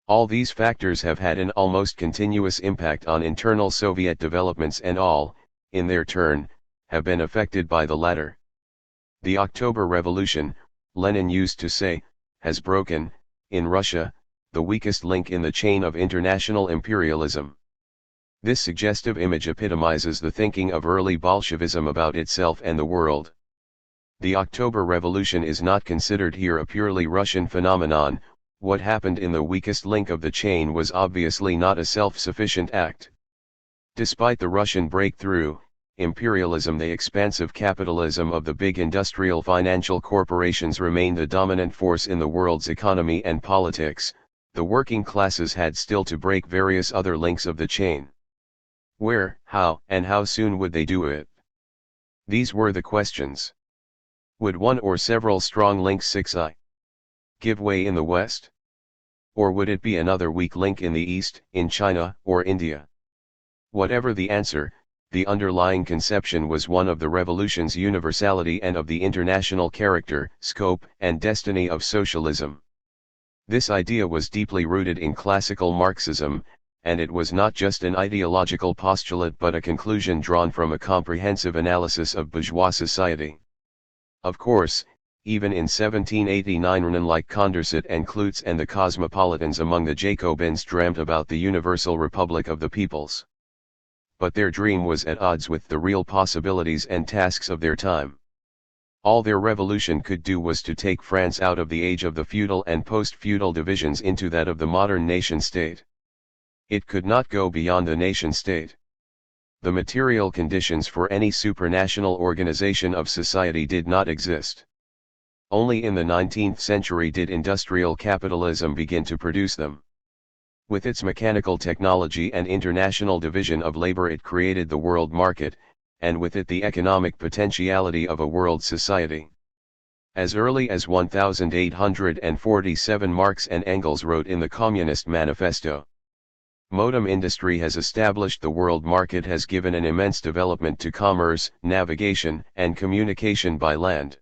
All these factors have had an almost continuous impact on internal Soviet developments and all, in their turn, have been affected by the latter. The October Revolution, Lenin used to say, has broken, in Russia, the weakest link in the chain of international imperialism. This suggestive image epitomizes the thinking of early Bolshevism about itself and the world. The October Revolution is not considered here a purely Russian phenomenon. What happened in the weakest link of the chain was obviously not a self-sufficient act. Despite the Russian breakthrough, imperialism, the expansive capitalism of the big industrial financial corporations, remained the dominant force in the world's economy and politics. The working classes had still to break various other links of the chain. Where, how, and how soon would they do it? These were the questions. Would one or several strong links 6i give way in the West? Or would it be another weak link in the East, in China, or India? Whatever the answer, the underlying conception was one of the revolution's universality and of the international character, scope, and destiny of socialism. This idea was deeply rooted in classical Marxism, and it was not just an ideological postulate but a conclusion drawn from a comprehensive analysis of bourgeois society. Of course, even in 1789, like Condorcet and Clootz and the cosmopolitans among the Jacobins dreamt about the universal republic of the peoples. But their dream was at odds with the real possibilities and tasks of their time. All their revolution could do was to take France out of the age of the feudal and post-feudal divisions into that of the modern nation-state. It could not go beyond the nation-state. The material conditions for any supranational organization of society did not exist. Only in the 19th century did industrial capitalism begin to produce them. With its mechanical technology and international division of labor, it created the world market, and with it the economic potentiality of a world society. As early as 1847, Marx and Engels wrote in the Communist Manifesto, "Modern industry has established the world market, has given an immense development to commerce, navigation, and communication by land.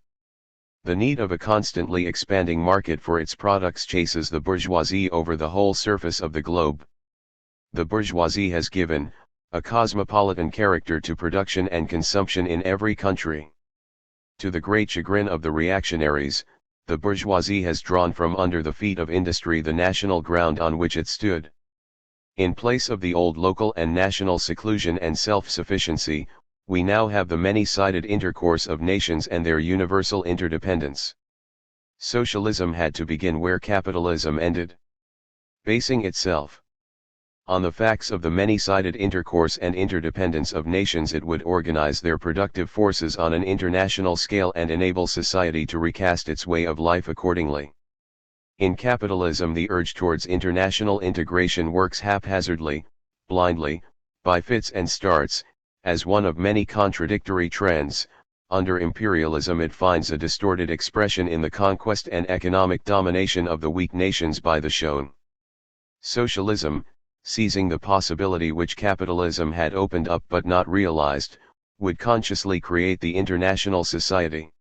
The need of a constantly expanding market for its products chases the bourgeoisie over the whole surface of the globe. The bourgeoisie has given a cosmopolitan character to production and consumption in every country. To the great chagrin of the reactionaries, the bourgeoisie has drawn from under the feet of industry the national ground on which it stood. In place of the old local and national seclusion and self-sufficiency, we now have the many-sided intercourse of nations and their universal interdependence. Socialism had to begin where capitalism ended. Basing itself on the facts of the many-sided intercourse and interdependence of nations, it would organize their productive forces on an international scale and enable society to recast its way of life accordingly. In capitalism, the urge towards international integration works haphazardly, blindly, by fits and starts, as one of many contradictory trends. Under imperialism, it finds a distorted expression in the conquest and economic domination of the weak nations by the shown. Socialism, seizing the possibility which capitalism had opened up but not realized, would consciously create the international society.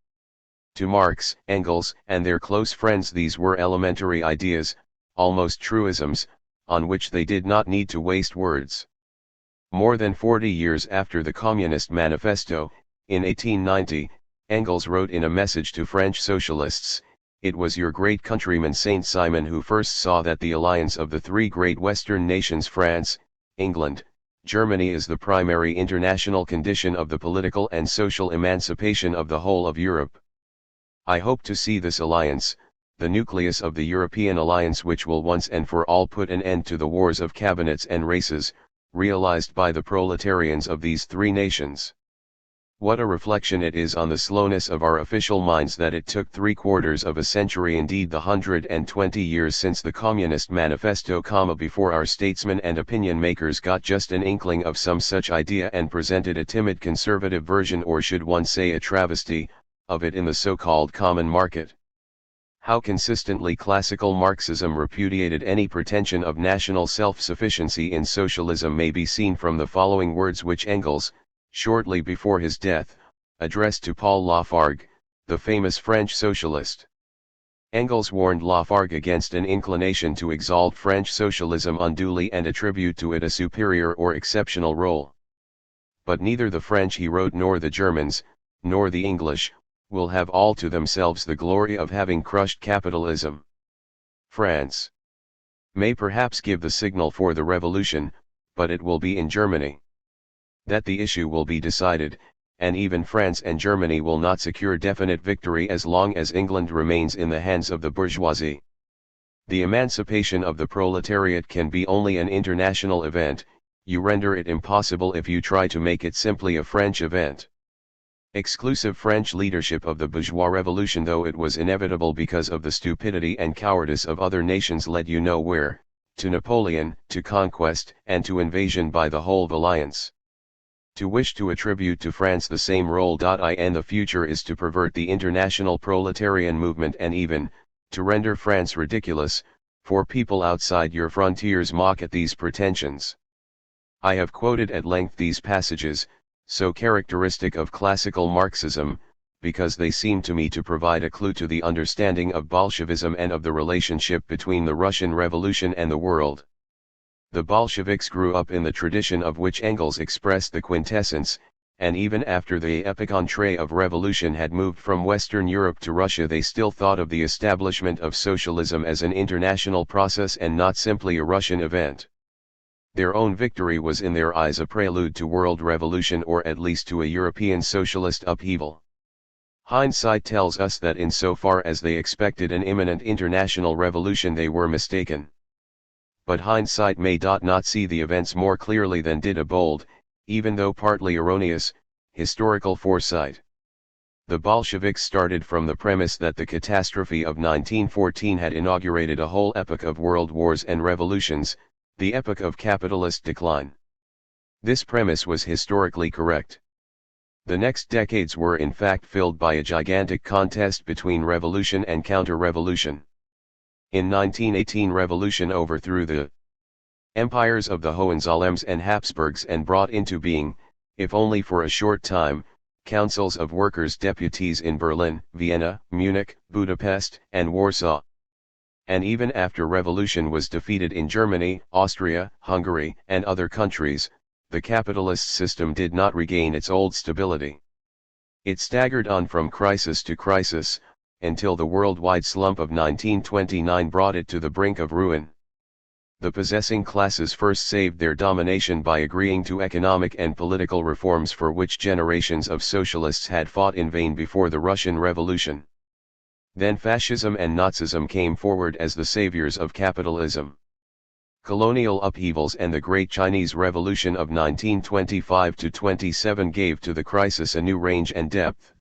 To Marx, Engels, and their close friends, these were elementary ideas, almost truisms, on which they did not need to waste words. More than 40 years after the Communist Manifesto, in 1890, Engels wrote in a message to French socialists, "It was your great countryman Saint-Simon who first saw that the alliance of the three great Western nations, France, England, Germany, is the primary international condition of the political and social emancipation of the whole of Europe. I hope to see this alliance, the nucleus of the European alliance which will once and for all put an end to the wars of cabinets and races, realized by the proletarians of these three nations." What a reflection it is on the slowness of our official minds that it took 3/4 of a century, indeed the 120 years since the Communist Manifesto, before our statesmen and opinion makers got just an inkling of some such idea and presented a timid conservative version, or should one say a travesty, of it in the so-called common market. How consistently classical Marxism repudiated any pretension of national self-sufficiency in socialism may be seen from the following words which Engels, shortly before his death, addressed to Paul Lafargue, the famous French socialist. Engels warned Lafargue against an inclination to exalt French socialism unduly and attribute to it a superior or exceptional role. But neither the French, he wrote, nor the Germans, nor the English, will have all to themselves the glory of having crushed capitalism. France may perhaps give the signal for the revolution, but it will be in Germany that the issue will be decided, and even France and Germany will not secure definite victory as long as England remains in the hands of the bourgeoisie. The emancipation of the proletariat can be only an international event. You render it impossible if you try to make it simply a French event. Exclusive French leadership of the bourgeois revolution, though it was inevitable because of the stupidity and cowardice of other nations, led you nowhere, to Napoleon, to conquest, and to invasion by the whole alliance. To wish to attribute to France the same role in the future is to pervert the international proletarian movement, and even to render France ridiculous, for people outside your frontiers mock at these pretensions. I have quoted at length these passages, so characteristic of classical Marxism, because they seem to me to provide a clue to the understanding of Bolshevism and of the relationship between the Russian Revolution and the world. The Bolsheviks grew up in the tradition of which Engels expressed the quintessence, and even after the epic entree of revolution had moved from Western Europe to Russia, they still thought of the establishment of socialism as an international process and not simply a Russian event. Their own victory was in their eyes a prelude to world revolution, or at least to a European socialist upheaval. Hindsight tells us that insofar as they expected an imminent international revolution, they were mistaken. But hindsight may not see the events more clearly than did a bold, even though partly erroneous, historical foresight. The Bolsheviks started from the premise that the catastrophe of 1914 had inaugurated a whole epoch of world wars and revolutions, the epoch of capitalist decline. This premise was historically correct. The next decades were in fact filled by a gigantic contest between revolution and counter-revolution. In 1918, revolution overthrew the empires of the Hohenzollerns and Habsburgs and brought into being, if only for a short time, councils of workers' deputies in Berlin, Vienna, Munich, Budapest, and Warsaw. And even after revolution was defeated in Germany, Austria, Hungary, and other countries, the capitalist system did not regain its old stability. It staggered on from crisis to crisis, until the worldwide slump of 1929 brought it to the brink of ruin. The possessing classes first saved their domination by agreeing to economic and political reforms for which generations of socialists had fought in vain before the Russian Revolution. Then fascism and Nazism came forward as the saviors of capitalism. Colonial upheavals and the Great Chinese Revolution of 1925-27 gave to the crisis a new range and depth.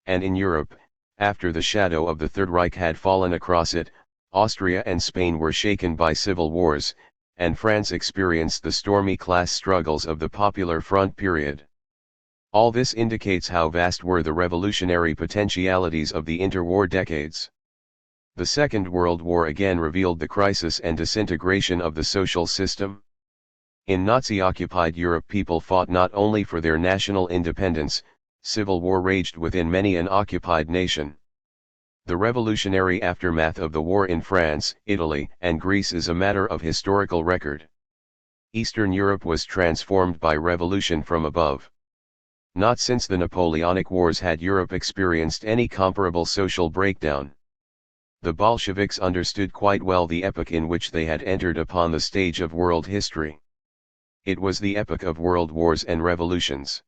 And in Europe, after the shadow of the Third Reich had fallen across it, Austria and Spain were shaken by civil wars, and France experienced the stormy class struggles of the Popular Front period. All this indicates how vast were the revolutionary potentialities of the interwar decades. The Second World War again revealed the crisis and disintegration of the social system. In Nazi-occupied Europe, people fought not only for their national independence, civil war raged within many an occupied nation. The revolutionary aftermath of the war in France, Italy, and Greece is a matter of historical record. Eastern Europe was transformed by revolution from above. Not since the Napoleonic Wars had Europe experienced any comparable social breakdown. The Bolsheviks understood quite well the epoch in which they had entered upon the stage of world history. It was the epoch of world wars and revolutions.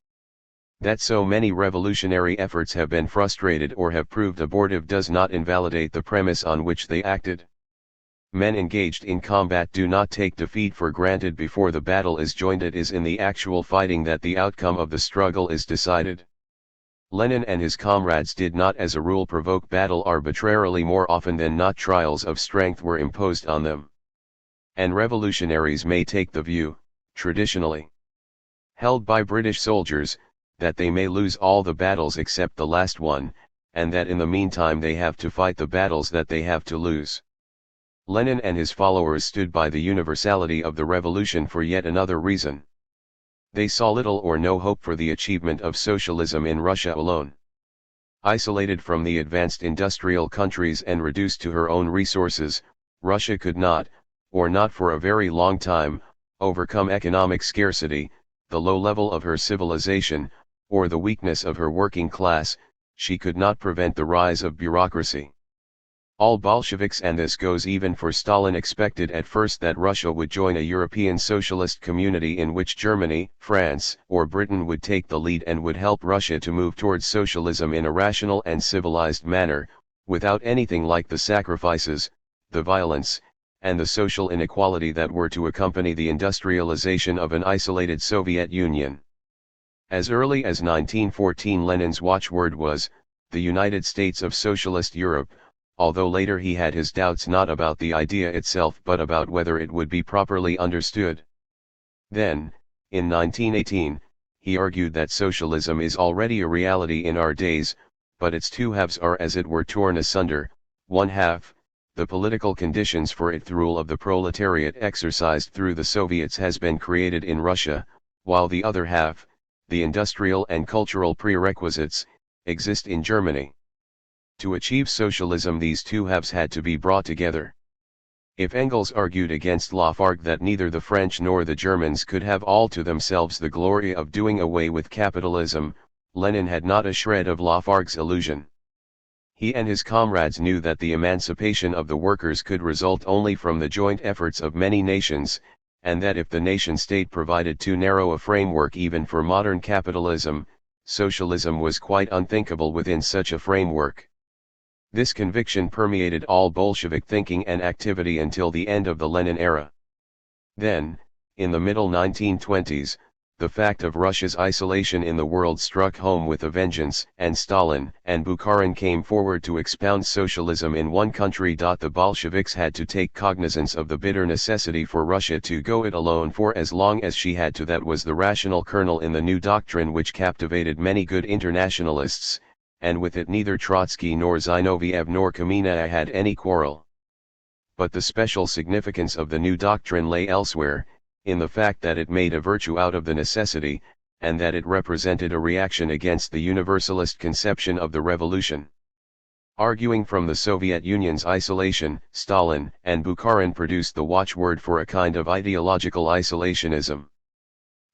That so many revolutionary efforts have been frustrated or have proved abortive does not invalidate the premise on which they acted. Men engaged in combat do not take defeat for granted before the battle is joined. It is in the actual fighting that the outcome of the struggle is decided. Lenin and his comrades did not as a rule provoke battle arbitrarily. More often than not, trials of strength were imposed on them. And revolutionaries may take the view, traditionally held by British soldiers, that they may lose all the battles except the last one, and that in the meantime they have to fight the battles that they have to lose. Lenin and his followers stood by the universality of the revolution for yet another reason. They saw little or no hope for the achievement of socialism in Russia alone. Isolated from the advanced industrial countries and reduced to her own resources, Russia could not, or not for a very long time, overcome economic scarcity, the low level of her civilization, or the weakness of her working class. She could not prevent the rise of bureaucracy. All Bolsheviks, and this goes even for Stalin, expected at first that Russia would join a European socialist community in which Germany, France, or Britain would take the lead and would help Russia to move towards socialism in a rational and civilized manner, without anything like the sacrifices, the violence, and the social inequality that were to accompany the industrialization of an isolated Soviet Union. As early as 1914, Lenin's watchword was, "the United States of Socialist Europe," although later he had his doubts not about the idea itself but about whether it would be properly understood. Then, in 1918, he argued that socialism is already a reality in our days, but its two halves are as it were torn asunder. One half, the political conditions for it, the rule of the proletariat exercised through the Soviets, has been created in Russia, while the other half, the industrial and cultural prerequisites, exist in Germany. To achieve socialism, these two halves had to be brought together. If Engels argued against Lafargue that neither the French nor the Germans could have all to themselves the glory of doing away with capitalism, Lenin had not a shred of Lafargue's illusion. He and his comrades knew that the emancipation of the workers could result only from the joint efforts of many nations, and that if the nation-state provided too narrow a framework even for modern capitalism, socialism was quite unthinkable within such a framework. This conviction permeated all Bolshevik thinking and activity until the end of the Lenin era. Then, in the middle 1920s, the fact of Russia's isolation in the world struck home with a vengeance, and Stalin and Bukharin came forward to expound socialism in one country. The Bolsheviks had to take cognizance of the bitter necessity for Russia to go it alone for as long as she had to. That was the rational kernel in the new doctrine which captivated many good internationalists, and with it neither Trotsky nor Zinoviev nor Kameniy had any quarrel. But the special significance of the new doctrine lay elsewhere, in the fact that it made a virtue out of the necessity, and that it represented a reaction against the universalist conception of the revolution. Arguing from the Soviet Union's isolation, Stalin and Bukharin produced the watchword for a kind of ideological isolationism.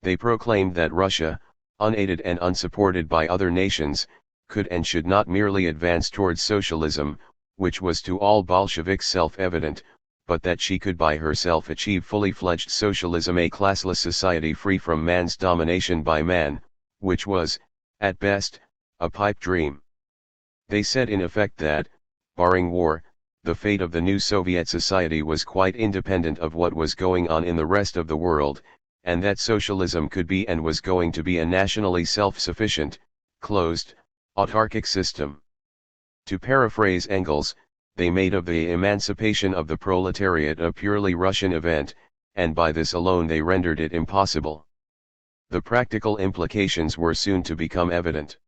They proclaimed that Russia, unaided and unsupported by other nations, could and should not merely advance towards socialism, which was to all Bolsheviks self-evident, but that she could by herself achieve fully fledged socialism, a classless society free from man's domination by man, which was, at best, a pipe dream. They said in effect that, barring war, the fate of the new Soviet society was quite independent of what was going on in the rest of the world, and that socialism could be and was going to be a nationally self-sufficient, closed, autarkic system. To paraphrase Engels, they made of the emancipation of the proletariat a purely Russian event, and by this alone they rendered it impossible. The practical implications were soon to become evident.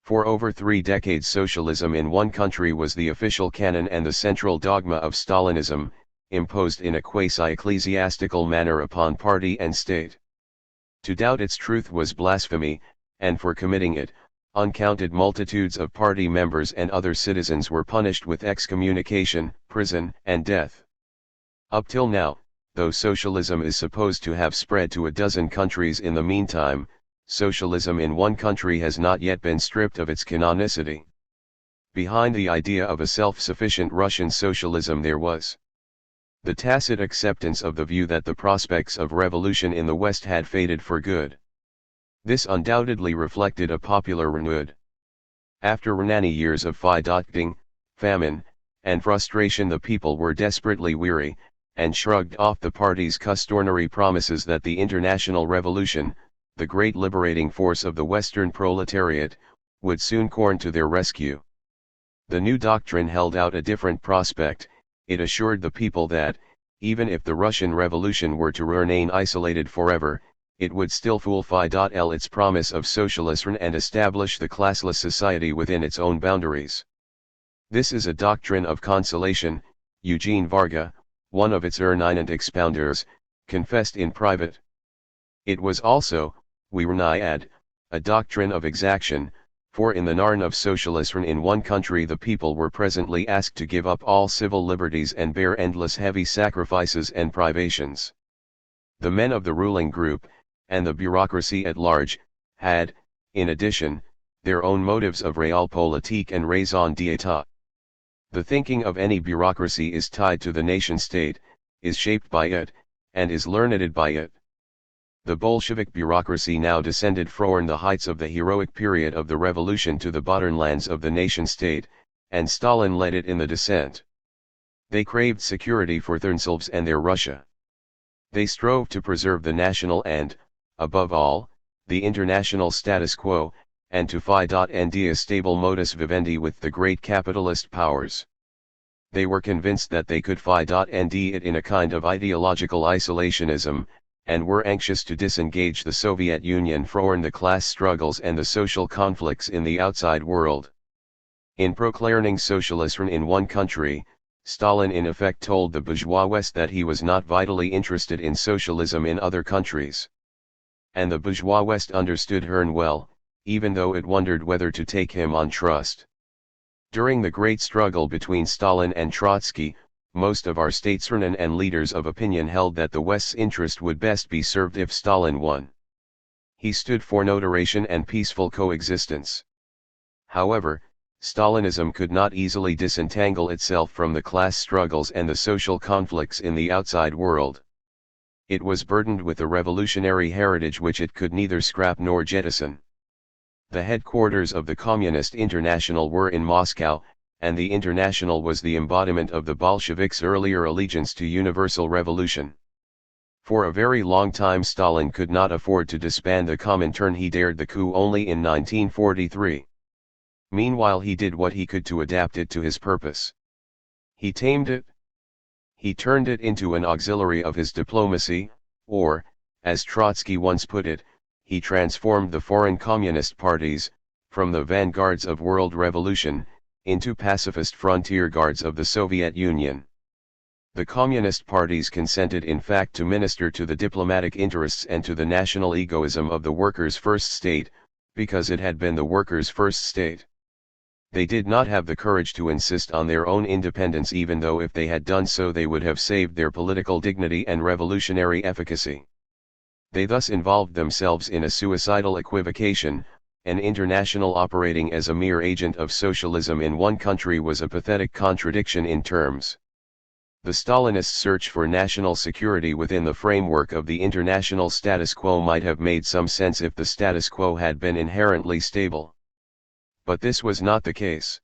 For over 3 decades socialism in one country was the official canon and the central dogma of Stalinism, imposed in a quasi-ecclesiastical manner upon party and state. To doubt its truth was blasphemy, and for committing it, uncounted multitudes of party members and other citizens were punished with excommunication, prison, and death. Up till now, though socialism is supposed to have spread to a dozen countries in the meantime, socialism in one country has not yet been stripped of its canonicity. Behind the idea of a self-sufficient Russian socialism there was the tacit acceptance of the view that the prospects of revolution in the West had faded for good. This undoubtedly reflected a popular renewed. After many years of fighting, famine, and frustration, the people were desperately weary, and shrugged off the party's customary promises that the international revolution, the great liberating force of the Western proletariat, would soon come to their rescue. The new doctrine held out a different prospect. It assured the people that, even if the Russian Revolution were to remain isolated forever, it would still fulfill its promise of socialism and establish the classless society within its own boundaries. This is a doctrine of consolation, Eugene Varga, one of its eminent expounders, confessed in private. It was also, we add, a doctrine of exaction, for in the narn of socialism in one country the people were presently asked to give up all civil liberties and bear endless heavy sacrifices and privations. The men of the ruling group, and the bureaucracy at large, had, in addition, their own motives of realpolitik and raison d'etat. The thinking of any bureaucracy is tied to the nation-state, is shaped by it, and is learned by it. The Bolshevik bureaucracy now descended from the heights of the heroic period of the revolution to the borderlands of the nation-state, and Stalin led it in the descent. They craved security for themselves and their Russia. They strove to preserve the national and, above all, the international status quo, and to find a stable modus vivendi with the great capitalist powers. They were convinced that they could find it in a kind of ideological isolationism, and were anxious to disengage the Soviet Union from the class struggles and the social conflicts in the outside world. In proclaiming socialism in one country, Stalin in effect told the bourgeois West that he was not vitally interested in socialism in other countries. And the bourgeois West understood Hearn well, even though it wondered whether to take him on trust. During the great struggle between Stalin and Trotsky, most of our statesmen and leaders of opinion held that the West's interest would best be served if Stalin won. He stood for no-toleration and peaceful coexistence. However, Stalinism could not easily disentangle itself from the class struggles and the social conflicts in the outside world. It was burdened with a revolutionary heritage which it could neither scrap nor jettison. The headquarters of the Communist International were in Moscow, and the International was the embodiment of the Bolsheviks' earlier allegiance to universal revolution. For a very long time Stalin could not afford to disband the Comintern. He dared the coup only in 1943. Meanwhile he did what he could to adapt it to his purpose. He tamed it. He turned it into an auxiliary of his diplomacy, or, as Trotsky once put it, he transformed the foreign communist parties, from the vanguards of world revolution, into pacifist frontier guards of the Soviet Union. The communist parties consented in fact to minister to the diplomatic interests and to the national egoism of the workers' first state, because it had been the workers' first state. They did not have the courage to insist on their own independence, even though if they had done so they would have saved their political dignity and revolutionary efficacy. They thus involved themselves in a suicidal equivocation. An international operating as a mere agent of socialism in one country was a pathetic contradiction in terms. The Stalinist search for national security within the framework of the international status quo might have made some sense if the status quo had been inherently stable. But this was not the case.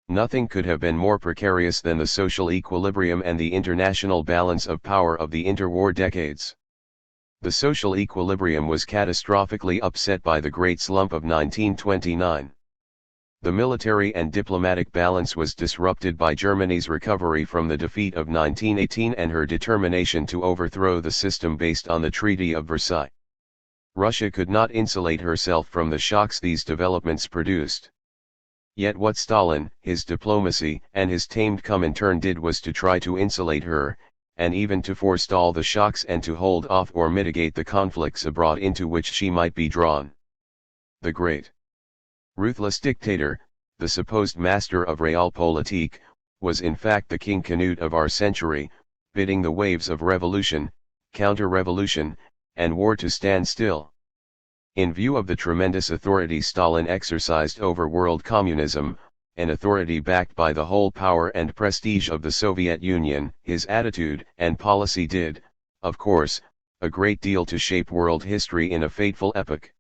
Nothing could have been more precarious than the social equilibrium and the international balance of power of the interwar decades. The social equilibrium was catastrophically upset by the Great Slump of 1929. The military and diplomatic balance was disrupted by Germany's recovery from the defeat of 1918 and her determination to overthrow the system based on the Treaty of Versailles. Russia could not insulate herself from the shocks these developments produced. Yet what Stalin, his diplomacy, and his tamed Comintern did was to try to insulate her, and even to forestall the shocks and to hold off or mitigate the conflicts abroad into which she might be drawn. The great, ruthless dictator, the supposed master of realpolitik, was in fact the King Canute of our century, bidding the waves of revolution, counter-revolution, and war to stand still. In view of the tremendous authority Stalin exercised over world communism, an authority backed by the whole power and prestige of the Soviet Union, his attitude and policy did, of course, a great deal to shape world history in a fateful epoch.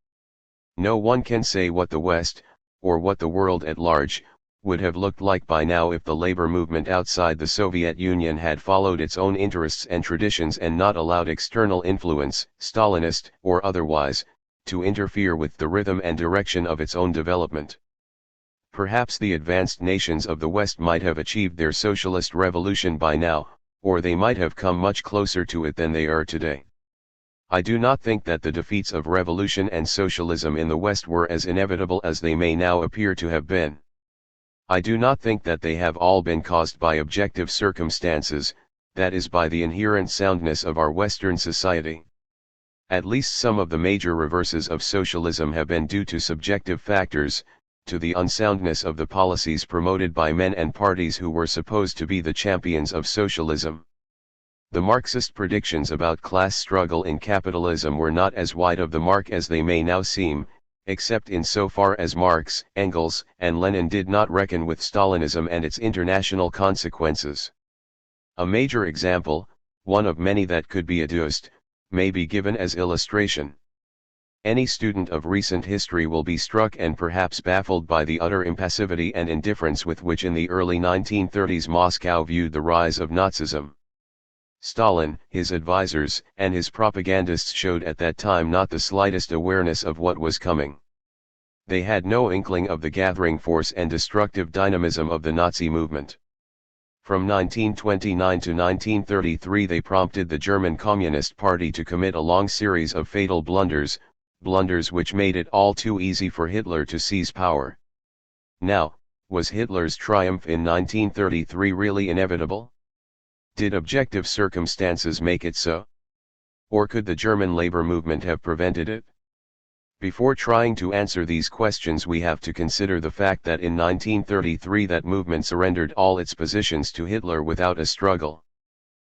No one can say what the West, or what the world at large, would have looked like by now if the labor movement outside the Soviet Union had followed its own interests and traditions and not allowed external influence, Stalinist or otherwise, to interfere with the rhythm and direction of its own development. Perhaps the advanced nations of the West might have achieved their socialist revolution by now, or they might have come much closer to it than they are today. I do not think that the defeats of revolution and socialism in the West were as inevitable as they may now appear to have been. I do not think that they have all been caused by objective circumstances, that is by the inherent soundness of our Western society. At least some of the major reverses of socialism have been due to subjective factors, to the unsoundness of the policies promoted by men and parties who were supposed to be the champions of socialism. The Marxist predictions about class struggle in capitalism were not as wide of the mark as they may now seem, except in so far as Marx, Engels, and Lenin did not reckon with Stalinism and its international consequences. A major example, one of many that could be adduced, may be given as illustration. Any student of recent history will be struck and perhaps baffled by the utter impassivity and indifference with which in the early 1930s Moscow viewed the rise of Nazism. Stalin, his advisors, and his propagandists showed at that time not the slightest awareness of what was coming. They had no inkling of the gathering force and destructive dynamism of the Nazi movement. From 1929 to 1933 they prompted the German Communist Party to commit a long series of fatal blunders, blunders which made it all too easy for Hitler to seize power. Now, was Hitler's triumph in 1933 really inevitable? Did objective circumstances make it so? Or could the German labor movement have prevented it? Before trying to answer these questions, we have to consider the fact that in 1933 that movement surrendered all its positions to Hitler without a struggle.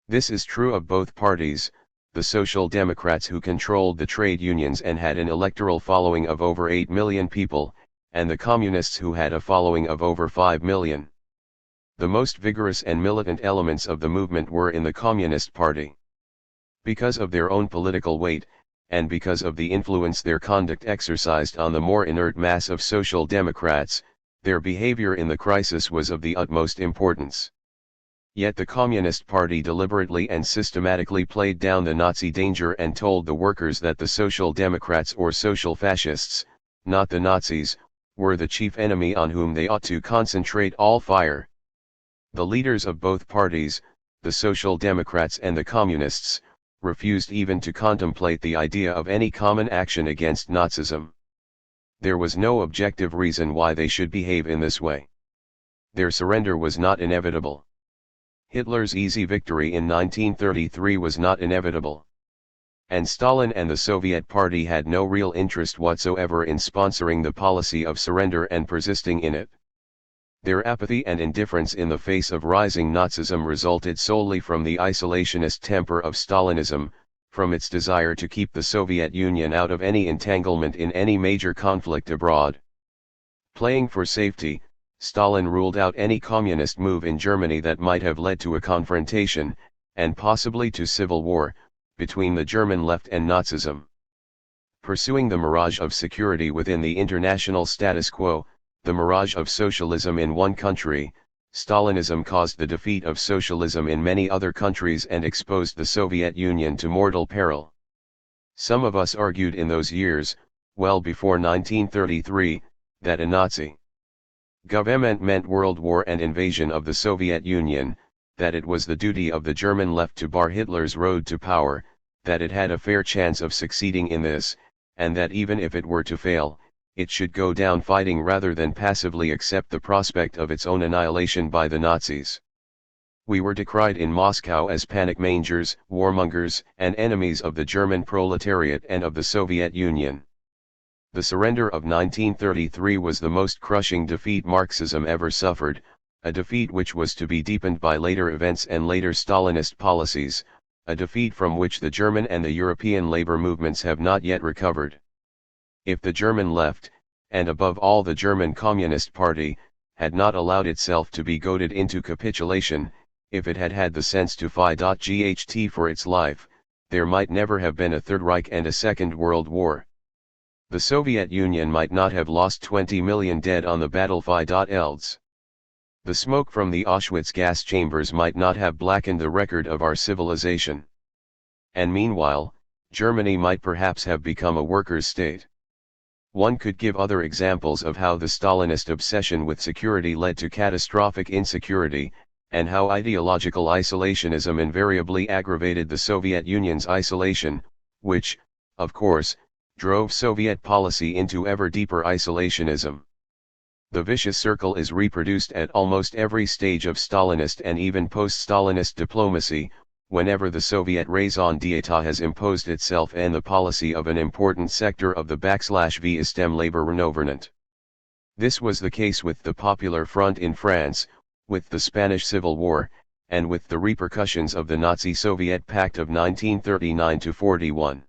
This is true of both parties, the Social Democrats, who controlled the trade unions and had an electoral following of over 8 million people, and the Communists, who had a following of over 5 million. The most vigorous and militant elements of the movement were in the Communist Party. Because of their own political weight, and because of the influence their conduct exercised on the more inert mass of Social Democrats, their behavior in the crisis was of the utmost importance. Yet the Communist Party deliberately and systematically played down the Nazi danger and told the workers that the Social Democrats, or social fascists, not the Nazis, were the chief enemy on whom they ought to concentrate all fire. The leaders of both parties, the Social Democrats and the Communists, refused even to contemplate the idea of any common action against Nazism. There was no objective reason why they should behave in this way. Their surrender was not inevitable. Hitler's easy victory in 1933 was not inevitable. And Stalin and the Soviet Party had no real interest whatsoever in sponsoring the policy of surrender and persisting in it. Their apathy and indifference in the face of rising Nazism resulted solely from the isolationist temper of Stalinism, from its desire to keep the Soviet Union out of any entanglement in any major conflict abroad. Playing for safety, Stalin ruled out any communist move in Germany that might have led to a confrontation, and possibly to civil war, between the German left and Nazism. Pursuing the mirage of security within the international status quo, the mirage of socialism in one country, Stalinism caused the defeat of socialism in many other countries and exposed the Soviet Union to mortal peril. Some of us argued in those years, well before 1933, that a Nazi government meant world war and invasion of the Soviet Union, that it was the duty of the German left to bar Hitler's road to power, that it had a fair chance of succeeding in this, and that even if it were to fail, it should go down fighting rather than passively accept the prospect of its own annihilation by the Nazis. We were decried in Moscow as panic mongers, warmongers, and enemies of the German proletariat and of the Soviet Union. The surrender of 1933 was the most crushing defeat Marxism ever suffered, a defeat which was to be deepened by later events and later Stalinist policies, a defeat from which the German and the European labor movements have not yet recovered. If the German left, and above all the German Communist Party, had not allowed itself to be goaded into capitulation, if it had had the sense to fight for its life, there might never have been a Third Reich and a Second World War. The Soviet Union might not have lost 20 million dead on the battlefield. The smoke from the Auschwitz gas chambers might not have blackened the record of our civilization. And meanwhile, Germany might perhaps have become a workers' state. One could give other examples of how the Stalinist obsession with security led to catastrophic insecurity, and how ideological isolationism invariably aggravated the Soviet Union's isolation, which, of course, drove Soviet policy into ever deeper isolationism. The vicious circle is reproduced at almost every stage of Stalinist and even post-Stalinist diplomacy, whenever the Soviet raison d'etat has imposed itself and the policy of an important sector of the /v labor renouvrement. This was the case with the Popular Front in France, with the Spanish Civil War, and with the repercussions of the Nazi-Soviet Pact of 1939-41.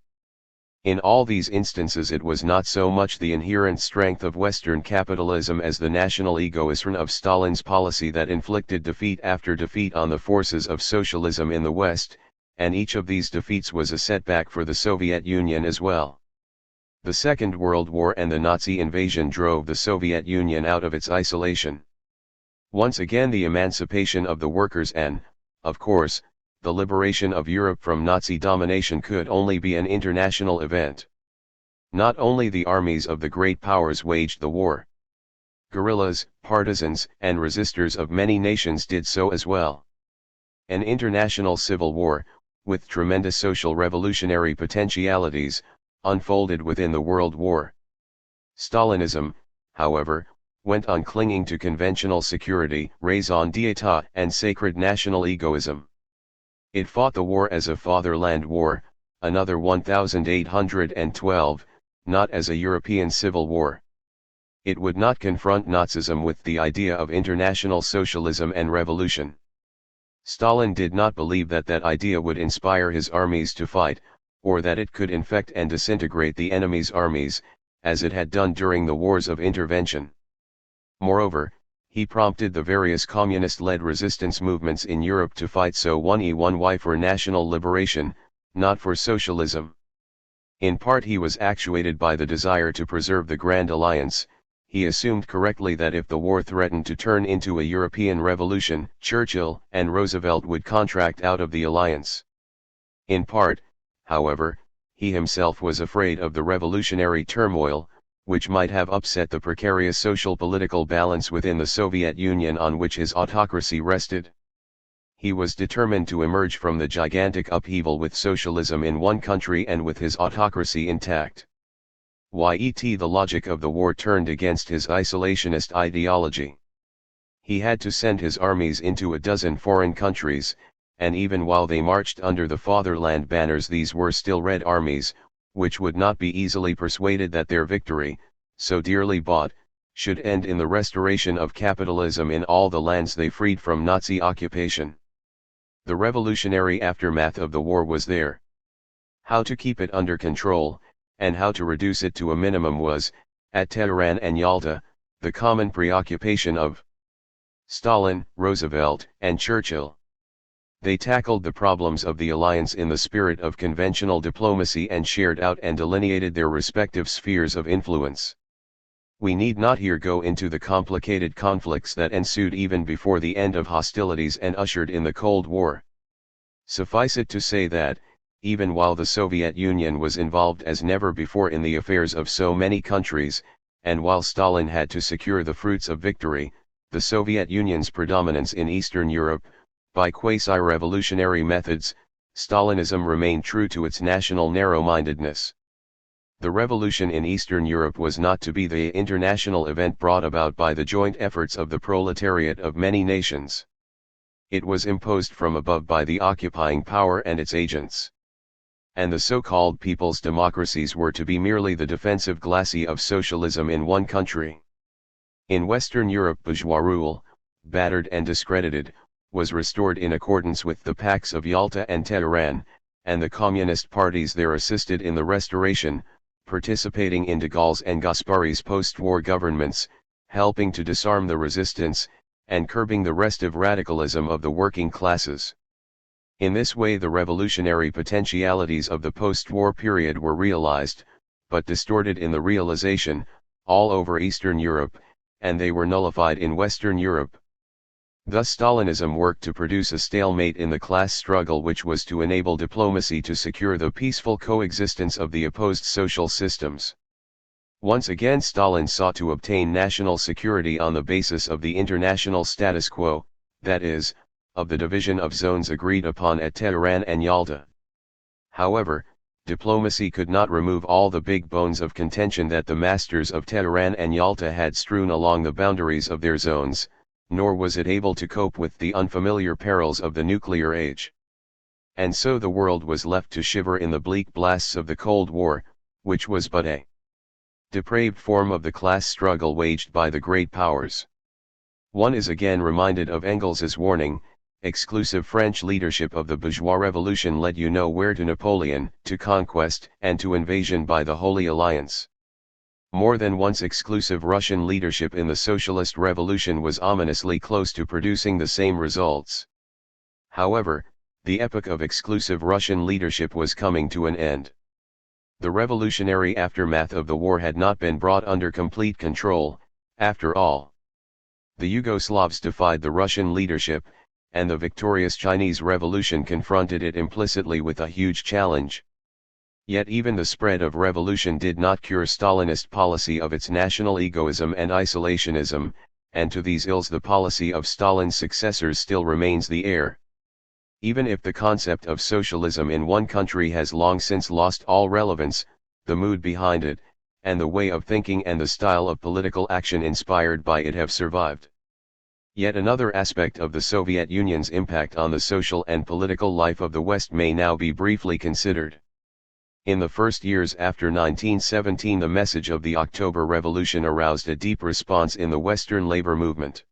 In all these instances it was not so much the inherent strength of Western capitalism as the national egoism of Stalin's policy that inflicted defeat after defeat on the forces of socialism in the West, and each of these defeats was a setback for the Soviet Union as well. The Second World War and the Nazi invasion drove the Soviet Union out of its isolation. Once again the emancipation of the workers and, of course, the liberation of Europe from Nazi domination could only be an international event. Not only the armies of the great powers waged the war. Guerrillas, partisans, and resistors of many nations did so as well. An international civil war, with tremendous social revolutionary potentialities, unfolded within the World War. Stalinism, however, went on clinging to conventional security, raison d'etat, and sacred national egoism. It fought the war as a fatherland war, another 1812, not as a European civil war. It would not confront Nazism with the idea of international socialism and revolution. Stalin did not believe that that idea would inspire his armies to fight, or that it could infect and disintegrate the enemy's armies, as it had done during the wars of intervention. Moreover, he prompted the various communist-led resistance movements in Europe to fight so 1E1Y for national liberation, not for socialism. In part he was actuated by the desire to preserve the Grand Alliance. He assumed correctly that if the war threatened to turn into a European revolution, Churchill and Roosevelt would contract out of the alliance. In part, however, he himself was afraid of the revolutionary turmoil, which might have upset the precarious social-political balance within the Soviet Union on which his autocracy rested. He was determined to emerge from the gigantic upheaval with socialism in one country and with his autocracy intact. Yet the logic of the war turned against his isolationist ideology. He had to send his armies into a dozen foreign countries, and even while they marched under the fatherland banners, these were still Red armies, which would not be easily persuaded that their victory, so dearly bought, should end in the restoration of capitalism in all the lands they freed from Nazi occupation. The revolutionary aftermath of the war was there. How to keep it under control, and how to reduce it to a minimum was, at Tehran and Yalta, the common preoccupation of Stalin, Roosevelt, and Churchill. They tackled the problems of the alliance in the spirit of conventional diplomacy and shared out and delineated their respective spheres of influence. We need not here go into the complicated conflicts that ensued even before the end of hostilities and ushered in the Cold War. Suffice it to say that, even while the Soviet Union was involved as never before in the affairs of so many countries, and while Stalin had to secure the fruits of victory, the Soviet Union's predominance in Eastern Europe, by quasi-revolutionary methods, Stalinism remained true to its national narrow-mindedness. The revolution in Eastern Europe was not to be the international event brought about by the joint efforts of the proletariat of many nations. It was imposed from above by the occupying power and its agents. And the so-called people's democracies were to be merely the defensive glacis of socialism in one country. In Western Europe, bourgeois rule, battered and discredited, was restored in accordance with the Pacts of Yalta and Tehran, and the communist parties there assisted in the restoration, participating in de Gaulle's and Gaspari's post-war governments, helping to disarm the resistance, and curbing the restive radicalism of the working classes. In this way the revolutionary potentialities of the post-war period were realized, but distorted in the realization, all over Eastern Europe, and they were nullified in Western Europe. Thus Stalinism worked to produce a stalemate in the class struggle which was to enable diplomacy to secure the peaceful coexistence of the opposed social systems. Once again Stalin sought to obtain national security on the basis of the international status quo, that is, of the division of zones agreed upon at Tehran and Yalta. However, diplomacy could not remove all the big bones of contention that the masters of Tehran and Yalta had strewn along the boundaries of their zones, nor was it able to cope with the unfamiliar perils of the nuclear age. And so the world was left to shiver in the bleak blasts of the Cold War, which was but a depraved form of the class struggle waged by the great powers. One is again reminded of Engels's warning, exclusive French leadership of the bourgeois revolution led you nowhere, to Napoleon, to conquest and to invasion by the Holy Alliance. More than once exclusive Russian leadership in the socialist revolution was ominously close to producing the same results. However, the epoch of exclusive Russian leadership was coming to an end. The revolutionary aftermath of the war had not been brought under complete control, after all. The Yugoslavs defied the Russian leadership, and the victorious Chinese Revolution confronted it implicitly with a huge challenge. Yet even the spread of revolution did not cure Stalinist policy of its national egoism and isolationism, and to these ills the policy of Stalin's successors still remains the heir. Even if the concept of socialism in one country has long since lost all relevance, the mood behind it, and the way of thinking and the style of political action inspired by it have survived. Yet another aspect of the Soviet Union's impact on the social and political life of the West may now be briefly considered. In the first years after 1917, the message of the October Revolution aroused a deep response in the Western labor movement.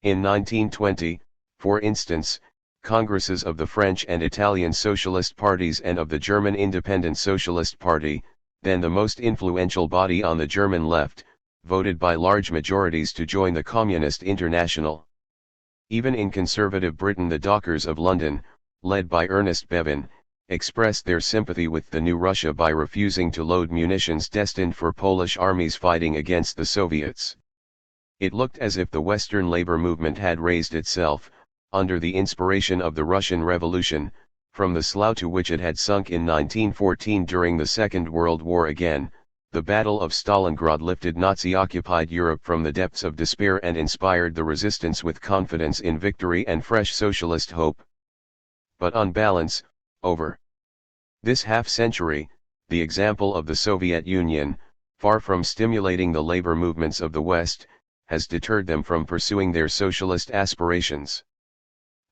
In 1920, for instance, Congresses of the French and Italian Socialist parties and of the German Independent Socialist Party, then the most influential body on the German left, voted by large majorities to join the Communist International. Even in conservative Britain, the Dockers of London, led by Ernest Bevin, expressed their sympathy with the new Russia by refusing to load munitions destined for Polish armies fighting against the Soviets. It looked as if the Western labor movement had raised itself, under the inspiration of the Russian Revolution, from the slough to which it had sunk in 1914 during the Second World War. Again, the Battle of Stalingrad lifted Nazi-occupied Europe from the depths of despair and inspired the resistance with confidence in victory and fresh socialist hope. But on balance, over this half-century, the example of the Soviet Union, far from stimulating the labor movements of the West, has deterred them from pursuing their socialist aspirations.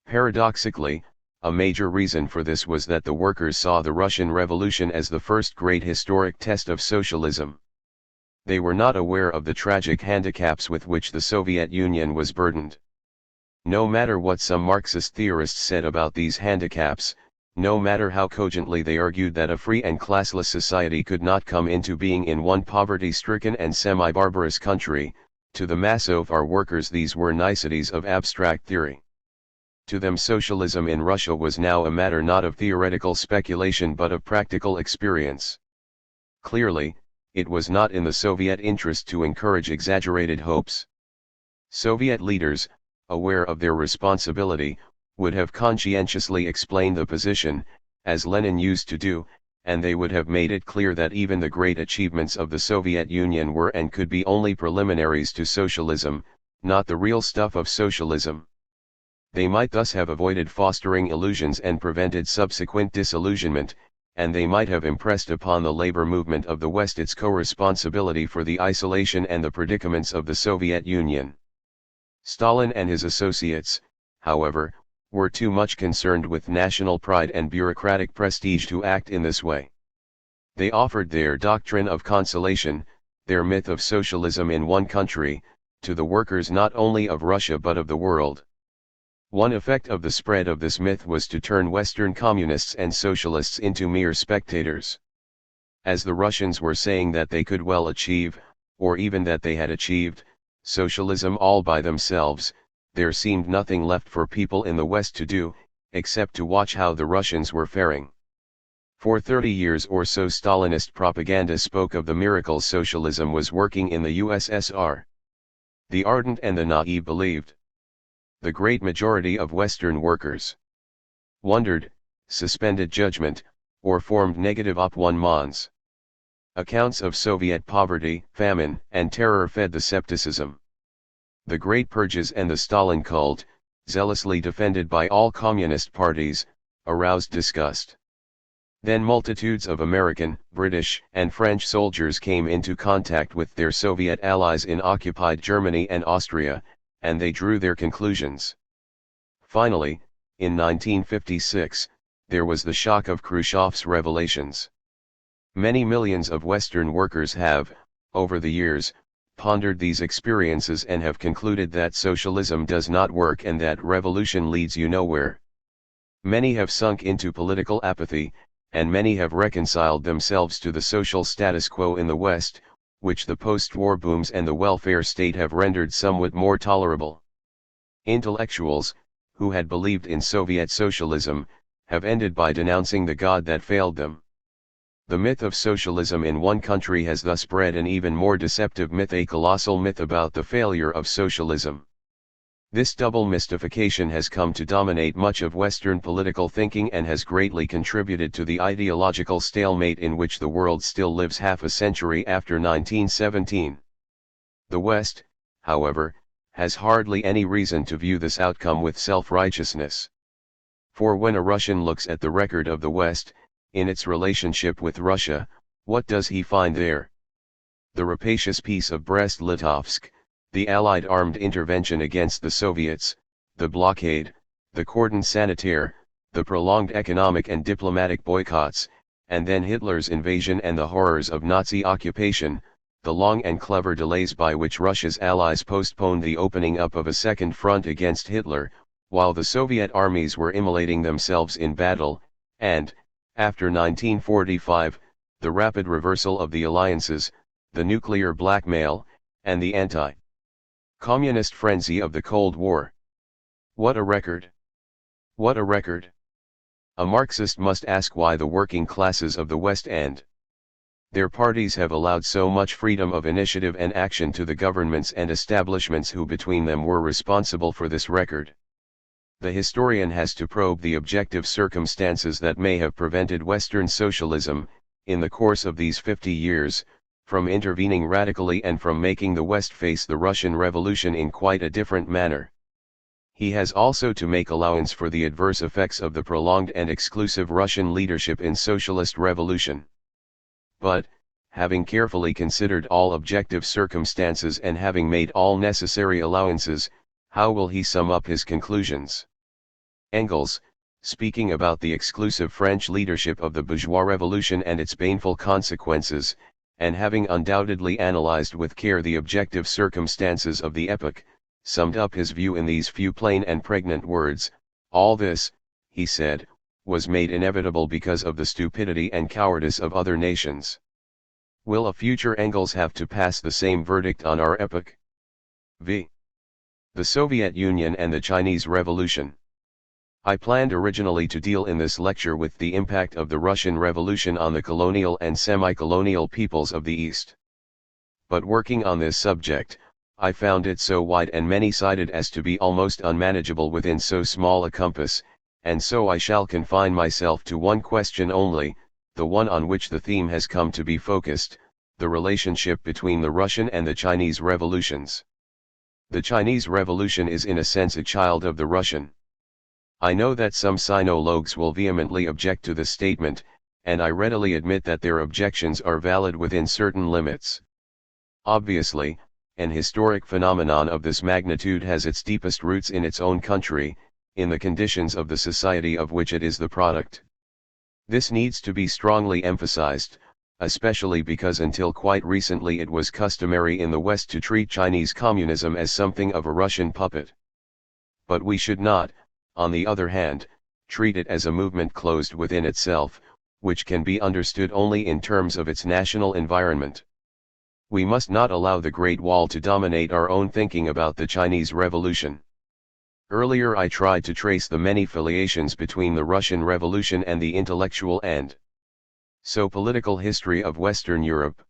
Paradoxically, a major reason for this was that the workers saw the Russian Revolution as the first great historic test of socialism. They were not aware of the tragic handicaps with which the Soviet Union was burdened. No matter what some Marxist theorists said about these handicaps, no matter how cogently they argued that a free and classless society could not come into being in one poverty-stricken and semi-barbarous country, to the mass of our workers these were niceties of abstract theory. To them socialism in Russia was now a matter not of theoretical speculation but of practical experience. Clearly, it was not in the Soviet interest to encourage exaggerated hopes. Soviet leaders, aware of their responsibility, would have conscientiously explained the position, as Lenin used to do, and they would have made it clear that even the great achievements of the Soviet Union were and could be only preliminaries to socialism, not the real stuff of socialism. They might thus have avoided fostering illusions and prevented subsequent disillusionment, and they might have impressed upon the labor movement of the West its co-responsibility for the isolation and the predicaments of the Soviet Union. Stalin and his associates, however, were too much concerned with national pride and bureaucratic prestige to act in this way. They offered their doctrine of consolation, their myth of socialism in one country, to the workers not only of Russia but of the world. One effect of the spread of this myth was to turn Western communists and socialists into mere spectators. As the Russians were saying that they could well achieve, or even that they had achieved, socialism all by themselves, there seemed nothing left for people in the West to do, except to watch how the Russians were faring. For 30 years or so Stalinist propaganda spoke of the miracles socialism was working in the USSR. The ardent and the naive believed. The great majority of Western workers wondered, suspended judgment, or formed negative opinions. Accounts of Soviet poverty, famine, and terror fed the skepticism. The Great Purges and the Stalin cult, zealously defended by all communist parties, aroused disgust. Then multitudes of American, British, and French soldiers came into contact with their Soviet allies in occupied Germany and Austria, and they drew their conclusions. Finally, in 1956, there was the shock of Khrushchev's revelations. Many millions of Western workers have, over the years, pondered these experiences and have concluded that socialism does not work and that revolution leads you nowhere. Many have sunk into political apathy, and many have reconciled themselves to the social status quo in the West, which the post-war booms and the welfare state have rendered somewhat more tolerable. Intellectuals, who had believed in Soviet socialism, have ended by denouncing the God that failed them. The myth of socialism in one country has thus bred an even more deceptive myth, a colossal myth about the failure of socialism. This double mystification has come to dominate much of Western political thinking and has greatly contributed to the ideological stalemate in which the world still lives half a century after 1917. The West, however, has hardly any reason to view this outcome with self-righteousness. For when a Russian looks at the record of the West, in its relationship with Russia, what does he find there? The rapacious peace of Brest-Litovsk, the Allied armed intervention against the Soviets, the blockade, the cordon sanitaire, the prolonged economic and diplomatic boycotts, and then Hitler's invasion and the horrors of Nazi occupation, the long and clever delays by which Russia's allies postponed the opening up of a second front against Hitler, while the Soviet armies were immolating themselves in battle, and, after 1945, the rapid reversal of the alliances, the nuclear blackmail, and the anti-communist frenzy of the Cold War. What a record! What a record! A Marxist must ask why the working classes of the West and their parties have allowed so much freedom of initiative and action to the governments and establishments who between them were responsible for this record. The historian has to probe the objective circumstances that may have prevented Western socialism, in the course of these 50 years, from intervening radically and from making the West face the Russian Revolution in quite a different manner. He has also to make allowance for the adverse effects of the prolonged and exclusive Russian leadership in socialist revolution. But, having carefully considered all objective circumstances and having made all necessary allowances, how will he sum up his conclusions? Engels, speaking about the exclusive French leadership of the bourgeois revolution and its baneful consequences, and having undoubtedly analyzed with care the objective circumstances of the epoch, summed up his view in these few plain and pregnant words: all this, he said, was made inevitable because of the stupidity and cowardice of other nations. Will a future Engels have to pass the same verdict on our epoch? V. The Soviet Union and the Chinese Revolution. I planned originally to deal in this lecture with the impact of the Russian Revolution on the colonial and semi-colonial peoples of the East. But working on this subject, I found it so wide and many-sided as to be almost unmanageable within so small a compass, and so I shall confine myself to one question only, the one on which the theme has come to be focused, the relationship between the Russian and the Chinese revolutions. The Chinese Revolution is in a sense a child of the Russian. I know that some sinologues will vehemently object to this statement, and I readily admit that their objections are valid within certain limits. Obviously, an historic phenomenon of this magnitude has its deepest roots in its own country, in the conditions of the society of which it is the product. This needs to be strongly emphasized, especially because until quite recently it was customary in the West to treat Chinese communism as something of a Russian puppet. But we should not, on the other hand, treat it as a movement closed within itself, which can be understood only in terms of its national environment. We must not allow the Great Wall to dominate our own thinking about the Chinese Revolution. Earlier I tried to trace the many filiations between the Russian Revolution and the intellectual and political history of Western Europe.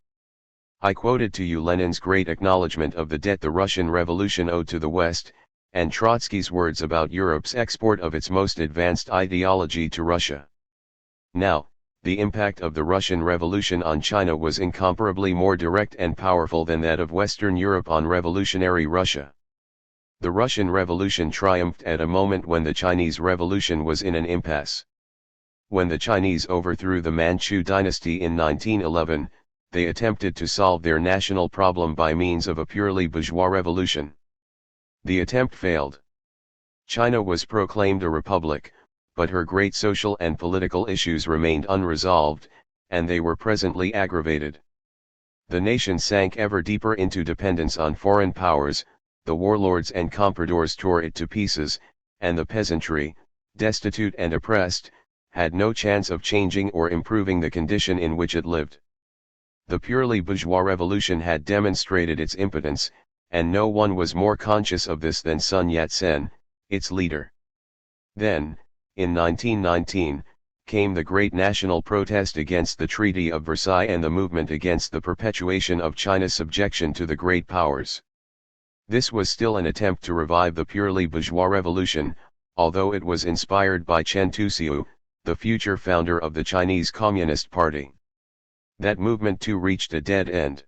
I quoted to you Lenin's great acknowledgement of the debt the Russian Revolution owed to the West, and Trotsky's words about Europe's export of its most advanced ideology to Russia. Now, the impact of the Russian Revolution on China was incomparably more direct and powerful than that of Western Europe on revolutionary Russia. The Russian Revolution triumphed at a moment when the Chinese Revolution was in an impasse. When the Chinese overthrew the Manchu dynasty in 1911, they attempted to solve their national problem by means of a purely bourgeois revolution. The attempt failed. China was proclaimed a republic, but her great social and political issues remained unresolved, and they were presently aggravated. The nation sank ever deeper into dependence on foreign powers, the warlords and compradors tore it to pieces, and the peasantry, destitute and oppressed, had no chance of changing or improving the condition in which it lived. The purely bourgeois revolution had demonstrated its impotence, and no one was more conscious of this than Sun Yat-sen, its leader. Then, in 1919, came the great national protest against the Treaty of Versailles and the movement against the perpetuation of China's subjection to the great powers. This was still an attempt to revive the purely bourgeois revolution, although it was inspired by Chen Tuxiu, the future founder of the Chinese Communist Party. That movement too reached a dead end.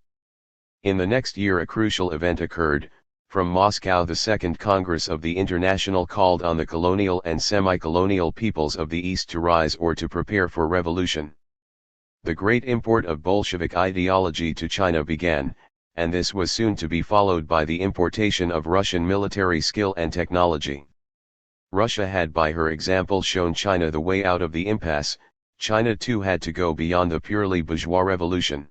In the next year a crucial event occurred. From Moscow the Second Congress of the International called on the colonial and semi-colonial peoples of the East to rise or to prepare for revolution. The great import of Bolshevik ideology to China began, and this was soon to be followed by the importation of Russian military skill and technology. Russia had by her example shown China the way out of the impasse. China too had to go beyond the purely bourgeois revolution.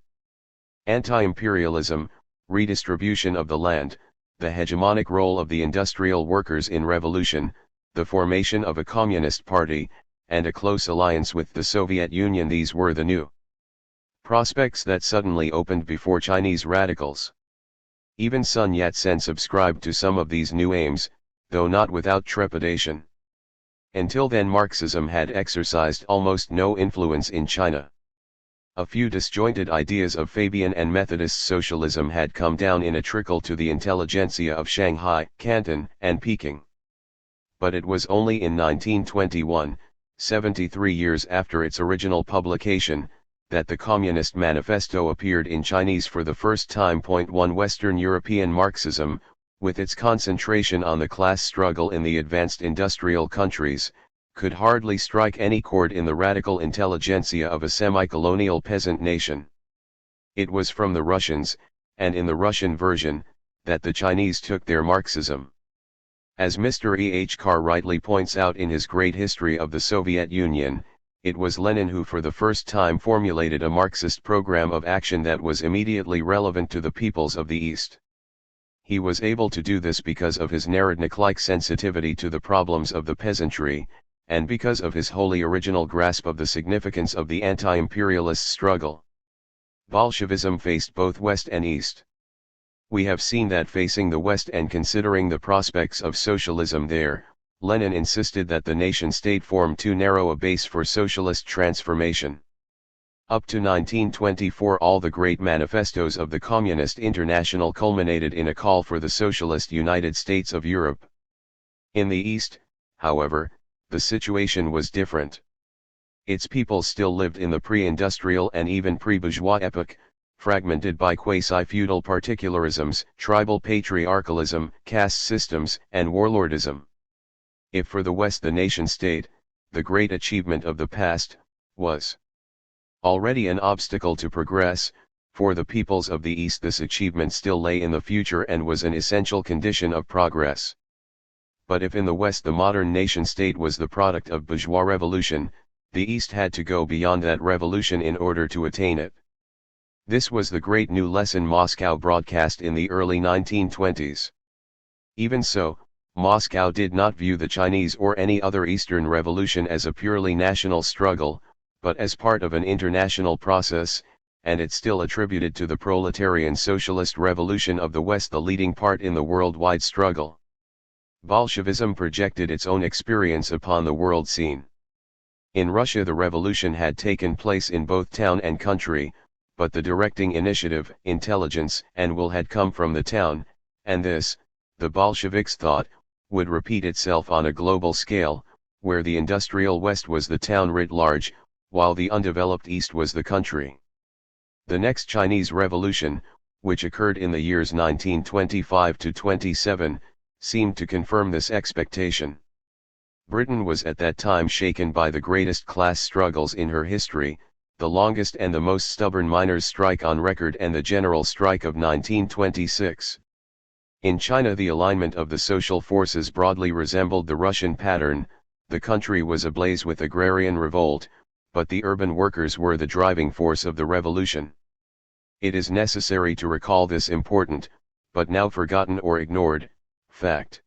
Anti-imperialism, redistribution of the land, the hegemonic role of the industrial workers in revolution, the formation of a communist party, and a close alliance with the Soviet Union, these were the new prospects that suddenly opened before Chinese radicals. Even Sun Yat-sen subscribed to some of these new aims, though not without trepidation. Until then Marxism had exercised almost no influence in China. A few disjointed ideas of Fabian and Methodist socialism had come down in a trickle to the intelligentsia of Shanghai, Canton, and Peking. But it was only in 1921, 73 years after its original publication, that the Communist Manifesto appeared in Chinese for the first time. 1 Western European Marxism, with its concentration on the class struggle in the advanced industrial countries, could hardly strike any chord in the radical intelligentsia of a semi-colonial peasant nation. It was from the Russians, and in the Russian version, that the Chinese took their Marxism. As Mr. E. H. Carr rightly points out in his Great History of the Soviet Union, it was Lenin who for the first time formulated a Marxist program of action that was immediately relevant to the peoples of the East. He was able to do this because of his Narodnik-like sensitivity to the problems of the peasantry, and because of his wholly original grasp of the significance of the anti-imperialist struggle. Bolshevism faced both West and East. We have seen that facing the West and considering the prospects of socialism there, Lenin insisted that the nation-state formed too narrow a base for socialist transformation. Up to 1924 all the great manifestos of the Communist International culminated in a call for the socialist United States of Europe. In the East, however, the situation was different. Its people still lived in the pre-industrial and even pre-bourgeois epoch, fragmented by quasi-feudal particularisms, tribal patriarchalism, caste systems, and warlordism. If for the West the nation-state, the great achievement of the past, was already an obstacle to progress, for the peoples of the East this achievement still lay in the future and was an essential condition of progress. But if in the West the modern nation-state was the product of bourgeois revolution, the East had to go beyond that revolution in order to attain it. This was the great new lesson Moscow broadcast in the early 1920s. Even so, Moscow did not view the Chinese or any other Eastern revolution as a purely national struggle, but as part of an international process, and it still attributed to the proletarian socialist revolution of the West the leading part in the worldwide struggle. Bolshevism projected its own experience upon the world scene. In Russia the revolution had taken place in both town and country, but the directing initiative, intelligence, and will had come from the town, and this, the Bolsheviks thought, would repeat itself on a global scale, where the industrial West was the town writ large, while the undeveloped East was the country. The next Chinese Revolution, which occurred in the years 1925 to 27, seemed to confirm this expectation. Britain was at that time shaken by the greatest class struggles in her history, the longest and the most stubborn miners' strike on record and the general strike of 1926. In China the alignment of the social forces broadly resembled the Russian pattern, the country was ablaze with agrarian revolt, but the urban workers were the driving force of the revolution. It is necessary to recall this important, but now forgotten or ignored, fact.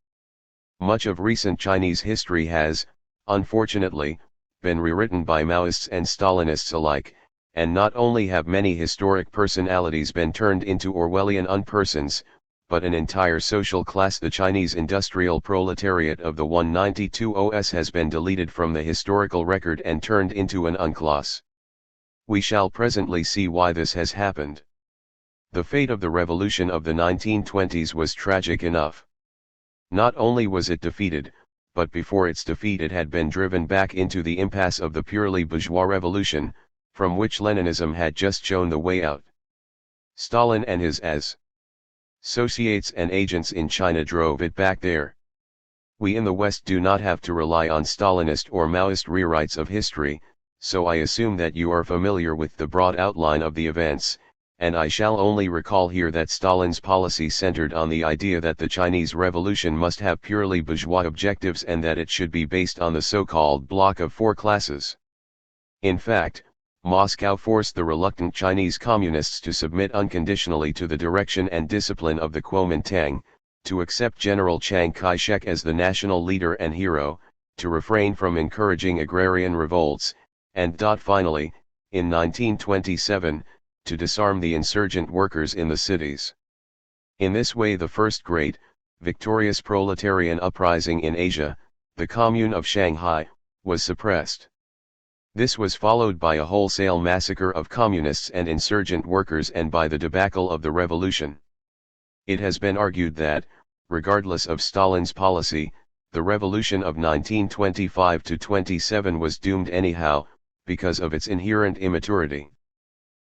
Much of recent Chinese history has, unfortunately, been rewritten by Maoists and Stalinists alike, and not only have many historic personalities been turned into Orwellian unpersons, but an entire social class, the Chinese industrial proletariat of the 192 OS, has been deleted from the historical record and turned into an unclass. We shall presently see why this has happened. The fate of the revolution of the 1920s was tragic enough. Not only was it defeated, but before its defeat it had been driven back into the impasse of the purely bourgeois revolution, from which Leninism had just shown the way out. Stalin and his associates and agents in China drove it back there. We in the West do not have to rely on Stalinist or Maoist rewrites of history, so I assume that you are familiar with the broad outline of the events, and I shall only recall here that Stalin's policy centered on the idea that the Chinese Revolution must have purely bourgeois objectives and that it should be based on the so-called bloc of four classes. In fact, Moscow forced the reluctant Chinese communists to submit unconditionally to the direction and discipline of the Kuomintang, to accept General Chiang Kai-shek as the national leader and hero, to refrain from encouraging agrarian revolts, and finally, in 1927, to disarm the insurgent workers in the cities. In this way the first great, victorious proletarian uprising in Asia, the Commune of Shanghai, was suppressed. This was followed by a wholesale massacre of communists and insurgent workers and by the debacle of the revolution. It has been argued that, regardless of Stalin's policy, the revolution of 1925–27 was doomed anyhow, because of its inherent immaturity.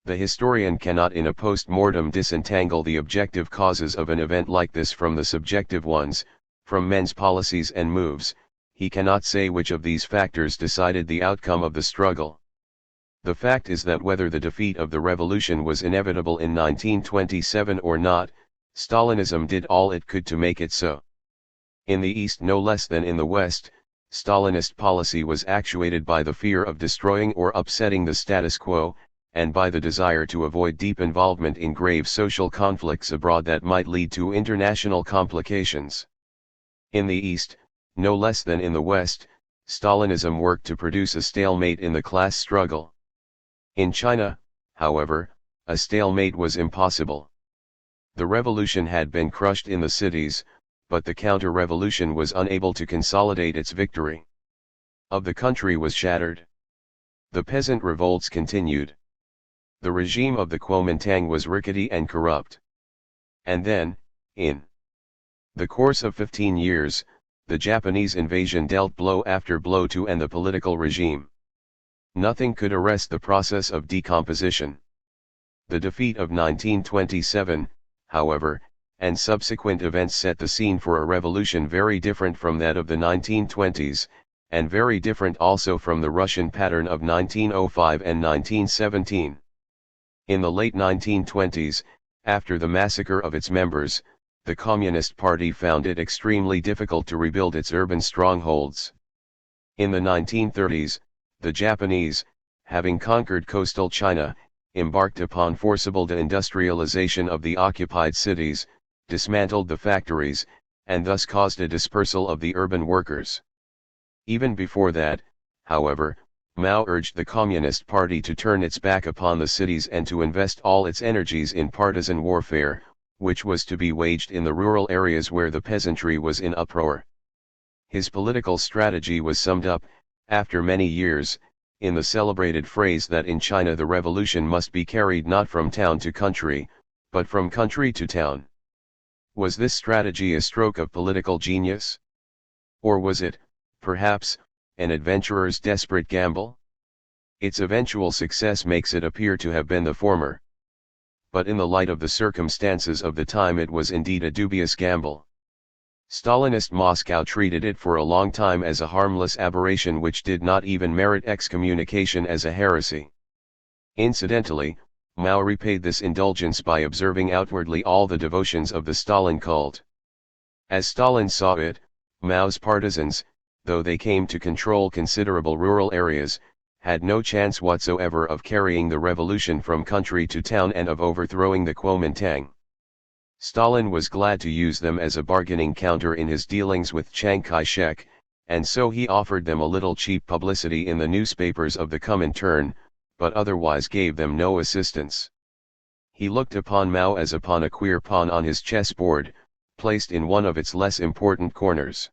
The historian cannot in a post-mortem disentangle the objective causes of an event like this from the subjective ones, from men's policies and moves. He cannot say which of these factors decided the outcome of the struggle. The fact is that whether the defeat of the revolution was inevitable in 1927 or not, Stalinism did all it could to make it so. In the East no less than in the West, Stalinist policy was actuated by the fear of destroying or upsetting the status quo, and by the desire to avoid deep involvement in grave social conflicts abroad that might lead to international complications. In the East, no less than in the West, Stalinism worked to produce a stalemate in the class struggle. In China, however, a stalemate was impossible. The revolution had been crushed in the cities, but the counter-revolution was unable to consolidate its victory. Of the country was shattered. The peasant revolts continued. The regime of the Kuomintang was rickety and corrupt. And then, in the course of 15 years, the Japanese invasion dealt blow after blow to end the political regime. Nothing could arrest the process of decomposition. The defeat of 1927, however, and subsequent events set the scene for a revolution very different from that of the 1920s, and very different also from the Russian pattern of 1905 and 1917. In the late 1920s, after the massacre of its members, the Communist Party found it extremely difficult to rebuild its urban strongholds. In the 1930s, the Japanese, having conquered coastal China, embarked upon forcible deindustrialization of the occupied cities, dismantled the factories, and thus caused a dispersal of the urban workers. Even before that, however, Mao urged the Communist Party to turn its back upon the cities and to invest all its energies in partisan warfare, which was to be waged in the rural areas where the peasantry was in uproar. His political strategy was summed up, after many years, in the celebrated phrase that in China the revolution must be carried not from town to country, but from country to town. Was this strategy a stroke of political genius? Or was it, perhaps, an adventurer's desperate gamble? Its eventual success makes it appear to have been the former. But in the light of the circumstances of the time it was indeed a dubious gamble. Stalinist Moscow treated it for a long time as a harmless aberration which did not even merit excommunication as a heresy. Incidentally, Mao repaid this indulgence by observing outwardly all the devotions of the Stalin cult. As Stalin saw it, Mao's partisans, though they came to control considerable rural areas, had no chance whatsoever of carrying the revolution from country to town and of overthrowing the Kuomintang. Stalin was glad to use them as a bargaining counter in his dealings with Chiang Kai-shek, and so he offered them a little cheap publicity in the newspapers of the Comintern, but otherwise gave them no assistance. He looked upon Mao as upon a queer pawn on his chessboard, placed in one of its less important corners.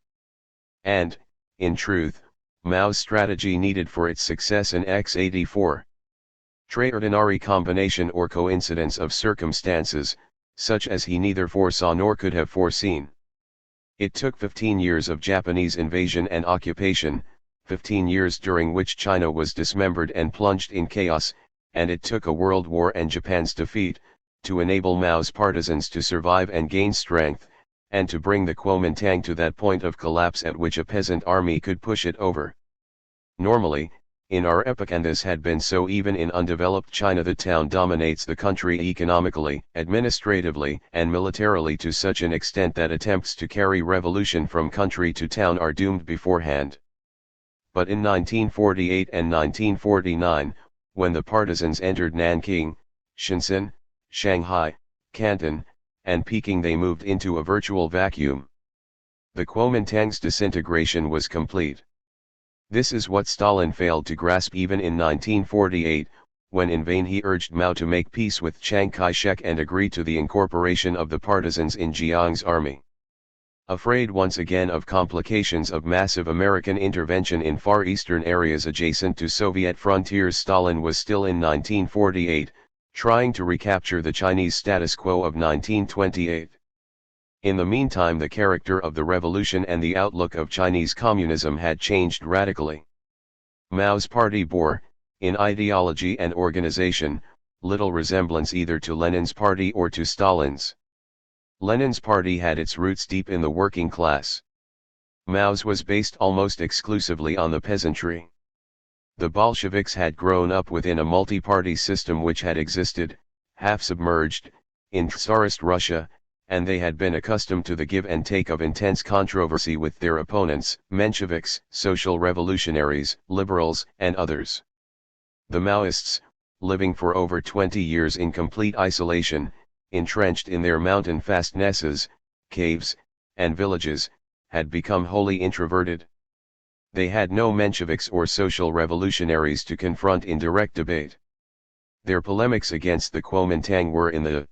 And, in truth, Mao's strategy needed for its success an extraordinary combination or coincidence of circumstances, such as he neither foresaw nor could have foreseen. It took 15 years of Japanese invasion and occupation, 15 years during which China was dismembered and plunged in chaos, and it took a world war and Japan's defeat, to enable Mao's partisans to survive and gain strength, and to bring the Kuomintang to that point of collapse at which a peasant army could push it over. Normally, in our epoch, and this had been so even in undeveloped China, the town dominates the country economically, administratively, and militarily to such an extent that attempts to carry revolution from country to town are doomed beforehand. but in 1948 and 1949, when the partisans entered Nanking, Shenzhen, Shanghai, Canton, and Peking, they moved into a virtual vacuum. The Kuomintang's disintegration was complete. This is what Stalin failed to grasp even in 1948, when in vain he urged Mao to make peace with Chiang Kai-shek and agree to the incorporation of the partisans in Jiang's army. Afraid once again of complications of massive American intervention in Far Eastern areas adjacent to Soviet frontiers, Stalin was still in 1948, trying to recapture the Chinese status quo of 1928. In the meantime, the character of the revolution and the outlook of Chinese communism had changed radically. Mao's party bore, in ideology and organization, little resemblance either to Lenin's party or to Stalin's. Lenin's party had its roots deep in the working class. Mao's was based almost exclusively on the peasantry. The Bolsheviks had grown up within a multi-party system which had existed, half-submerged, in Tsarist Russia, and they had been accustomed to the give and take of intense controversy with their opponents, Mensheviks, social revolutionaries, liberals, and others. The Maoists, living for over 20 years in complete isolation, entrenched in their mountain fastnesses, caves, and villages, had become wholly introverted. They had no Mensheviks or social revolutionaries to confront in direct debate. Their polemics against the Kuomintang were in the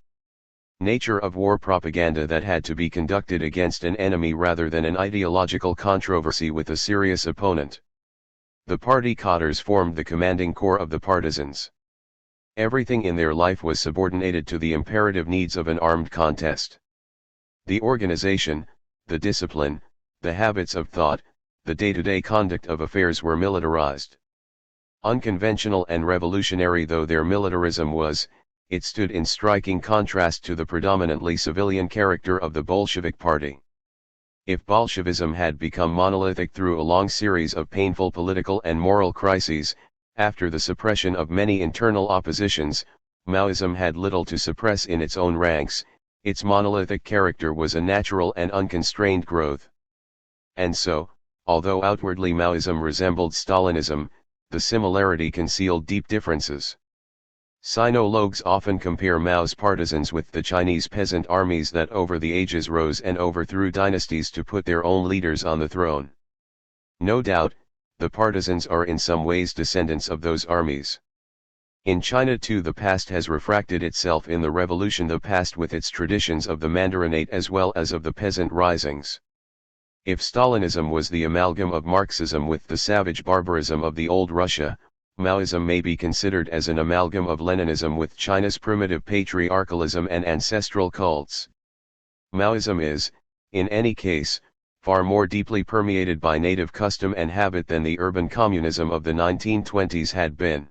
nature of war propaganda that had to be conducted against an enemy rather than an ideological controversy with a serious opponent. The party cadres formed the commanding core of the partisans. Everything in their life was subordinated to the imperative needs of an armed contest. The organization, the discipline, the habits of thought, the day-to-day conduct of affairs were militarized. Unconventional and revolutionary though their militarism was, it stood in striking contrast to the predominantly civilian character of the Bolshevik Party. If Bolshevism had become monolithic through a long series of painful political and moral crises, after the suppression of many internal oppositions, Maoism had little to suppress in its own ranks. Its monolithic character was a natural and unconstrained growth. And so, although outwardly Maoism resembled Stalinism, the similarity concealed deep differences. Sinologues often compare Mao's partisans with the Chinese peasant armies that over the ages rose and overthrew dynasties to put their own leaders on the throne. No doubt, the partisans are in some ways descendants of those armies. In China too the past has refracted itself in the revolution, the past with its traditions of the Mandarinate as well as of the peasant risings. If Stalinism was the amalgam of Marxism with the savage barbarism of the old Russia, Maoism may be considered as an amalgam of Leninism with China's primitive patriarchalism and ancestral cults. Maoism is, in any case, far more deeply permeated by native custom and habit than the urban communism of the 1920s had been.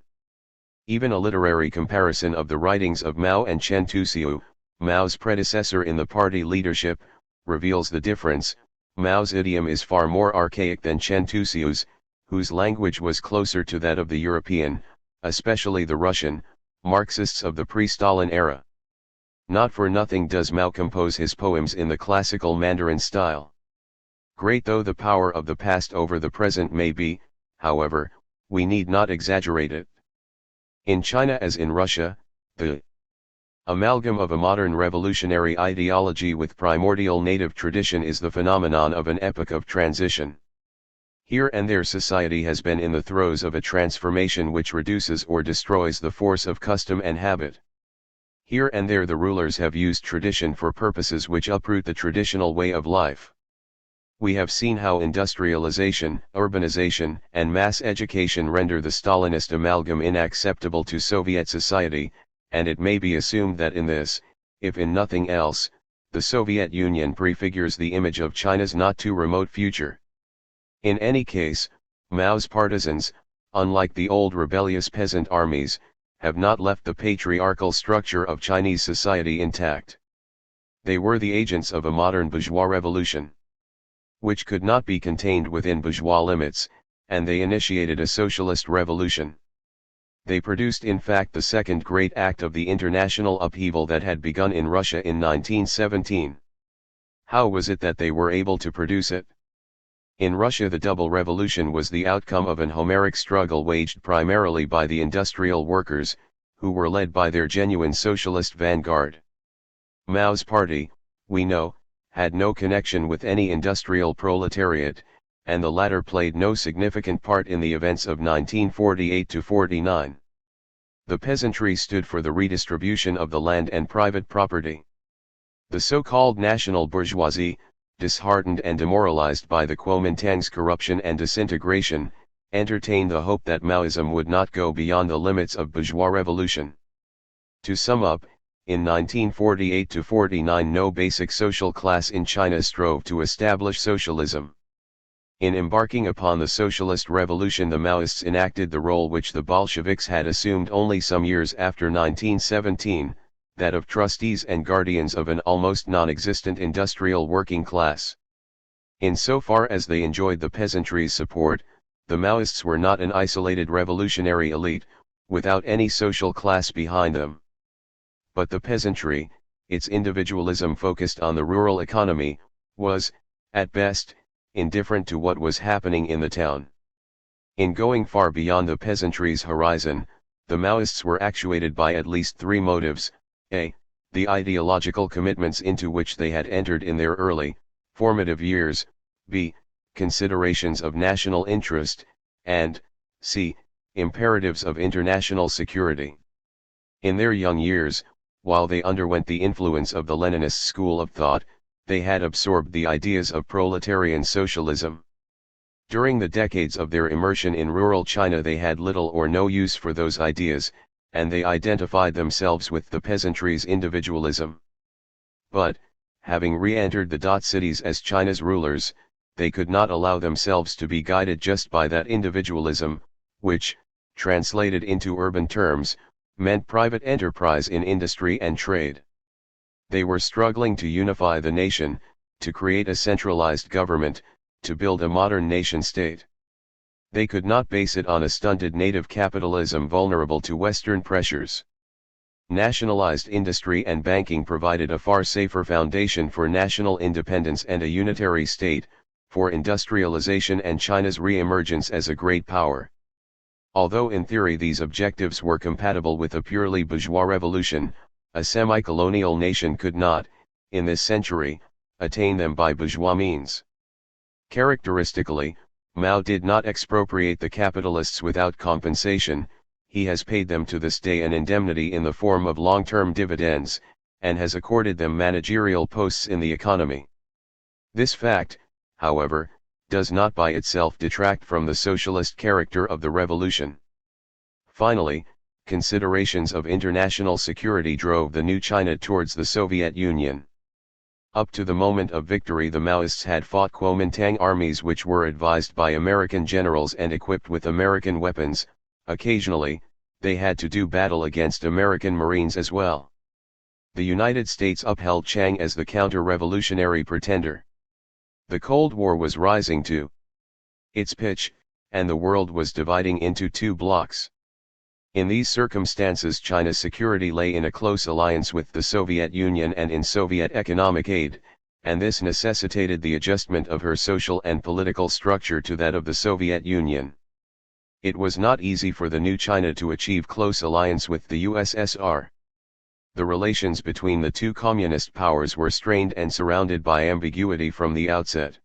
Even a literary comparison of the writings of Mao and Chen Tuxiu, Mao's predecessor in the party leadership, reveals the difference. Mao's idiom is far more archaic than Chen Tuxiu's, whose language was closer to that of the European, especially the Russian, Marxists of the pre-Stalin era. Not for nothing does Mao compose his poems in the classical Mandarin style. Great though the power of the past over the present may be, however, we need not exaggerate it. In China as in Russia, the amalgam of a modern revolutionary ideology with primordial native tradition is the phenomenon of an epoch of transition. Here and there society has been in the throes of a transformation which reduces or destroys the force of custom and habit. Here and there the rulers have used tradition for purposes which uproot the traditional way of life. We have seen how industrialization, urbanization, and mass education render the Stalinist amalgam inacceptable to Soviet society, and it may be assumed that in this, if in nothing else, the Soviet Union prefigures the image of China's not too remote future. In any case, Mao's partisans, unlike the old rebellious peasant armies, have not left the patriarchal structure of Chinese society intact. They were the agents of a modern bourgeois revolution, which could not be contained within bourgeois limits, and they initiated a socialist revolution. They produced in fact the second great act of the international upheaval that had begun in Russia in 1917. How was it that they were able to produce it? In Russia, the double revolution was the outcome of an Homeric struggle waged primarily by the industrial workers, who were led by their genuine socialist vanguard. Mao's party, we know, had no connection with any industrial proletariat, and the latter played no significant part in the events of 1948–49. The peasantry stood for the redistribution of the land and private property. The so-called national bourgeoisie, disheartened and demoralized by the Kuomintang's corruption and disintegration, entertained the hope that Maoism would not go beyond the limits of bourgeois revolution. To sum up, in 1948–49 no basic social class in China strove to establish socialism. In embarking upon the socialist revolution, the Maoists enacted the role which the Bolsheviks had assumed only some years after 1917, that of trustees and guardians of an almost non-existent industrial working class. Insofar as they enjoyed the peasantry's support, the Maoists were not an isolated revolutionary elite, without any social class behind them. But the peasantry, its individualism focused on the rural economy, was, at best, indifferent to what was happening in the town. In going far beyond the peasantry's horizon, the Maoists were actuated by at least three motives: a. The ideological commitments into which they had entered in their early, formative years; b. Considerations of national interest; and c. Imperatives of international security. In their young years, while they underwent the influence of the Leninist school of thought, they had absorbed the ideas of proletarian socialism. During the decades of their immersion in rural China they had little or no use for those ideas, and they identified themselves with the peasantry's individualism. But, having re-entered the cities as China's rulers, they could not allow themselves to be guided just by that individualism, which, translated into urban terms, meant private enterprise in industry and trade. They were struggling to unify the nation, to create a centralized government, to build a modern nation-state. They could not base it on a stunted native capitalism vulnerable to Western pressures. Nationalized industry and banking provided a far safer foundation for national independence and a unitary state, for industrialization and China's re-emergence as a great power. Although in theory these objectives were compatible with a purely bourgeois revolution, a semi-colonial nation could not, in this century, attain them by bourgeois means. Characteristically, Mao did not expropriate the capitalists without compensation. He has paid them to this day an indemnity in the form of long-term dividends, and has accorded them managerial posts in the economy. This fact, however, does not by itself detract from the socialist character of the revolution. Finally, considerations of international security drove the new China towards the Soviet Union. Up to the moment of victory the Maoists had fought Kuomintang armies which were advised by American generals and equipped with American weapons. Occasionally, they had to do battle against American Marines as well. The United States upheld Chiang as the counter-revolutionary pretender. The Cold War was rising to its pitch, and the world was dividing into two blocks. In these circumstances China's security lay in a close alliance with the Soviet Union and in Soviet economic aid, and this necessitated the adjustment of her social and political structure to that of the Soviet Union. It was not easy for the new China to achieve close alliance with the USSR. The relations between the two communist powers were strained and surrounded by ambiguity from the outset.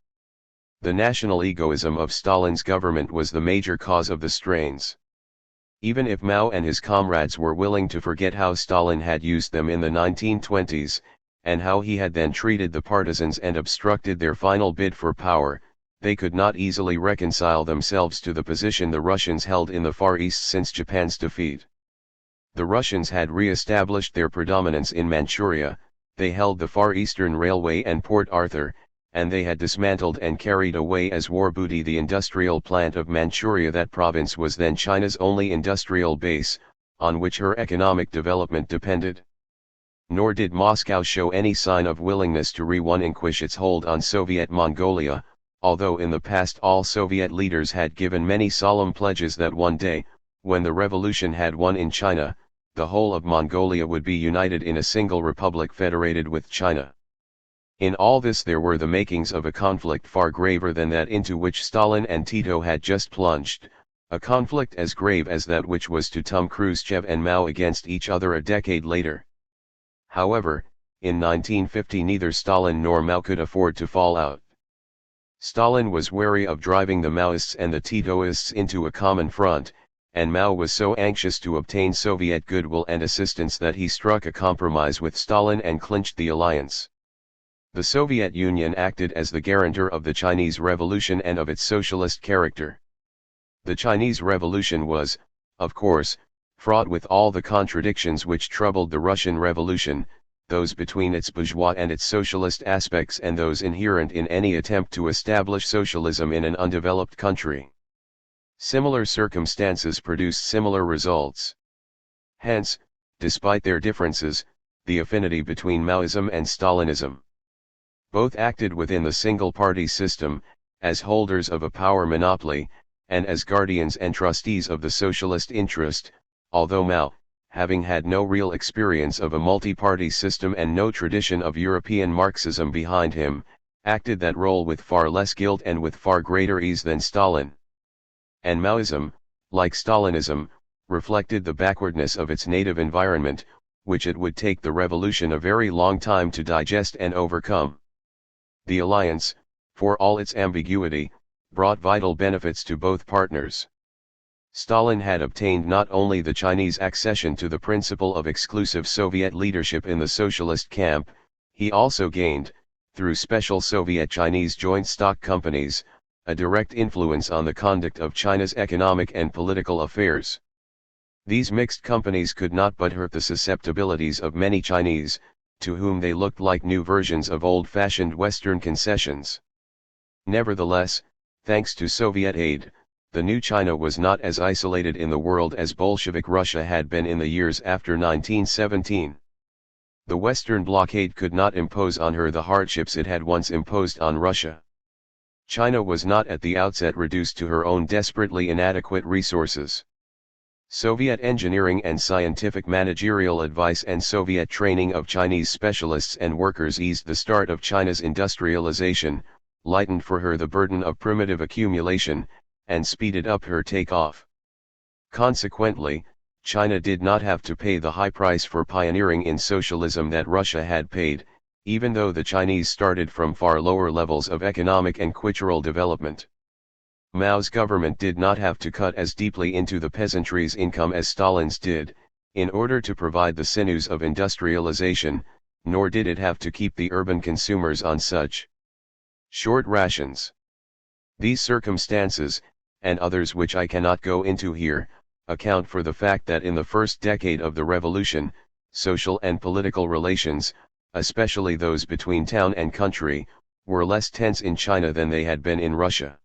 The national egoism of Stalin's government was the major cause of the strains. Even if Mao and his comrades were willing to forget how Stalin had used them in the 1920s, and how he had then treated the partisans and obstructed their final bid for power, they could not easily reconcile themselves to the position the Russians held in the Far East since Japan's defeat. The Russians had re-established their predominance in Manchuria, they held the Far Eastern Railway and Port Arthur, and they had dismantled and carried away as war booty the industrial plant of Manchuria. That province was then China's only industrial base, on which her economic development depended. Nor did Moscow show any sign of willingness to relinquish its hold on Soviet Mongolia, although in the past all Soviet leaders had given many solemn pledges that one day, when the revolution had won in China, the whole of Mongolia would be united in a single republic federated with China. In all this there were the makings of a conflict far graver than that into which Stalin and Tito had just plunged, a conflict as grave as that which was to turn Khrushchev and Mao against each other a decade later. However, in 1950 neither Stalin nor Mao could afford to fall out. Stalin was wary of driving the Maoists and the Titoists into a common front, and Mao was so anxious to obtain Soviet goodwill and assistance that he struck a compromise with Stalin and clinched the alliance. The Soviet Union acted as the guarantor of the Chinese Revolution and of its socialist character. The Chinese Revolution was, of course, fraught with all the contradictions which troubled the Russian Revolution, those between its bourgeois and its socialist aspects and those inherent in any attempt to establish socialism in an undeveloped country. Similar circumstances produced similar results. Hence, despite their differences, the affinity between Maoism and Stalinism. Both acted within the single-party system, as holders of a power monopoly, and as guardians and trustees of the socialist interest, although Mao, having had no real experience of a multi-party system and no tradition of European Marxism behind him, acted that role with far less guilt and with far greater ease than Stalin. And Maoism, like Stalinism, reflected the backwardness of its native environment, which it would take the revolution a very long time to digest and overcome. The alliance, for all its ambiguity, brought vital benefits to both partners. Stalin had obtained not only the Chinese accession to the principle of exclusive Soviet leadership in the socialist camp, he also gained, through special Soviet-Chinese joint stock companies, a direct influence on the conduct of China's economic and political affairs. These mixed companies could not but hurt the susceptibilities of many Chinese, to whom they looked like new versions of old-fashioned Western concessions. Nevertheless, thanks to Soviet aid, the new China was not as isolated in the world as Bolshevik Russia had been in the years after 1917. The Western blockade could not impose on her the hardships it had once imposed on Russia. China was not at the outset reduced to her own desperately inadequate resources. Soviet engineering and scientific managerial advice and Soviet training of Chinese specialists and workers eased the start of China's industrialization, lightened for her the burden of primitive accumulation, and speeded up her takeoff. Consequently, China did not have to pay the high price for pioneering in socialism that Russia had paid, even though the Chinese started from far lower levels of economic and cultural development. Mao's government did not have to cut as deeply into the peasantry's income as Stalin's did, in order to provide the sinews of industrialization, nor did it have to keep the urban consumers on such short rations. These circumstances, and others which I cannot go into here, account for the fact that in the first decade of the revolution, social and political relations, especially those between town and country, were less tense in China than they had been in Russia.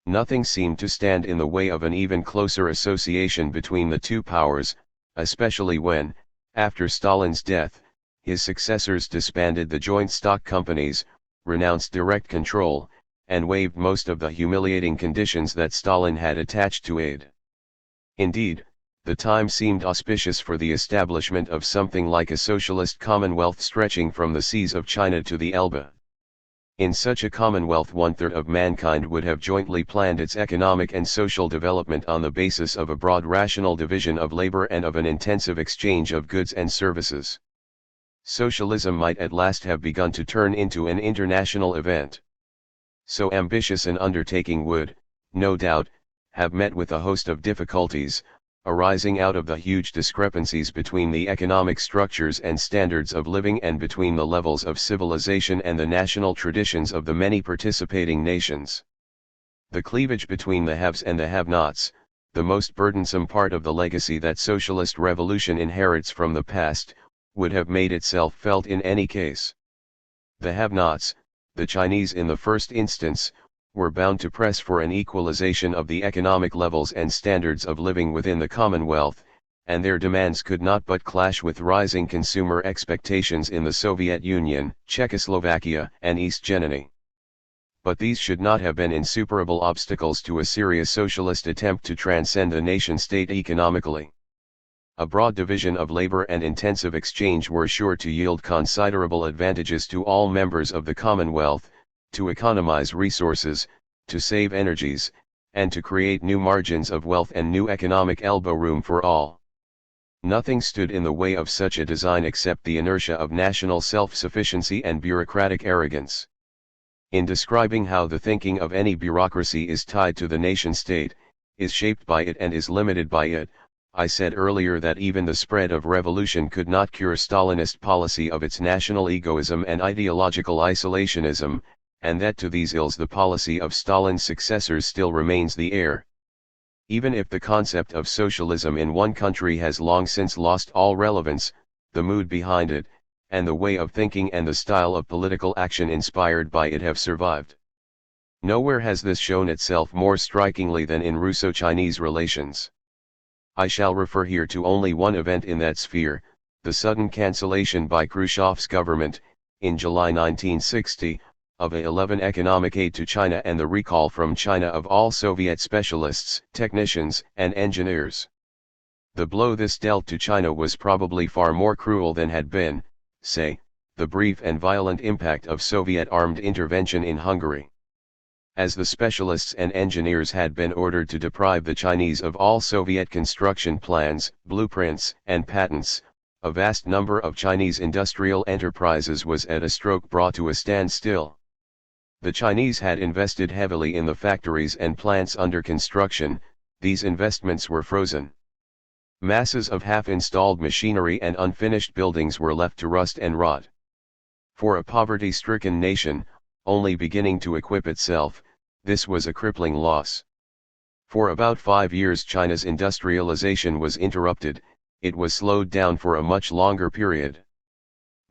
Nothing seemed to stand in the way of an even closer association between the two powers, especially when, after Stalin's death, his successors disbanded the joint stock companies, renounced direct control, and waived most of the humiliating conditions that Stalin had attached to aid. Indeed, the time seemed auspicious for the establishment of something like a socialist commonwealth stretching from the seas of China to the Elbe. In such a commonwealth 1/3 of mankind would have jointly planned its economic and social development on the basis of a broad rational division of labor and of an intensive exchange of goods and services. Socialism might at last have begun to turn into an international event. So ambitious an undertaking would, no doubt, have met with a host of difficulties, arising out of the huge discrepancies between the economic structures and standards of living and between the levels of civilization and the national traditions of the many participating nations. The cleavage between the haves and the have-nots, the most burdensome part of the legacy that socialist revolution inherits from the past, would have made itself felt in any case. The have-nots, the Chinese in the first instance, were bound to press for an equalization of the economic levels and standards of living within the Commonwealth, and their demands could not but clash with rising consumer expectations in the Soviet Union, Czechoslovakia, and East Germany. But these should not have been insuperable obstacles to a serious socialist attempt to transcend the nation-state economically. a broad division of labor and intensive exchange were sure to yield considerable advantages to all members of the Commonwealth, to economize resources, to save energies, and to create new margins of wealth and new economic elbow room for all. Nothing stood in the way of such a design except the inertia of national self-sufficiency and bureaucratic arrogance. In describing how the thinking of any bureaucracy is tied to the nation-state, is shaped by it and is limited by it, I said earlier that even the spread of revolution could not cure Stalinist policy of its national egoism and ideological isolationism, and that to these ills the policy of Stalin's successors still remains the heir. Even if the concept of socialism in one country has long since lost all relevance, the mood behind it, and the way of thinking and the style of political action inspired by it have survived. Nowhere has this shown itself more strikingly than in Russo-Chinese relations. I shall refer here to only one event in that sphere, the sudden cancellation by Khrushchev's government, in July 1960, of A-11 economic aid to China and the recall from China of all Soviet specialists, technicians, and engineers. The blow this dealt to China was probably far more cruel than had been, say, the brief and violent impact of Soviet armed intervention in Hungary. As the specialists and engineers had been ordered to deprive the Chinese of all Soviet construction plans, blueprints, and patents, a vast number of Chinese industrial enterprises was at a stroke brought to a standstill. The Chinese had invested heavily in the factories and plants under construction, these investments were frozen. Masses of half-installed machinery and unfinished buildings were left to rust and rot. For a poverty-stricken nation, only beginning to equip itself, this was a crippling loss. For about 5 years China's industrialization was interrupted, it was slowed down for a much longer period.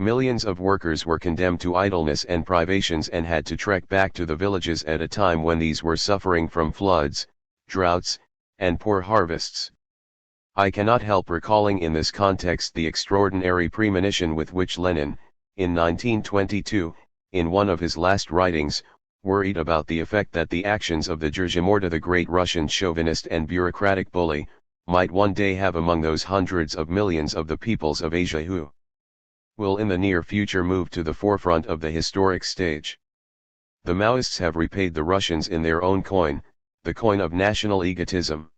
Millions of workers were condemned to idleness and privations and had to trek back to the villages at a time when these were suffering from floods, droughts, and poor harvests. I cannot help recalling in this context the extraordinary premonition with which Lenin, in 1922, in one of his last writings, worried about the effect that the actions of the Dzержimorda, the great Russian chauvinist and bureaucratic bully, might one day have among those hundreds of millions of the peoples of Asia who will in the near future move to the forefront of the historic stage. The Maoists have repaid the Russians in their own coin, the coin of national egotism.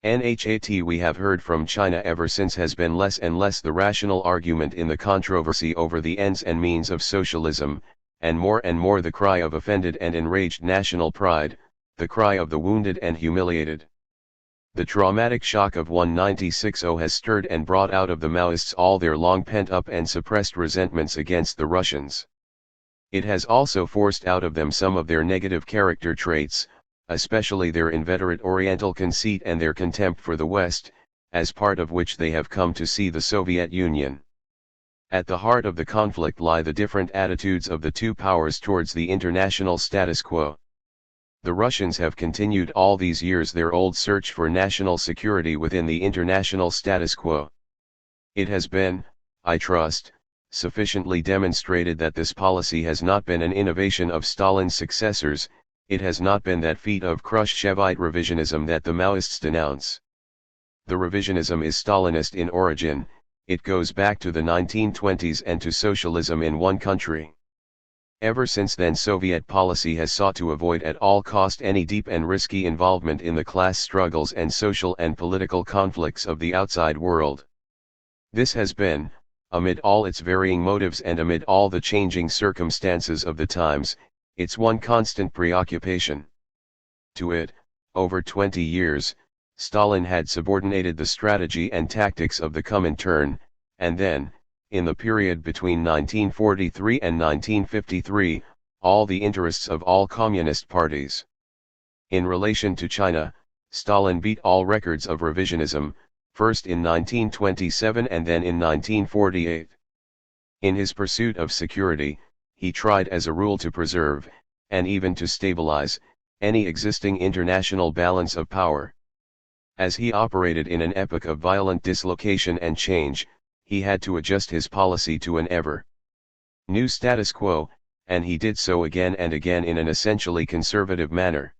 Nhat we have heard from China ever since has been less and less the rational argument in the controversy over the ends and means of socialism, and more the cry of offended and enraged national pride, the cry of the wounded and humiliated. The traumatic shock of 1960 has stirred and brought out of the Maoists all their long pent-up and suppressed resentments against the Russians. It has also forced out of them some of their negative character traits, especially their inveterate Oriental conceit and their contempt for the West, as part of which they have come to see the Soviet Union. At the heart of the conflict lie the different attitudes of the two powers towards the international status quo. The Russians have continued all these years their old search for national security within the international status quo. It has been, I trust, sufficiently demonstrated that this policy has not been an innovation of Stalin's successors, it has not been that feat of Khrushchevite revisionism that the Maoists denounce. The revisionism is Stalinist in origin, it goes back to the 1920s and to socialism in one country. Ever since then Soviet policy has sought to avoid at all cost any deep and risky involvement in the class struggles and social and political conflicts of the outside world. This has been, amid all its varying motives and amid all the changing circumstances of the times, its one constant preoccupation. To it, over 20 years, Stalin had subordinated the strategy and tactics of the Comintern, and then, in the period between 1943 and 1953, all the interests of all communist parties. In relation to China, Stalin beat all records of revisionism, first in 1927 and then in 1948. In his pursuit of security, he tried as a rule to preserve, and even to stabilize, any existing international balance of power. As he operated in an epoch of violent dislocation and change, he had to adjust his policy to an ever new status quo, and he did so again and again in an essentially conservative manner.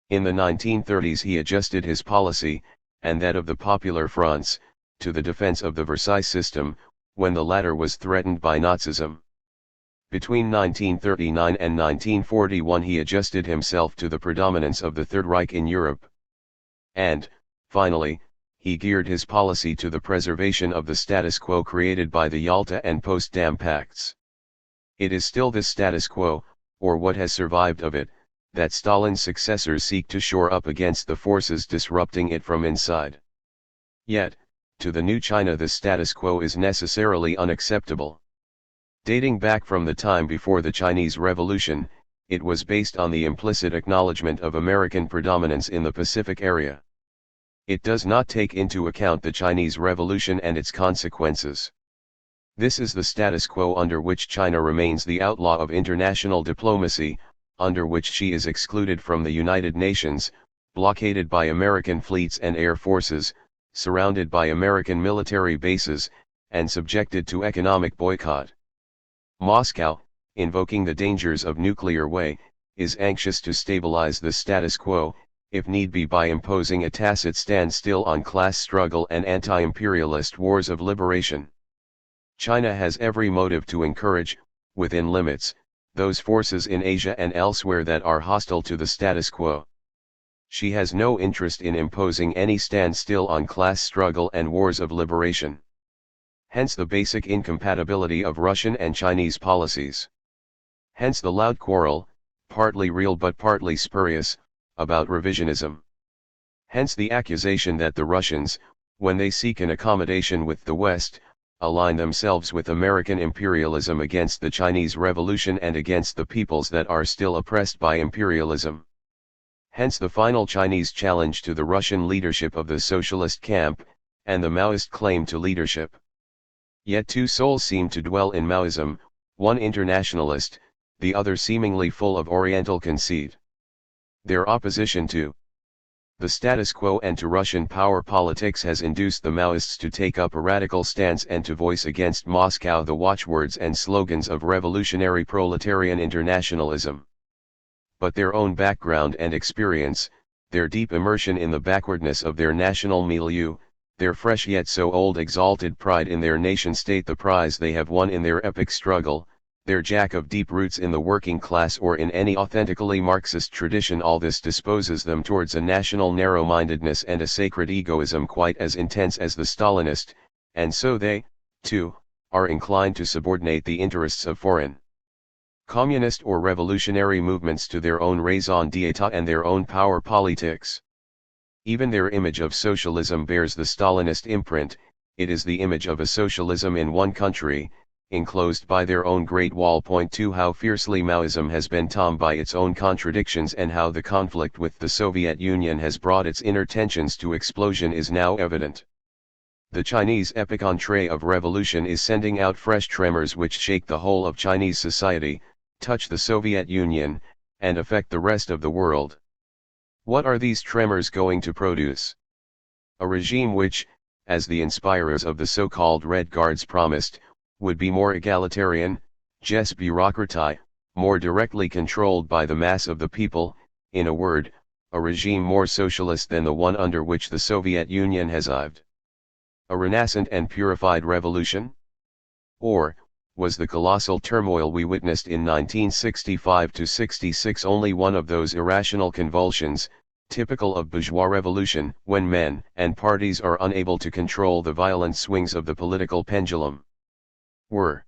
In the 1930s he adjusted his policy, and that of the Popular Fronts, to the defense of the Versailles system, when the latter was threatened by Nazism. Between 1939 and 1941 he adjusted himself to the predominance of the Third Reich in Europe. And, finally, he geared his policy to the preservation of the status quo created by the Yalta and Potsdam Pacts. It is still this status quo, or what has survived of it, that Stalin's successors seek to shore up against the forces disrupting it from inside. Yet, to the new China this status quo is necessarily unacceptable. Dating back from the time before the Chinese Revolution, it was based on the implicit acknowledgement of American predominance in the Pacific area. It does not take into account the Chinese Revolution and its consequences. This is the status quo under which China remains the outlaw of international diplomacy, under which she is excluded from the United Nations, blockaded by American fleets and air forces, surrounded by American military bases, and subjected to economic boycott. Moscow, invoking the dangers of nuclear war, is anxious to stabilize the status quo, if need be by imposing a tacit standstill on class struggle and anti-imperialist wars of liberation. China has every motive to encourage, within limits, those forces in Asia and elsewhere that are hostile to the status quo. She has no interest in imposing any standstill on class struggle and wars of liberation. Hence the basic incompatibility of Russian and Chinese policies. Hence the loud quarrel, partly real but partly spurious, about revisionism. Hence the accusation that the Russians, when they seek an accommodation with the West, align themselves with American imperialism against the Chinese Revolution and against the peoples that are still oppressed by imperialism. Hence the final Chinese challenge to the Russian leadership of the socialist camp, and the Maoist claim to leadership. Yet two souls seem to dwell in Maoism, one internationalist, the other seemingly full of Oriental conceit. Their opposition to the status quo and to Russian power politics has induced the Maoists to take up a radical stance and to voice against Moscow the watchwords and slogans of revolutionary proletarian internationalism. But their own background and experience, their deep immersion in the backwardness of their national milieu, their fresh yet so old exalted pride in their nation-state, the prize they have won in their epic struggle, their jack of deep roots in the working class or in any authentically Marxist tradition, all this disposes them towards a national narrow-mindedness and a sacred egoism quite as intense as the Stalinist, and so they, too, are inclined to subordinate the interests of foreign communist or revolutionary movements to their own raison d'etat and their own power politics. Even their image of socialism bears the Stalinist imprint. It is the image of a socialism in one country, enclosed by their own Great Wall. Point 2 How fiercely Maoism has been tombed by its own contradictions and how the conflict with the Soviet Union has brought its inner tensions to explosion is now evident. The Chinese epic entree of revolution is sending out fresh tremors which shake the whole of Chinese society, touch the Soviet Union, and affect the rest of the world. What are these tremors going to produce? A regime which, as the inspirers of the so-called Red Guards promised, would be more egalitarian, less bureaucratic, more directly controlled by the mass of the people, in a word, a regime more socialist than the one under which the Soviet Union has lived. A renascent and purified revolution? Or, was the colossal turmoil we witnessed in 1965–66 only one of those irrational convulsions, typical of bourgeois revolution, when men and parties are unable to control the violent swings of the political pendulum? Were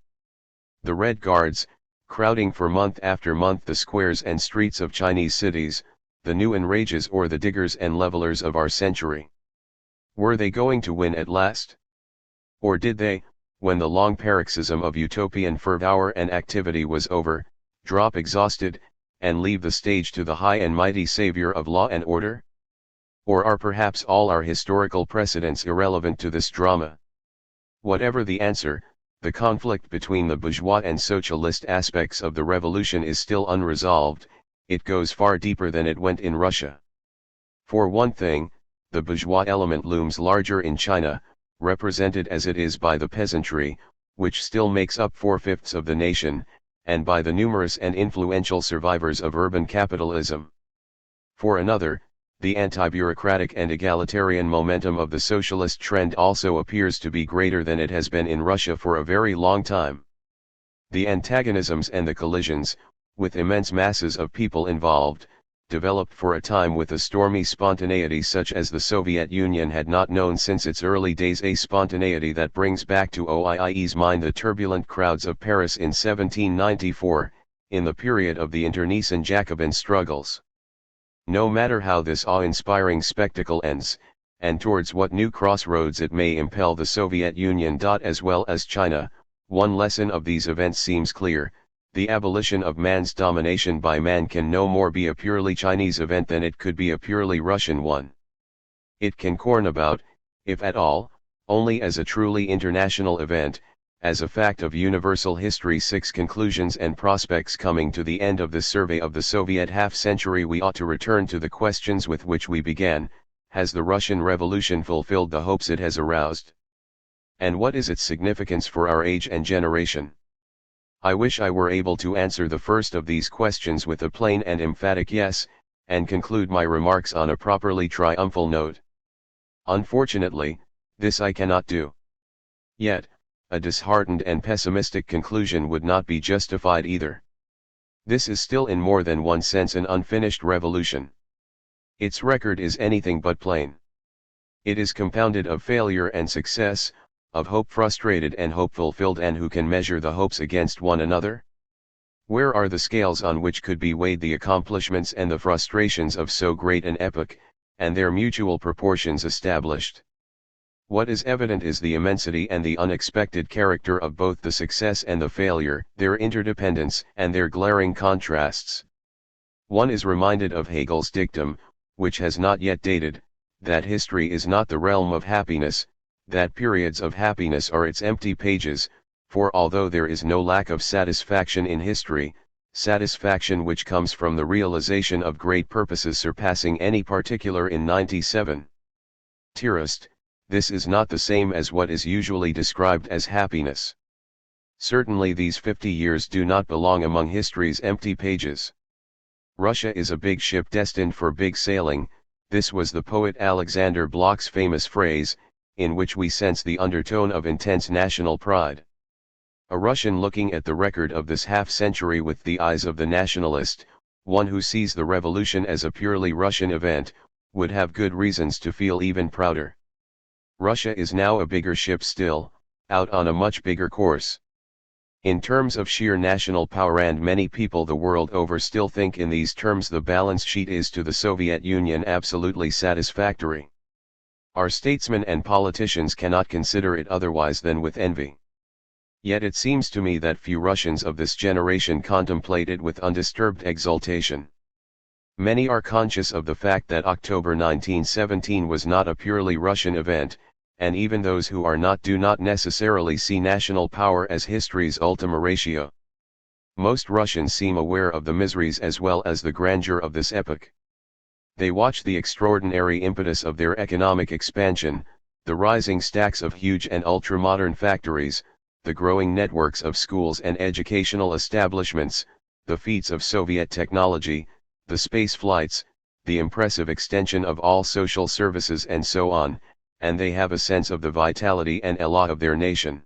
the Red Guards, crowding for month after month the squares and streets of Chinese cities, the new enrages or the diggers and levelers of our century? Were they going to win at last? Or did they, when the long paroxysm of utopian fervor and activity was over, drop exhausted, and leave the stage to the high and mighty savior of law and order? Or are perhaps all our historical precedents irrelevant to this drama? Whatever the answer, the conflict between the bourgeois and socialist aspects of the revolution is still unresolved. It goes far deeper than it went in Russia. For one thing, the bourgeois element looms larger in China, represented as it is by the peasantry, which still makes up 4/5 of the nation, and by the numerous and influential survivors of urban capitalism. For another, The anti-bureaucratic and egalitarian momentum of the socialist trend also appears to be greater than it has been in Russia for a very long time. The antagonisms and the collisions, with immense masses of people involved, developed for a time with a stormy spontaneity such as the Soviet Union had not known since its early days, a spontaneity that brings back to OII's mind the turbulent crowds of Paris in 1794, in the period of the internecine Jacobin struggles. No matter how this awe-inspiring spectacle ends, and towards what new crossroads it may impel the Soviet Union as well as China, one lesson of these events seems clear: the abolition of man's domination by man can no more be a purely Chinese event than it could be a purely Russian one. It can corn about, if at all, only as a truly international event, as a fact of universal history. 6 Conclusions and prospects. Coming to the end of this survey of the Soviet half-century, we ought to return to the questions with which we began. Has the Russian Revolution fulfilled the hopes it has aroused? And what is its significance for our age and generation? I wish I were able to answer the first of these questions with a plain and emphatic yes, and conclude my remarks on a properly triumphal note. Unfortunately, this I cannot do. Yet, a disheartened and pessimistic conclusion would not be justified either. This is still in more than one sense an unfinished revolution. Its record is anything but plain. It is compounded of failure and success, of hope frustrated and hope fulfilled, and who can measure the hopes against one another? Where are the scales on which could be weighed the accomplishments and the frustrations of so great an epoch, and their mutual proportions established? What is evident is the immensity and the unexpected character of both the success and the failure, their interdependence and their glaring contrasts. One is reminded of Hegel's dictum, which has not yet dated, that history is not the realm of happiness, that periods of happiness are its empty pages, for although there is no lack of satisfaction in history, satisfaction which comes from the realization of great purposes surpassing any particular in 97. Tirist, this is not the same as what is usually described as happiness. Certainly these 50 years do not belong among history's empty pages. Russia is a big ship destined for big sailing. This was the poet Alexander Blok's famous phrase, in which we sense the undertone of intense national pride. A Russian looking at the record of this half-century with the eyes of the nationalist, one who sees the revolution as a purely Russian event, would have good reasons to feel even prouder. Russia is now a bigger ship still, out on a much bigger course. In terms of sheer national power, and many people the world over still think in these terms, the balance sheet is to the Soviet Union absolutely satisfactory. Our statesmen and politicians cannot consider it otherwise than with envy. Yet it seems to me that few Russians of this generation contemplate it with undisturbed exultation. Many are conscious of the fact that October 1917 was not a purely Russian event, and even those who are not do not necessarily see national power as history's ultima ratio. Most Russians seem aware of the miseries as well as the grandeur of this epoch. They watch the extraordinary impetus of their economic expansion, the rising stacks of huge and ultra-modern factories, the growing networks of schools and educational establishments, the feats of Soviet technology, the space flights, the impressive extension of all social services and so on, and they have a sense of the vitality and élan of their nation.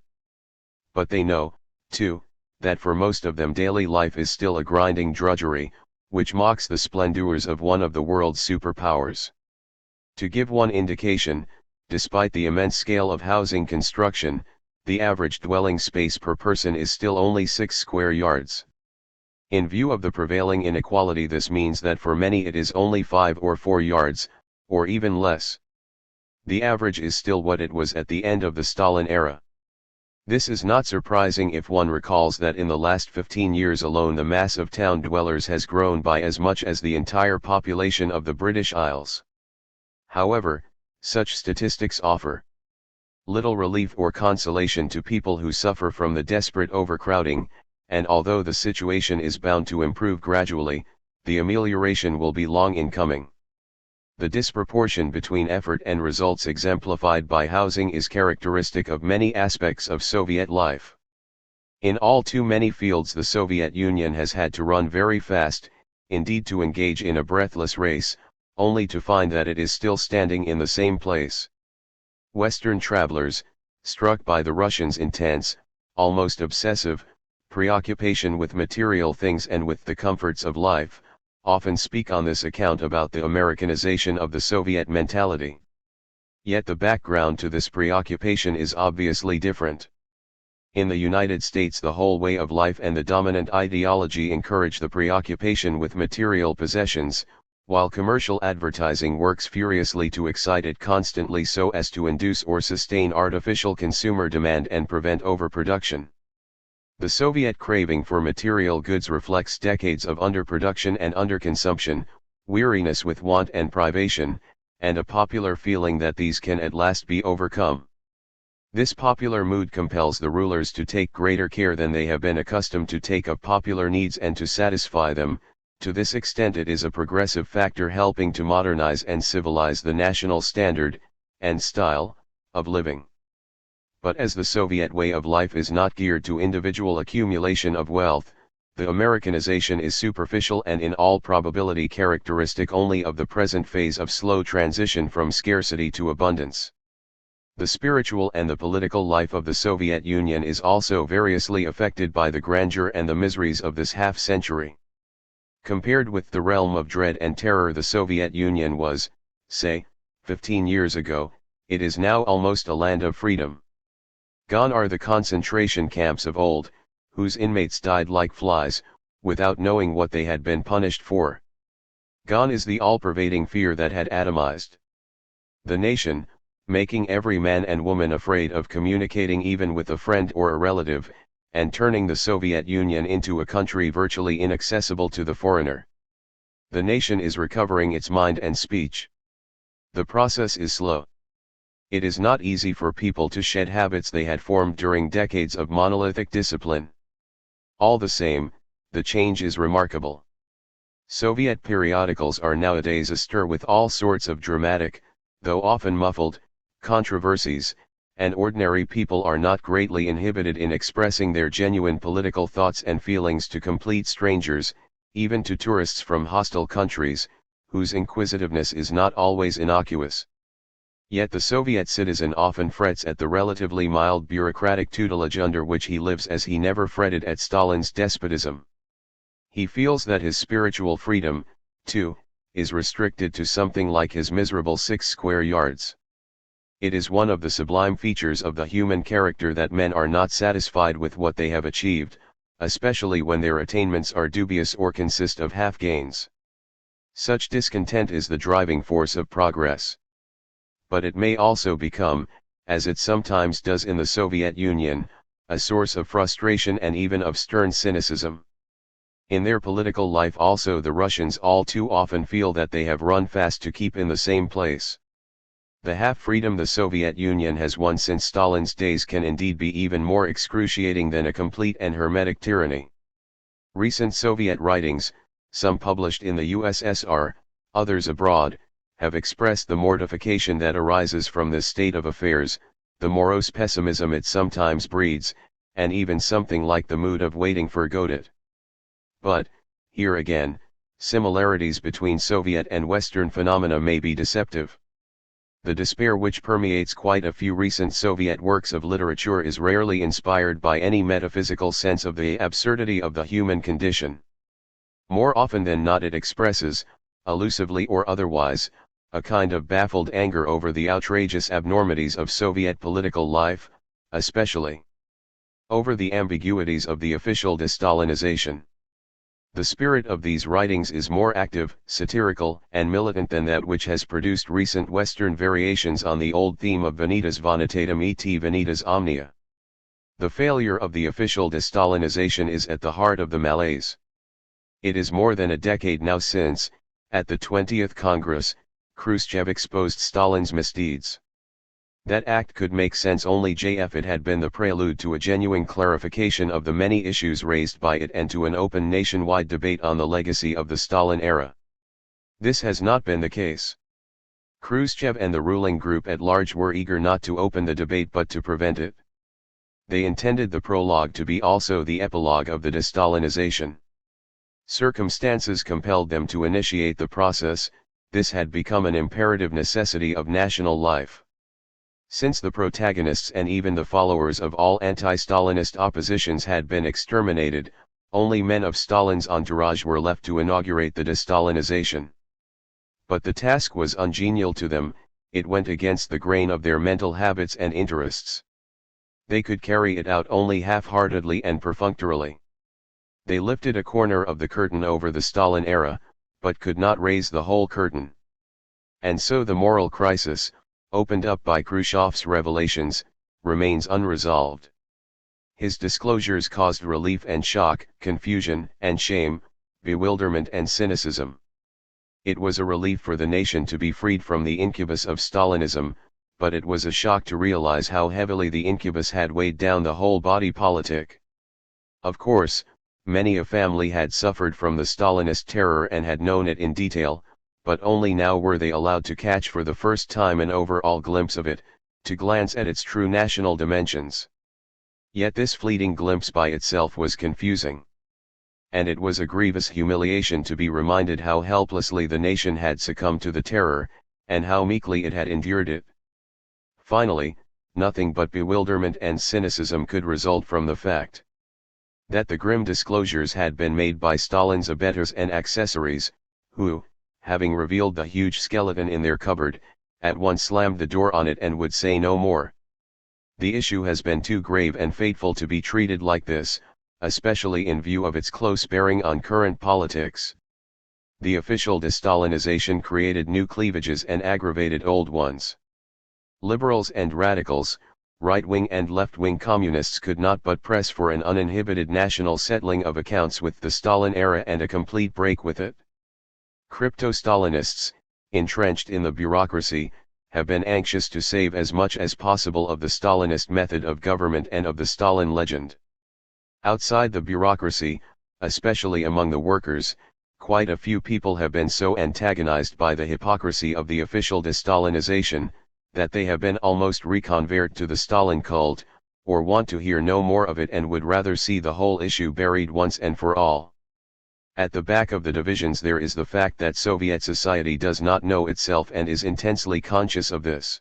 But they know, too, that for most of them daily life is still a grinding drudgery, which mocks the splendors of one of the world's superpowers. To give one indication, despite the immense scale of housing construction, the average dwelling space per person is still only 6 square yards. In view of the prevailing inequality, this means that for many it is only 5 or 4 yards, or even less. The average is still what it was at the end of the Stalin era. This is not surprising if one recalls that in the last 15 years alone the mass of town dwellers has grown by as much as the entire population of the British Isles. However, such statistics offer little relief or consolation to people who suffer from the desperate overcrowding, and although the situation is bound to improve gradually, the amelioration will be long in coming. The disproportion between effort and results exemplified by housing is characteristic of many aspects of Soviet life. In all too many fields the Soviet Union has had to run very fast, indeed to engage in a breathless race, only to find that it is still standing in the same place. Western travelers, struck by the Russians' intense, almost obsessive, preoccupation with material things and with the comforts of life, often speak on this account about the Americanization of the Soviet mentality. Yet the background to this preoccupation is obviously different. In the United States, the whole way of life and the dominant ideology encourage the preoccupation with material possessions, while commercial advertising works furiously to excite it constantly so as to induce or sustain artificial consumer demand and prevent overproduction. The Soviet craving for material goods reflects decades of underproduction and underconsumption, weariness with want and privation, and a popular feeling that these can at last be overcome. This popular mood compels the rulers to take greater care than they have been accustomed to take of popular needs and to satisfy them. To this extent it is a progressive factor helping to modernize and civilize the national standard, and style, of living. But as the Soviet way of life is not geared to individual accumulation of wealth, the Americanization is superficial and in all probability characteristic only of the present phase of slow transition from scarcity to abundance. The spiritual and the political life of the Soviet Union is also variously affected by the grandeur and the miseries of this half-century. Compared with the realm of dread and terror the Soviet Union was, say, 15 years ago, it is now almost a land of freedom. Gone are the concentration camps of old, whose inmates died like flies, without knowing what they had been punished for. Gone is the all-pervading fear that had atomized the nation, making every man and woman afraid of communicating even with a friend or a relative, and turning the Soviet Union into a country virtually inaccessible to the foreigner. The nation is recovering its mind and speech. The process is slow. It is not easy for people to shed habits they had formed during decades of monolithic discipline. All the same, the change is remarkable. Soviet periodicals are nowadays astir with all sorts of dramatic, though often muffled, controversies, and ordinary people are not greatly inhibited in expressing their genuine political thoughts and feelings to complete strangers, even to tourists from hostile countries, whose inquisitiveness is not always innocuous. Yet the Soviet citizen often frets at the relatively mild bureaucratic tutelage under which he lives as he never fretted at Stalin's despotism. He feels that his spiritual freedom, too, is restricted to something like his miserable 6 square yards. It is one of the sublime features of the human character that men are not satisfied with what they have achieved, especially when their attainments are dubious or consist of half gains. Such discontent is the driving force of progress. But it may also become, as it sometimes does in the Soviet Union, a source of frustration and even of stern cynicism. In their political life also the Russians all too often feel that they have run fast to keep in the same place. The half-freedom the Soviet Union has won since Stalin's days can indeed be even more excruciating than a complete and hermetic tyranny. Recent Soviet writings, some published in the USSR, others abroad, have expressed the mortification that arises from this state of affairs, the morose pessimism it sometimes breeds, and even something like the mood of waiting for Godot. But, here again, similarities between Soviet and Western phenomena may be deceptive. The despair which permeates quite a few recent Soviet works of literature is rarely inspired by any metaphysical sense of the absurdity of the human condition. More often than not it expresses, allusively or otherwise, a kind of baffled anger over the outrageous abnormities of Soviet political life, especially over the ambiguities of the official de-Stalinization. The spirit of these writings is more active, satirical, and militant than that which has produced recent Western variations on the old theme of Vanitas vanitatum et vanitas omnia. The failure of the official de-Stalinization is at the heart of the malaise. It is more than a decade now since, at the 20th Congress, Khrushchev exposed Stalin's misdeeds. That act could make sense only if it had been the prelude to a genuine clarification of the many issues raised by it and to an open nationwide debate on the legacy of the Stalin era. This has not been the case. Khrushchev and the ruling group at large were eager not to open the debate but to prevent it. They intended the prologue to be also the epilogue of the de-Stalinization. Circumstances compelled them to initiate the process, this had become an imperative necessity of national life. Since the protagonists and even the followers of all anti-Stalinist oppositions had been exterminated, only men of Stalin's entourage were left to inaugurate the de-Stalinization. But the task was ungenial to them, it went against the grain of their mental habits and interests. They could carry it out only half-heartedly and perfunctorily. They lifted a corner of the curtain over the Stalin era, but could not raise the whole curtain. And so the moral crisis, opened up by Khrushchev's revelations, remains unresolved. His disclosures caused relief and shock, confusion and shame, bewilderment and cynicism. It was a relief for the nation to be freed from the incubus of Stalinism, but it was a shock to realize how heavily the incubus had weighed down the whole body politic. Of course, many a family had suffered from the Stalinist terror and had known it in detail, but only now were they allowed to catch for the first time an overall glimpse of it, to glance at its true national dimensions. Yet this fleeting glimpse by itself was confusing. And it was a grievous humiliation to be reminded how helplessly the nation had succumbed to the terror, and how meekly it had endured it. Finally, nothing but bewilderment and cynicism could result from the fact that the grim disclosures had been made by Stalin's abettors and accessories, who, having revealed the huge skeleton in their cupboard, at once slammed the door on it and would say no more. The issue has been too grave and fateful to be treated like this, especially in view of its close bearing on current politics. The official de-Stalinization created new cleavages and aggravated old ones. Liberals and radicals, right-wing and left-wing communists could not but press for an uninhibited national settling of accounts with the Stalin era and a complete break with it. Crypto-Stalinists, entrenched in the bureaucracy, have been anxious to save as much as possible of the Stalinist method of government and of the Stalin legend. Outside the bureaucracy, especially among the workers, quite a few people have been so antagonized by the hypocrisy of the official de-Stalinization, that they have been almost reconvert to the Stalin cult, or want to hear no more of it and would rather see the whole issue buried once and for all. At the back of the divisions there is the fact that Soviet society does not know itself and is intensely conscious of this.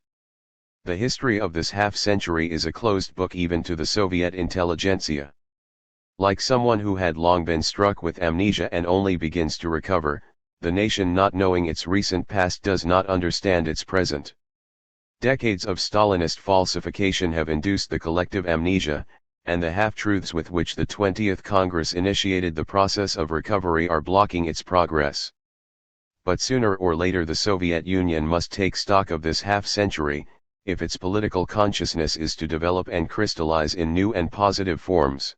The history of this half-century is a closed book even to the Soviet intelligentsia. Like someone who had long been struck with amnesia and only begins to recover, the nation not knowing its recent past does not understand its present. Decades of Stalinist falsification have induced the collective amnesia, and the half-truths with which the 20th Congress initiated the process of recovery are blocking its progress. But sooner or later the Soviet Union must take stock of this half-century, if its political consciousness is to develop and crystallize in new and positive forms.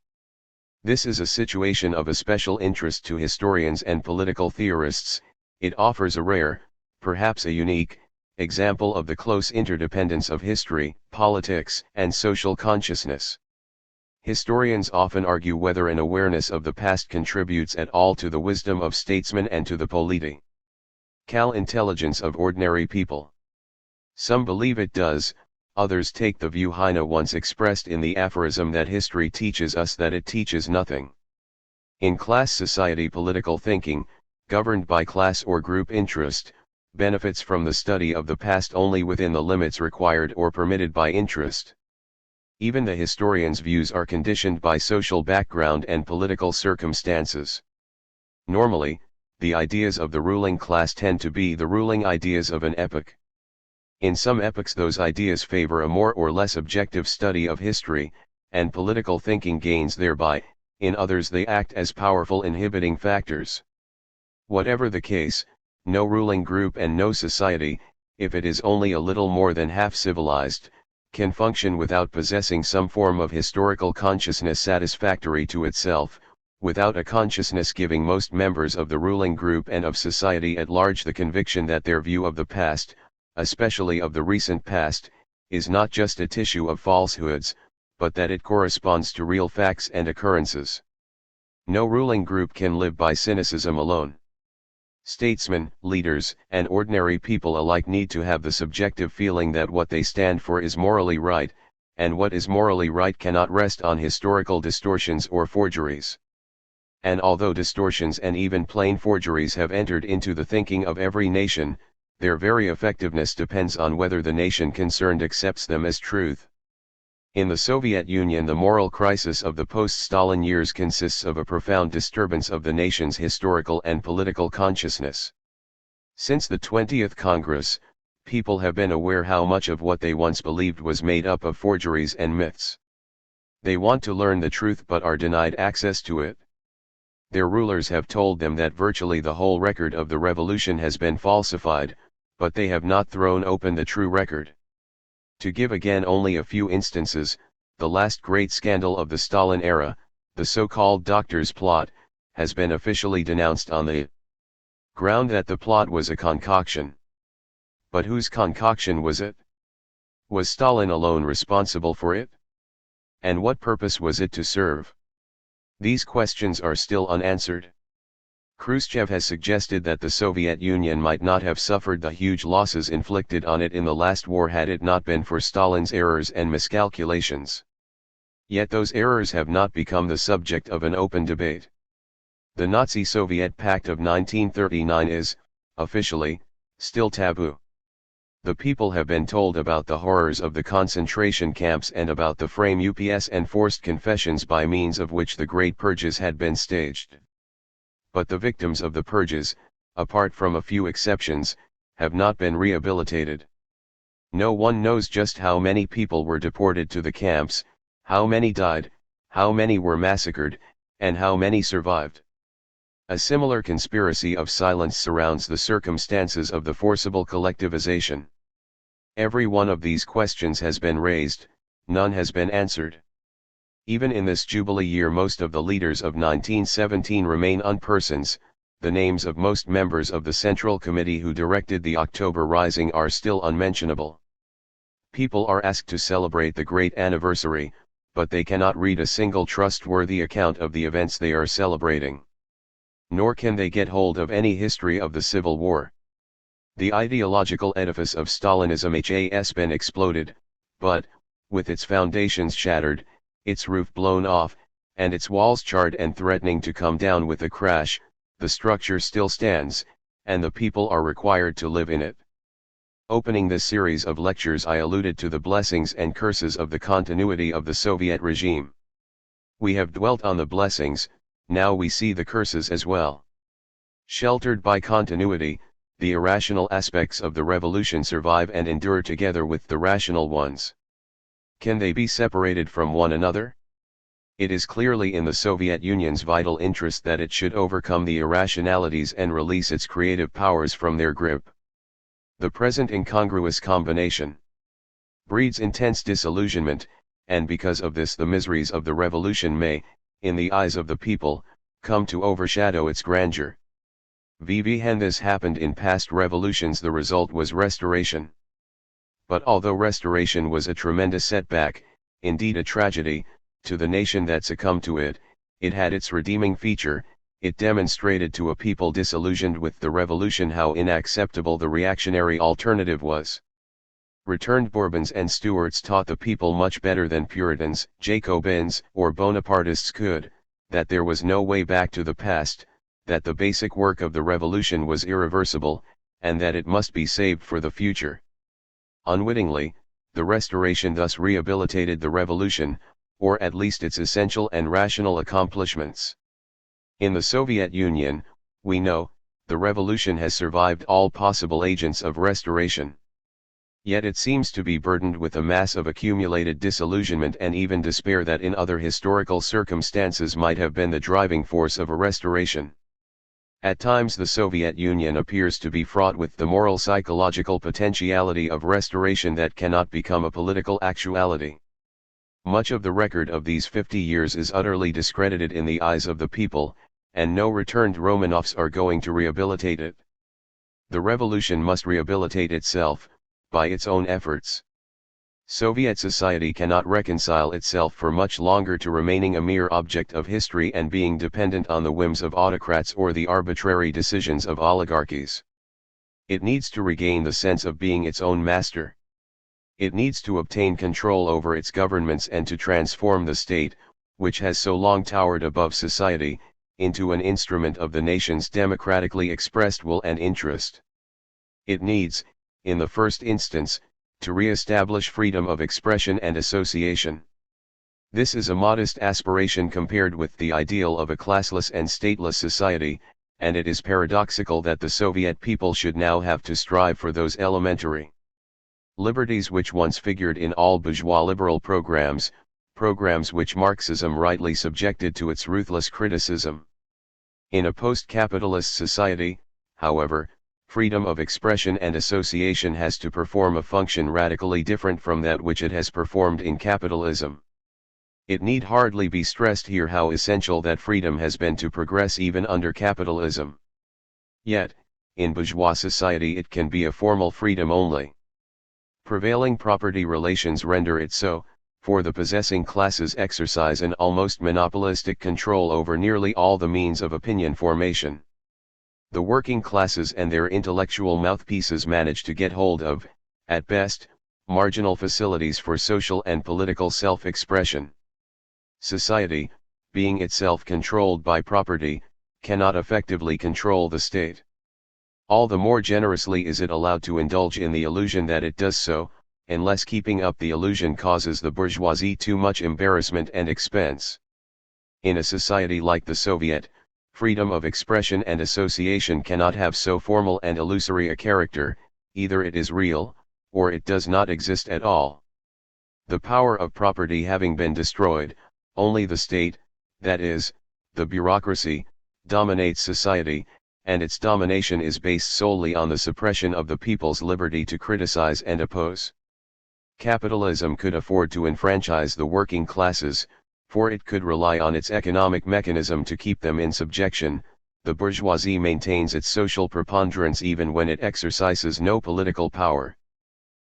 This is a situation of especial interest to historians and political theorists. It offers a rare, perhaps a unique, example of the close interdependence of history, politics, and social consciousness. Historians often argue whether an awareness of the past contributes at all to the wisdom of statesmen and to the political intelligence of ordinary people. Some believe it does, others take the view Heine once expressed in the aphorism that history teaches us that it teaches nothing. In class society, political thinking, governed by class or group interest, benefits from the study of the past only within the limits required or permitted by interest. Even the historian's views are conditioned by social background and political circumstances. Normally, the ideas of the ruling class tend to be the ruling ideas of an epoch. In some epochs those ideas favor a more or less objective study of history, and political thinking gains thereby, in others they act as powerful inhibiting factors. Whatever the case, no ruling group and no society, if it is only a little more than half civilized, can function without possessing some form of historical consciousness satisfactory to itself, without a consciousness giving most members of the ruling group and of society at large the conviction that their view of the past, especially of the recent past, is not just a tissue of falsehoods, but that it corresponds to real facts and occurrences. No ruling group can live by cynicism alone. Statesmen, leaders, and ordinary people alike need to have the subjective feeling that what they stand for is morally right, and what is morally right cannot rest on historical distortions or forgeries. and although distortions and even plain forgeries have entered into the thinking of every nation, their very effectiveness depends on whether the nation concerned accepts them as truth. In the Soviet Union, the moral crisis of the post-Stalin years consists of a profound disturbance of the nation's historical and political consciousness. Since the 20th Congress, people have been aware how much of what they once believed was made up of forgeries and myths. They want to learn the truth but are denied access to it. Their rulers have told them that virtually the whole record of the revolution has been falsified, but they have not thrown open the true record. To give again only a few instances, the last great scandal of the Stalin era, the so-called doctor's plot, has been officially denounced on the ground that the plot was a concoction. But whose concoction was it? Was Stalin alone responsible for it? And what purpose was it to serve? These questions are still unanswered. Khrushchev has suggested that the Soviet Union might not have suffered the huge losses inflicted on it in the last war had it not been for Stalin's errors and miscalculations. Yet those errors have not become the subject of an open debate. The Nazi-Soviet Pact of 1939 is, officially, still taboo. The people have been told about the horrors of the concentration camps and about the frame ups and forced confessions by means of which the great purges had been staged. But the victims of the purges, apart from a few exceptions, have not been rehabilitated. No one knows just how many people were deported to the camps, how many died, how many were massacred, and how many survived. A similar conspiracy of silence surrounds the circumstances of the forcible collectivization. Every one of these questions has been raised, none has been answered. Even in this Jubilee year most of the leaders of 1917 remain unpersons, the names of most members of the Central Committee who directed the October Rising are still unmentionable. People are asked to celebrate the great anniversary, but they cannot read a single trustworthy account of the events they are celebrating. Nor can they get hold of any history of the Civil War. The ideological edifice of Stalinism has been exploded, but, with its foundations shattered, its roof blown off, and its walls charred and threatening to come down with a crash, the structure still stands, and the people are required to live in it. Opening this series of lectures I alluded to the blessings and curses of the continuity of the Soviet regime. We have dwelt on the blessings, now we see the curses as well. Sheltered by continuity, the irrational aspects of the revolution survive and endure together with the rational ones. Can they be separated from one another? It is clearly in the Soviet Union's vital interest that it should overcome the irrationalities and release its creative powers from their grip. The present incongruous combination breeds intense disillusionment, and because of this the miseries of the revolution may, in the eyes of the people, come to overshadow its grandeur. When this happened in past revolutions the result was restoration. But although restoration was a tremendous setback, indeed a tragedy, to the nation that succumbed to it, it had its redeeming feature. It demonstrated to a people disillusioned with the revolution how unacceptable the reactionary alternative was. Returned Bourbons and Stuarts taught the people much better than Puritans, Jacobins, or Bonapartists could, that there was no way back to the past, that the basic work of the revolution was irreversible, and that it must be saved for the future. Unwittingly, the Restoration thus rehabilitated the revolution, or at least its essential and rational accomplishments. In the Soviet Union, we know, the revolution has survived all possible agents of restoration. Yet it seems to be burdened with a mass of accumulated disillusionment and even despair that in other historical circumstances might have been the driving force of a restoration. At times the Soviet Union appears to be fraught with the moral psychological potentiality of restoration that cannot become a political actuality. Much of the record of these 50 years is utterly discredited in the eyes of the people, and no returned Romanovs are going to rehabilitate it. The revolution must rehabilitate itself, by its own efforts. Soviet society cannot reconcile itself for much longer to remaining a mere object of history and being dependent on the whims of autocrats or the arbitrary decisions of oligarchies. It needs to regain the sense of being its own master. It needs to obtain control over its governments and to transform the state, which has so long towered above society, into an instrument of the nation's democratically expressed will and interest. It needs, in the first instance, to re-establish freedom of expression and association. This is a modest aspiration compared with the ideal of a classless and stateless society, and it is paradoxical that the Soviet people should now have to strive for those elementary liberties which once figured in all bourgeois liberal programs which Marxism rightly subjected to its ruthless criticism. In a post-capitalist society, however, freedom of expression and association has to perform a function radically different from that which it has performed in capitalism. It need hardly be stressed here how essential that freedom has been to progress even under capitalism. Yet, in bourgeois society it can be a formal freedom only. Prevailing property relations render it so, for the possessing classes exercise an almost monopolistic control over nearly all the means of opinion formation. The working classes and their intellectual mouthpieces manage to get hold of, at best, marginal facilities for social and political self-expression. Society, being itself controlled by property, cannot effectively control the state. All the more generously is it allowed to indulge in the illusion that it does so, unless keeping up the illusion causes the bourgeoisie too much embarrassment and expense. In a society like the Soviet, freedom of expression and association cannot have so formal and illusory a character, either it is real, or it does not exist at all. The power of property having been destroyed, only the state, that is, the bureaucracy, dominates society, and its domination is based solely on the suppression of the people's liberty to criticize and oppose. Capitalism could afford to enfranchise the working classes, for it could rely on its economic mechanism to keep them in subjection. The bourgeoisie maintains its social preponderance even when it exercises no political power.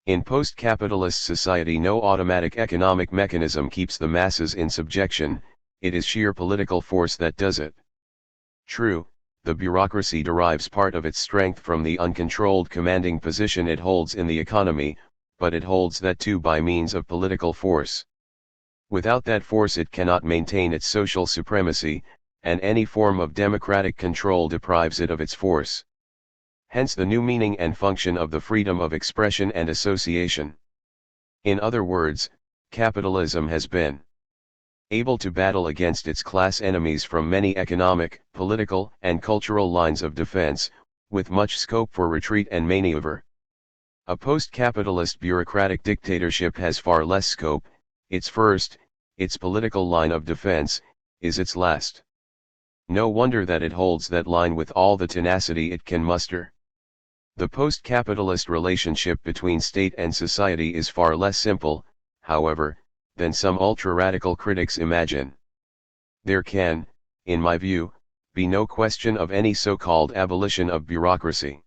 In post-capitalist society no automatic economic mechanism keeps the masses in subjection, it is sheer political force that does it. True, the bureaucracy derives part of its strength from the uncontrolled commanding position it holds in the economy, but it holds that too by means of political force. Without that force it cannot maintain its social supremacy, and any form of democratic control deprives it of its force. Hence the new meaning and function of the freedom of expression and association. In other words, capitalism has been able to battle against its class enemies from many economic, political, and cultural lines of defense, with much scope for retreat and maneuver. A post-capitalist bureaucratic dictatorship has far less scope. Its first, its political line of defense, is its last. No wonder that it holds that line with all the tenacity it can muster. The post-capitalist relationship between state and society is far less simple, however, than some ultra-radical critics imagine. There can, in my view, be no question of any so-called abolition of bureaucracy.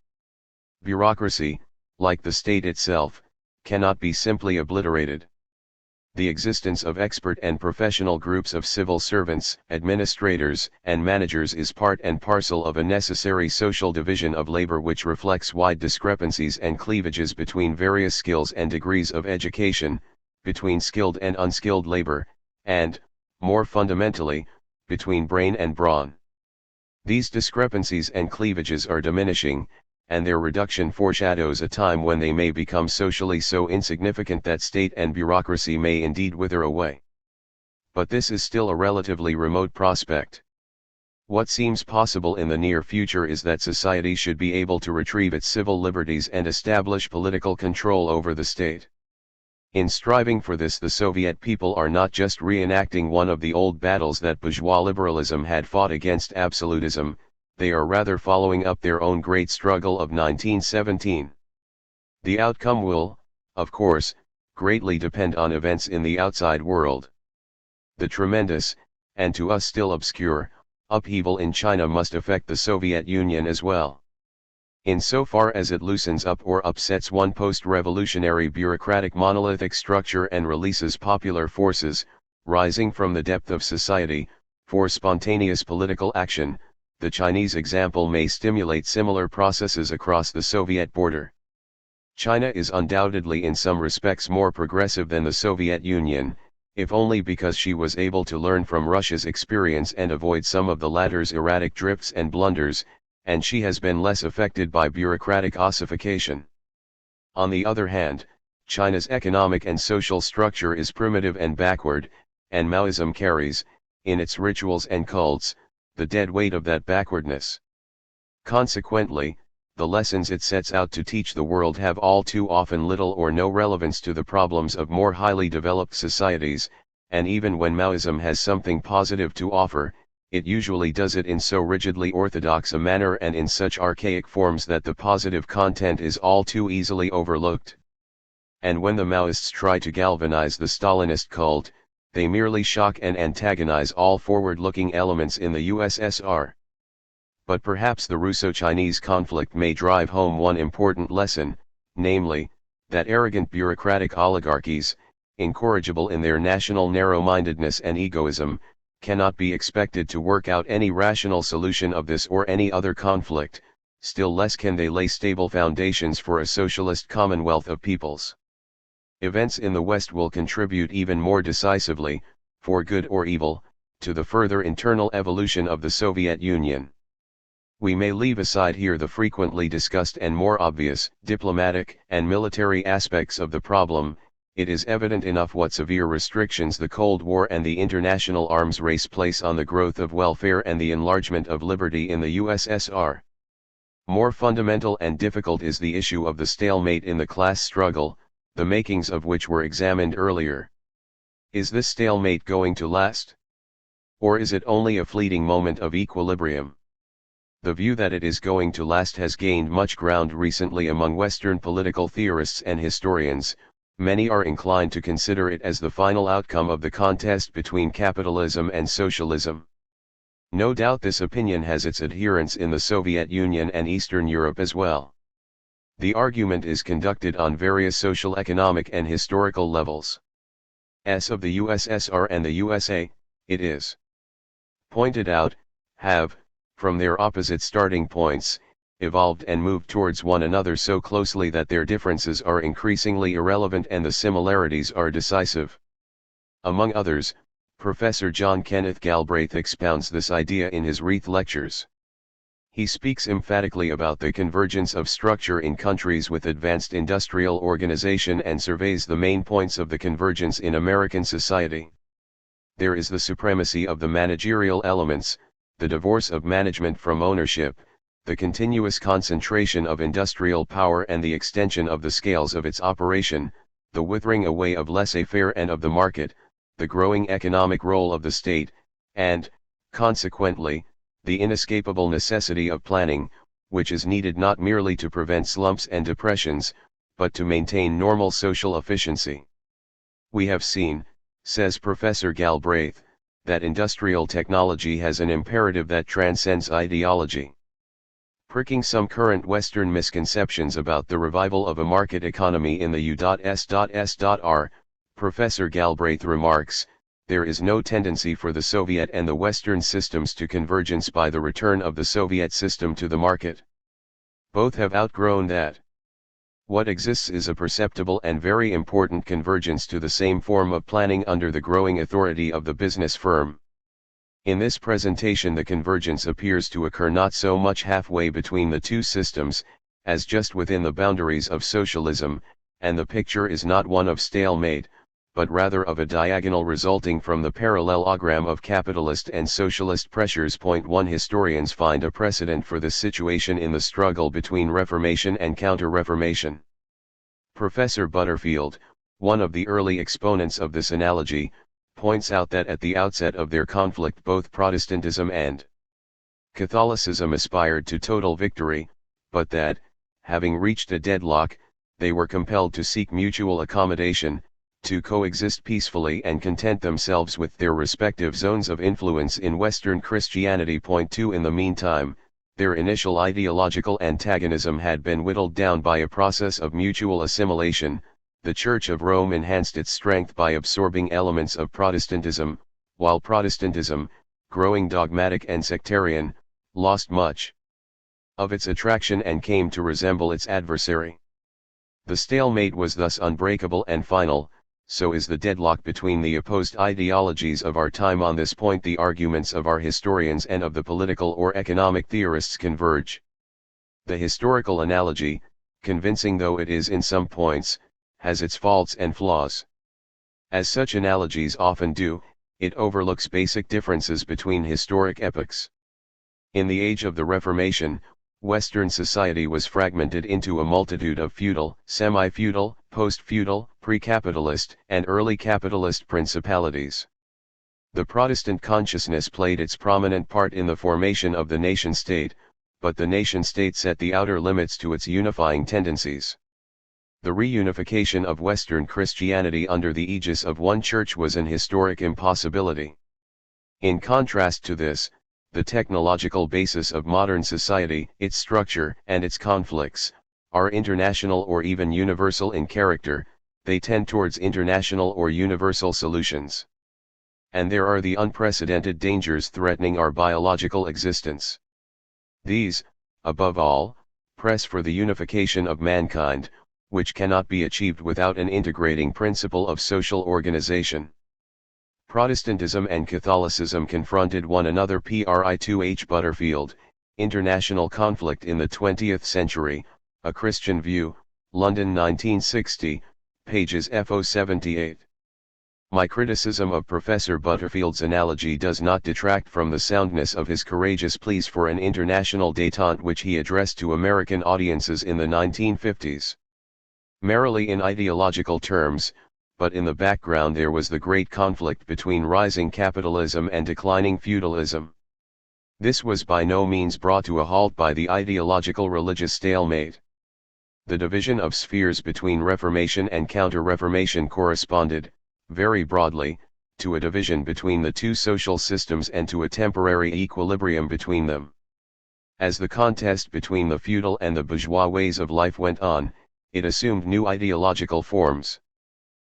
Bureaucracy, like the state itself, cannot be simply obliterated. The existence of expert and professional groups of civil servants, administrators, and managers is part and parcel of a necessary social division of labor which reflects wide discrepancies and cleavages between various skills and degrees of education, between skilled and unskilled labor, and, more fundamentally, between brain and brawn. These discrepancies and cleavages are diminishing, and their reduction foreshadows a time when they may become socially so insignificant that state and bureaucracy may indeed wither away. But this is still a relatively remote prospect. What seems possible in the near future is that society should be able to retrieve its civil liberties and establish political control over the state. In striving for this, the Soviet people are not just reenacting one of the old battles that bourgeois liberalism had fought against absolutism, they are rather following up their own great struggle of 1917. The outcome will, of course, greatly depend on events in the outside world. The tremendous, and to us still obscure, upheaval in China must affect the Soviet Union as well. Insofar as it loosens up or upsets one post-revolutionary bureaucratic monolithic structure and releases popular forces, rising from the depth of society, for spontaneous political action, the Chinese example may stimulate similar processes across the Soviet border. China is undoubtedly in some respects more progressive than the Soviet Union. if only because she was able to learn from Russia's experience and avoid some of the latter's erratic drifts and blunders, and she has been less affected by bureaucratic ossification. On the other hand, China's economic and social structure is primitive and backward, and Maoism carries, in its rituals and cults, the dead weight of that backwardness. Consequently, the lessons it sets out to teach the world have all too often little or no relevance to the problems of more highly developed societies, and even when Maoism has something positive to offer, it usually does it in so rigidly orthodox a manner and in such archaic forms that the positive content is all too easily overlooked. And when the Maoists try to galvanize the Stalinist cult, they merely shock and antagonize all forward-looking elements in the USSR. But perhaps the Russo-Chinese conflict may drive home one important lesson, namely, that arrogant bureaucratic oligarchies, incorrigible in their national narrow-mindedness and egoism, cannot be expected to work out any rational solution of this or any other conflict, still less can they lay stable foundations for a socialist commonwealth of peoples. Events in the West will contribute even more decisively, for good or evil, to the further internal evolution of the Soviet Union. We may leave aside here the frequently discussed and more obvious diplomatic and military aspects of the problem. It is evident enough what severe restrictions the Cold War and the international arms race place on the growth of welfare and the enlargement of liberty in the USSR. More fundamental and difficult is the issue of the stalemate in the class struggle, the makings of which were examined earlier. Is this stalemate going to last? Or is it only a fleeting moment of equilibrium? The view that it is going to last has gained much ground recently among Western political theorists and historians. Many are inclined to consider it as the final outcome of the contest between capitalism and socialism. No doubt this opinion has its adherents in the Soviet Union and Eastern Europe as well. The argument is conducted on various social, economic and historical levels. As of the USSR and the USA, it is pointed out, have, from their opposite starting points, evolved and moved towards one another so closely that their differences are increasingly irrelevant and the similarities are decisive. Among others, Professor John Kenneth Galbraith expounds this idea in his Wreath Lectures. He speaks emphatically about the convergence of structure in countries with advanced industrial organization and surveys the main points of the convergence in American society. There is the supremacy of the managerial elements, the divorce of management from ownership, the continuous concentration of industrial power and the extension of the scales of its operation, the withering away of laissez-faire and of the market, the growing economic role of the state, and, consequently, the inescapable necessity of planning, which is needed not merely to prevent slumps and depressions, but to maintain normal social efficiency. We have seen, says Professor Galbraith, that industrial technology has an imperative that transcends ideology. Pricking some current Western misconceptions about the revival of a market economy in the U.S.S.R., Professor Galbraith remarks, there is no tendency for the Soviet and the Western systems to convergence by the return of the Soviet system to the market. Both have outgrown that. What exists is a perceptible and very important convergence to the same form of planning under the growing authority of the business firm. In this presentation the convergence appears to occur not so much halfway between the two systems, as just within the boundaries of socialism, and the picture is not one of stalemate, but rather of a diagonal resulting from the parallelogram of capitalist and socialist pressures. 1 Historians find a precedent for this situation in the struggle between Reformation and Counter-Reformation. Professor Butterfield, one of the early exponents of this analogy, points out that at the outset of their conflict both Protestantism and Catholicism aspired to total victory, but that, having reached a deadlock, they were compelled to seek mutual accommodation, to coexist peacefully and content themselves with their respective zones of influence in Western Christianity. 2 In the meantime, their initial ideological antagonism had been whittled down by a process of mutual assimilation. The Church of Rome enhanced its strength by absorbing elements of Protestantism, while Protestantism, growing dogmatic and sectarian, lost much of its attraction and came to resemble its adversary. The stalemate was thus unbreakable and final, so is the deadlock between the opposed ideologies of our time. On this point the arguments of our historians and of the political or economic theorists converge. The historical analogy, convincing though it is in some points, has its faults and flaws. As such analogies often do, it overlooks basic differences between historic epochs. In the age of the Reformation, Western society was fragmented into a multitude of feudal, semi-feudal, post-feudal, pre-capitalist, and early capitalist principalities. The Protestant consciousness played its prominent part in the formation of the nation-state, but the nation-state set the outer limits to its unifying tendencies. The reunification of Western Christianity under the aegis of one church was an historic impossibility. In contrast to this, the technological basis of modern society, its structure and its conflicts, are international or even universal in character. They tend towards international or universal solutions. And there are the unprecedented dangers threatening our biological existence. These, above all, press for the unification of mankind, which cannot be achieved without an integrating principle of social organization. Protestantism and Catholicism confronted one another. Pri2H. Butterfield, International Conflict in the 20th Century, A Christian View, London 1960, pages F078. My criticism of Professor Butterfield's analogy does not detract from the soundness of his courageous pleas for an international détente which he addressed to American audiences in the 1950s. Merely in ideological terms, but in the background there was the great conflict between rising capitalism and declining feudalism. This was by no means brought to a halt by the ideological religious stalemate. The division of spheres between Reformation and Counter-Reformation corresponded, very broadly, to a division between the two social systems and to a temporary equilibrium between them. As the contest between the feudal and the bourgeois ways of life went on, it assumed new ideological forms.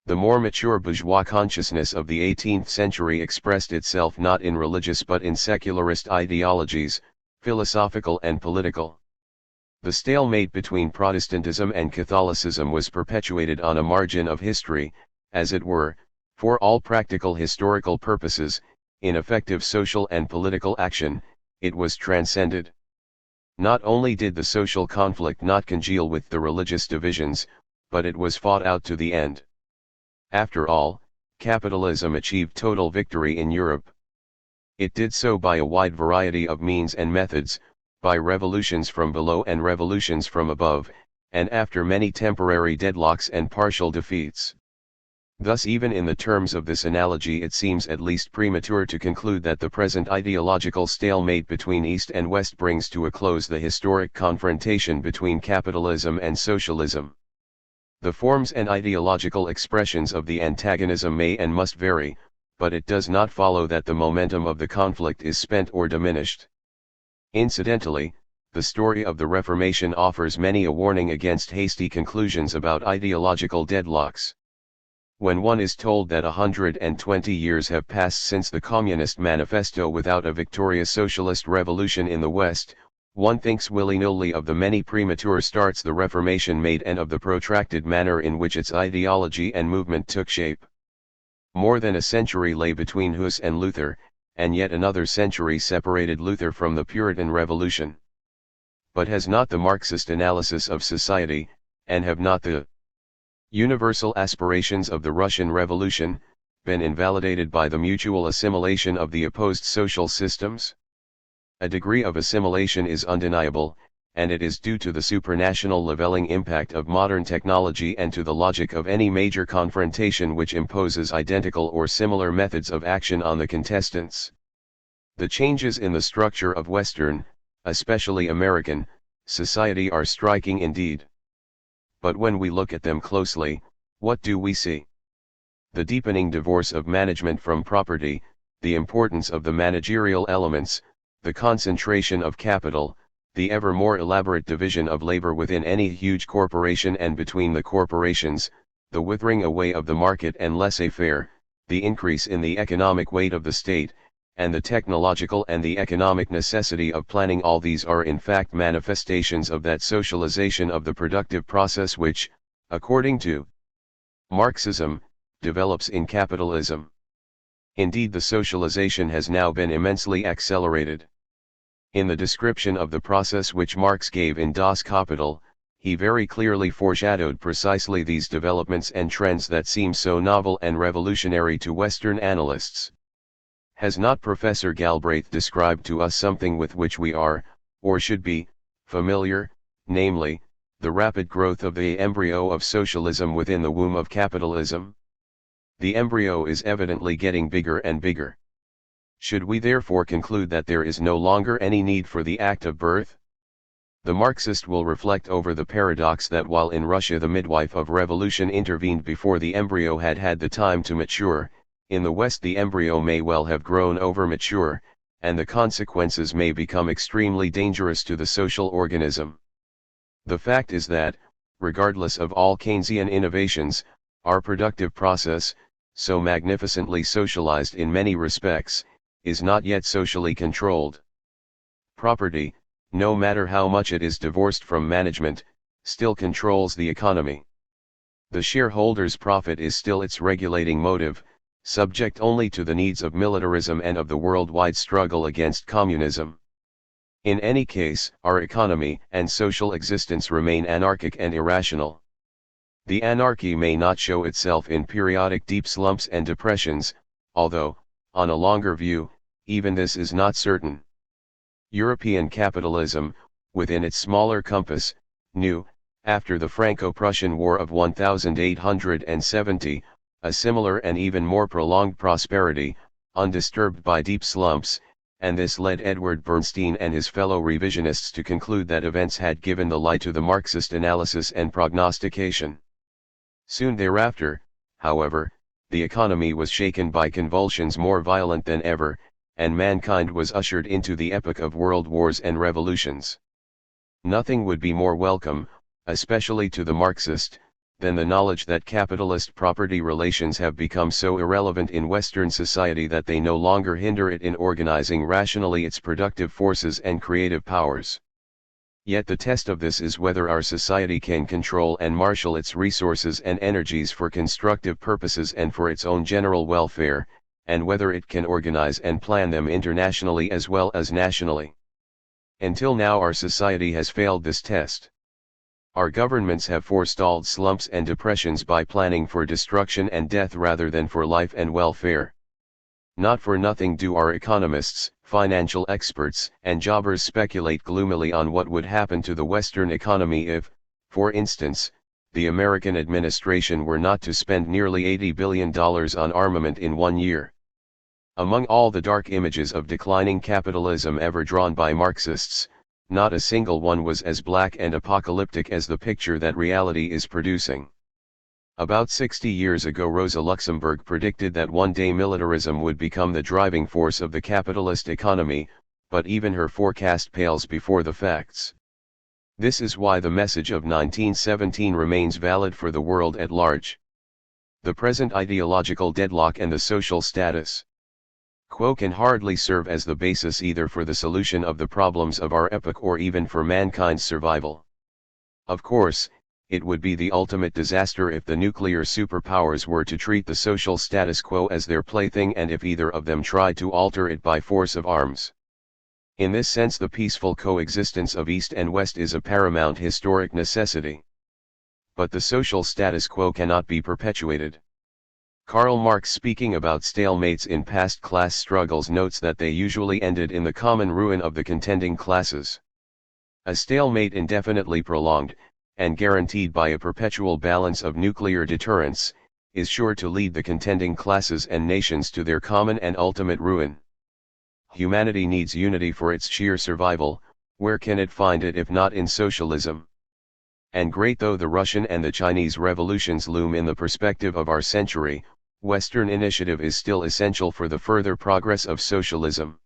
The more mature bourgeois consciousness of the 18th century expressed itself not in religious but in secularist ideologies, philosophical and political. The stalemate between Protestantism and Catholicism was perpetuated on a margin of history, as it were, for all practical historical purposes. In effective social and political action, it was transcended. Not only did the social conflict not congeal with the religious divisions, but it was fought out to the end. After all, capitalism achieved total victory in Europe. It did so by a wide variety of means and methods, by revolutions from below and revolutions from above, and after many temporary deadlocks and partial defeats. Thus even in the terms of this analogy it seems at least premature to conclude that the present ideological stalemate between East and West brings to a close the historic confrontation between capitalism and socialism. The forms and ideological expressions of the antagonism may and must vary, but it does not follow that the momentum of the conflict is spent or diminished. Incidentally, the story of the Reformation offers many a warning against hasty conclusions about ideological deadlocks. When one is told that 120 years have passed since the Communist Manifesto without a victorious socialist revolution in the West, one thinks willy-nilly of the many premature starts the Reformation made and of the protracted manner in which its ideology and movement took shape. More than a century lay between Hus and Luther, and yet another century separated Luther from the Puritan Revolution. But has not the Marxist analysis of society, and have not the universal aspirations of the Russian Revolution, been invalidated by the mutual assimilation of the opposed social systems? A degree of assimilation is undeniable, and it is due to the supranational leveling impact of modern technology and to the logic of any major confrontation which imposes identical or similar methods of action on the contestants. The changes in the structure of Western, especially American, society are striking indeed. But when we look at them closely, what do we see? The deepening divorce of management from property, the importance of the managerial elements, the concentration of capital, the ever more elaborate division of labor within any huge corporation and between the corporations, the withering away of the market and laissez-faire, the increase in the economic weight of the state, and the technological and the economic necessity of planning. All these are in fact manifestations of that socialization of the productive process which, according to Marxism, develops in capitalism. Indeed, the socialization has now been immensely accelerated. In the description of the process which Marx gave in Das Kapital, he very clearly foreshadowed precisely these developments and trends that seem so novel and revolutionary to Western analysts. Has not Professor Galbraith described to us something with which we are, or should be, familiar, namely, the rapid growth of the embryo of socialism within the womb of capitalism? The embryo is evidently getting bigger and bigger. Should we therefore conclude that there is no longer any need for the act of birth? The Marxist will reflect over the paradox that while in Russia the midwife of revolution intervened before the embryo had had the time to mature, in the West the embryo may well have grown over mature, and the consequences may become extremely dangerous to the social organism. The fact is that, regardless of all Keynesian innovations, our productive process, so magnificently socialized in many respects, is not yet socially controlled. Property, no matter how much it is divorced from management, still controls the economy. The shareholder's profit is still its regulating motive, subject only to the needs of militarism and of the worldwide struggle against communism. In any case, our economy and social existence remain anarchic and irrational. The anarchy may not show itself in periodic deep slumps and depressions, although, on a longer view, even this is not certain. European capitalism, within its smaller compass, knew, after the Franco-Prussian War of 1870, a similar and even more prolonged prosperity, undisturbed by deep slumps, and this led Edward Bernstein and his fellow revisionists to conclude that events had given the lie to the Marxist analysis and prognostication. Soon thereafter, however, the economy was shaken by convulsions more violent than ever, and mankind was ushered into the epoch of world wars and revolutions. Nothing would be more welcome, especially to the Marxist, than the knowledge that capitalist property relations have become so irrelevant in Western society that they no longer hinder it in organizing rationally its productive forces and creative powers. Yet the test of this is whether our society can control and marshal its resources and energies for constructive purposes and for its own general welfare, and whether it can organize and plan them internationally as well as nationally. Until now our society has failed this test. Our governments have forestalled slumps and depressions by planning for destruction and death rather than for life and welfare. Not for nothing do our economists, financial experts, and jobbers speculate gloomily on what would happen to the Western economy if, for instance, the American administration were not to spend nearly $80 billion on armament in 1 year. Among all the dark images of declining capitalism ever drawn by Marxists, not a single one was as black and apocalyptic as the picture that reality is producing. About 60 years ago Rosa Luxemburg predicted that one day militarism would become the driving force of the capitalist economy, but even her forecast pales before the facts. This is why the message of 1917 remains valid for the world at large. The present ideological deadlock and the social status quo can hardly serve as the basis either for the solution of the problems of our epoch or even for mankind's survival. Of course, it would be the ultimate disaster if the nuclear superpowers were to treat the social status quo as their plaything and if either of them tried to alter it by force of arms. In this sense the peaceful coexistence of East and West is a paramount historic necessity. But the social status quo cannot be perpetuated. Karl Marx, speaking about stalemates in past class struggles, notes that they usually ended in the common ruin of the contending classes. A stalemate indefinitely prolonged, and guaranteed by a perpetual balance of nuclear deterrence, is sure to lead the contending classes and nations to their common and ultimate ruin. Humanity needs unity for its sheer survival. Where can it find it if not in socialism? And great though the Russian and the Chinese revolutions loom in the perspective of our century, Western initiative is still essential for the further progress of socialism.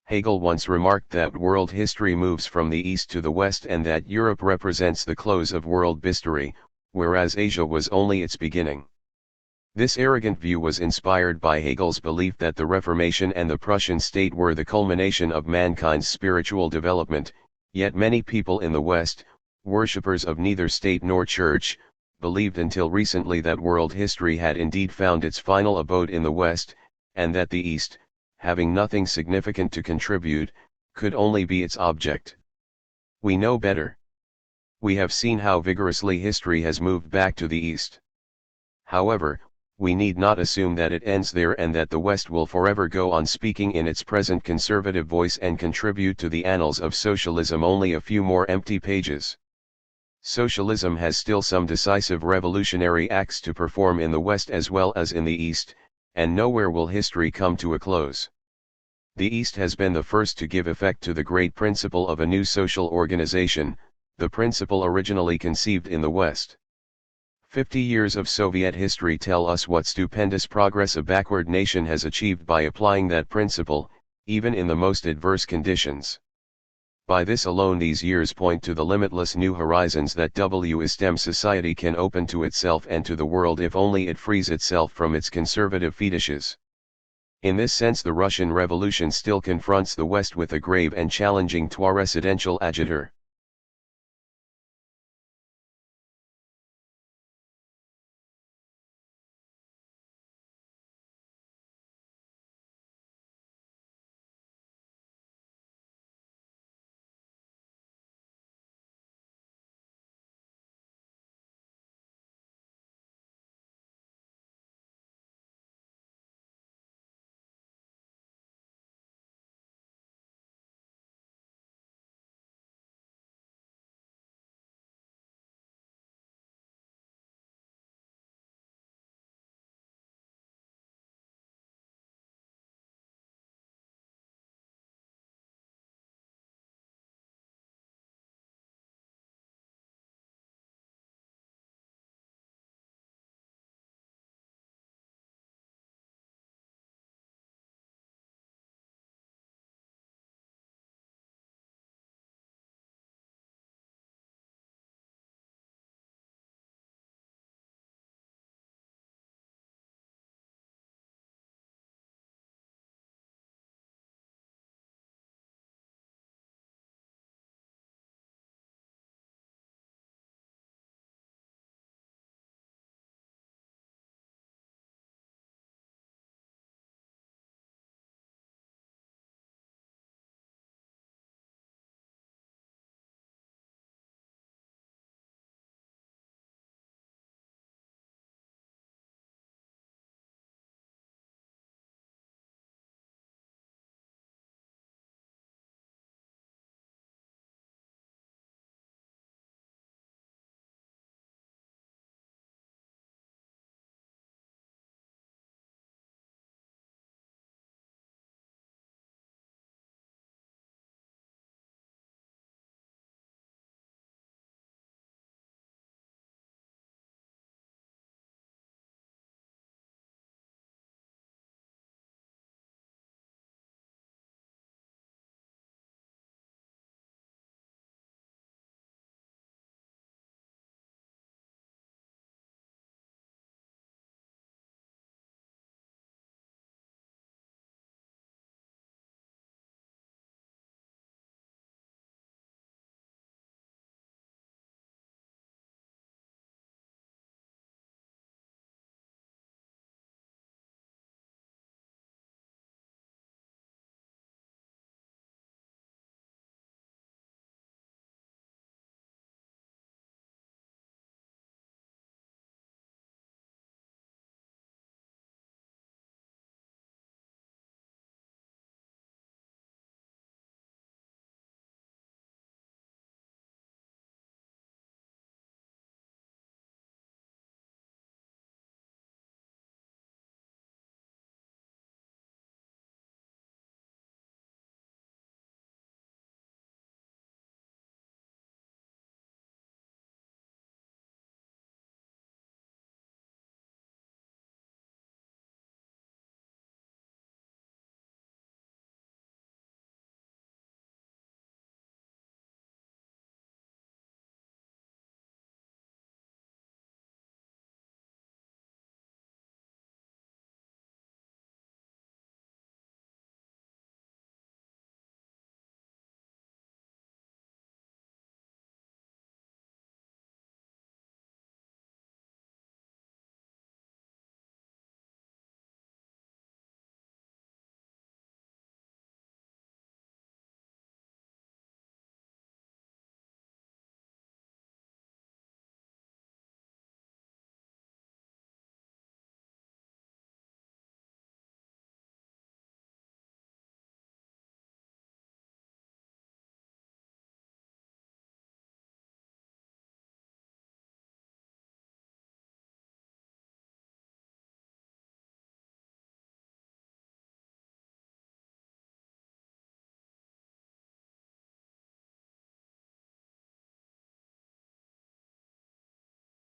Hegel once remarked that world history moves from the East to the West and that Europe represents the close of world history, whereas Asia was only its beginning. This arrogant view was inspired by Hegel's belief that the Reformation and the Prussian state were the culmination of mankind's spiritual development, yet many people in the West, worshippers of neither state nor church, believed until recently that world history had indeed found its final abode in the West, and that the East, having nothing significant to contribute, could only be its object. We know better. We have seen how vigorously history has moved back to the East. However, we need not assume that it ends there and that the West will forever go on speaking in its present conservative voice and contribute to the annals of socialism only a few more empty pages. Socialism has still some decisive revolutionary acts to perform in the West as well as in the East, and nowhere will history come to a close. The East has been the first to give effect to the great principle of a new social organization, the principle originally conceived in the West. 50 years of Soviet history tell us what stupendous progress a backward nation has achieved by applying that principle, even in the most adverse conditions. By this alone these years point to the limitless new horizons that WSTEM society can open to itself and to the world if only it frees itself from its conservative fetishes. In this sense the Russian Revolution still confronts the West with a grave and challenging residential agitator.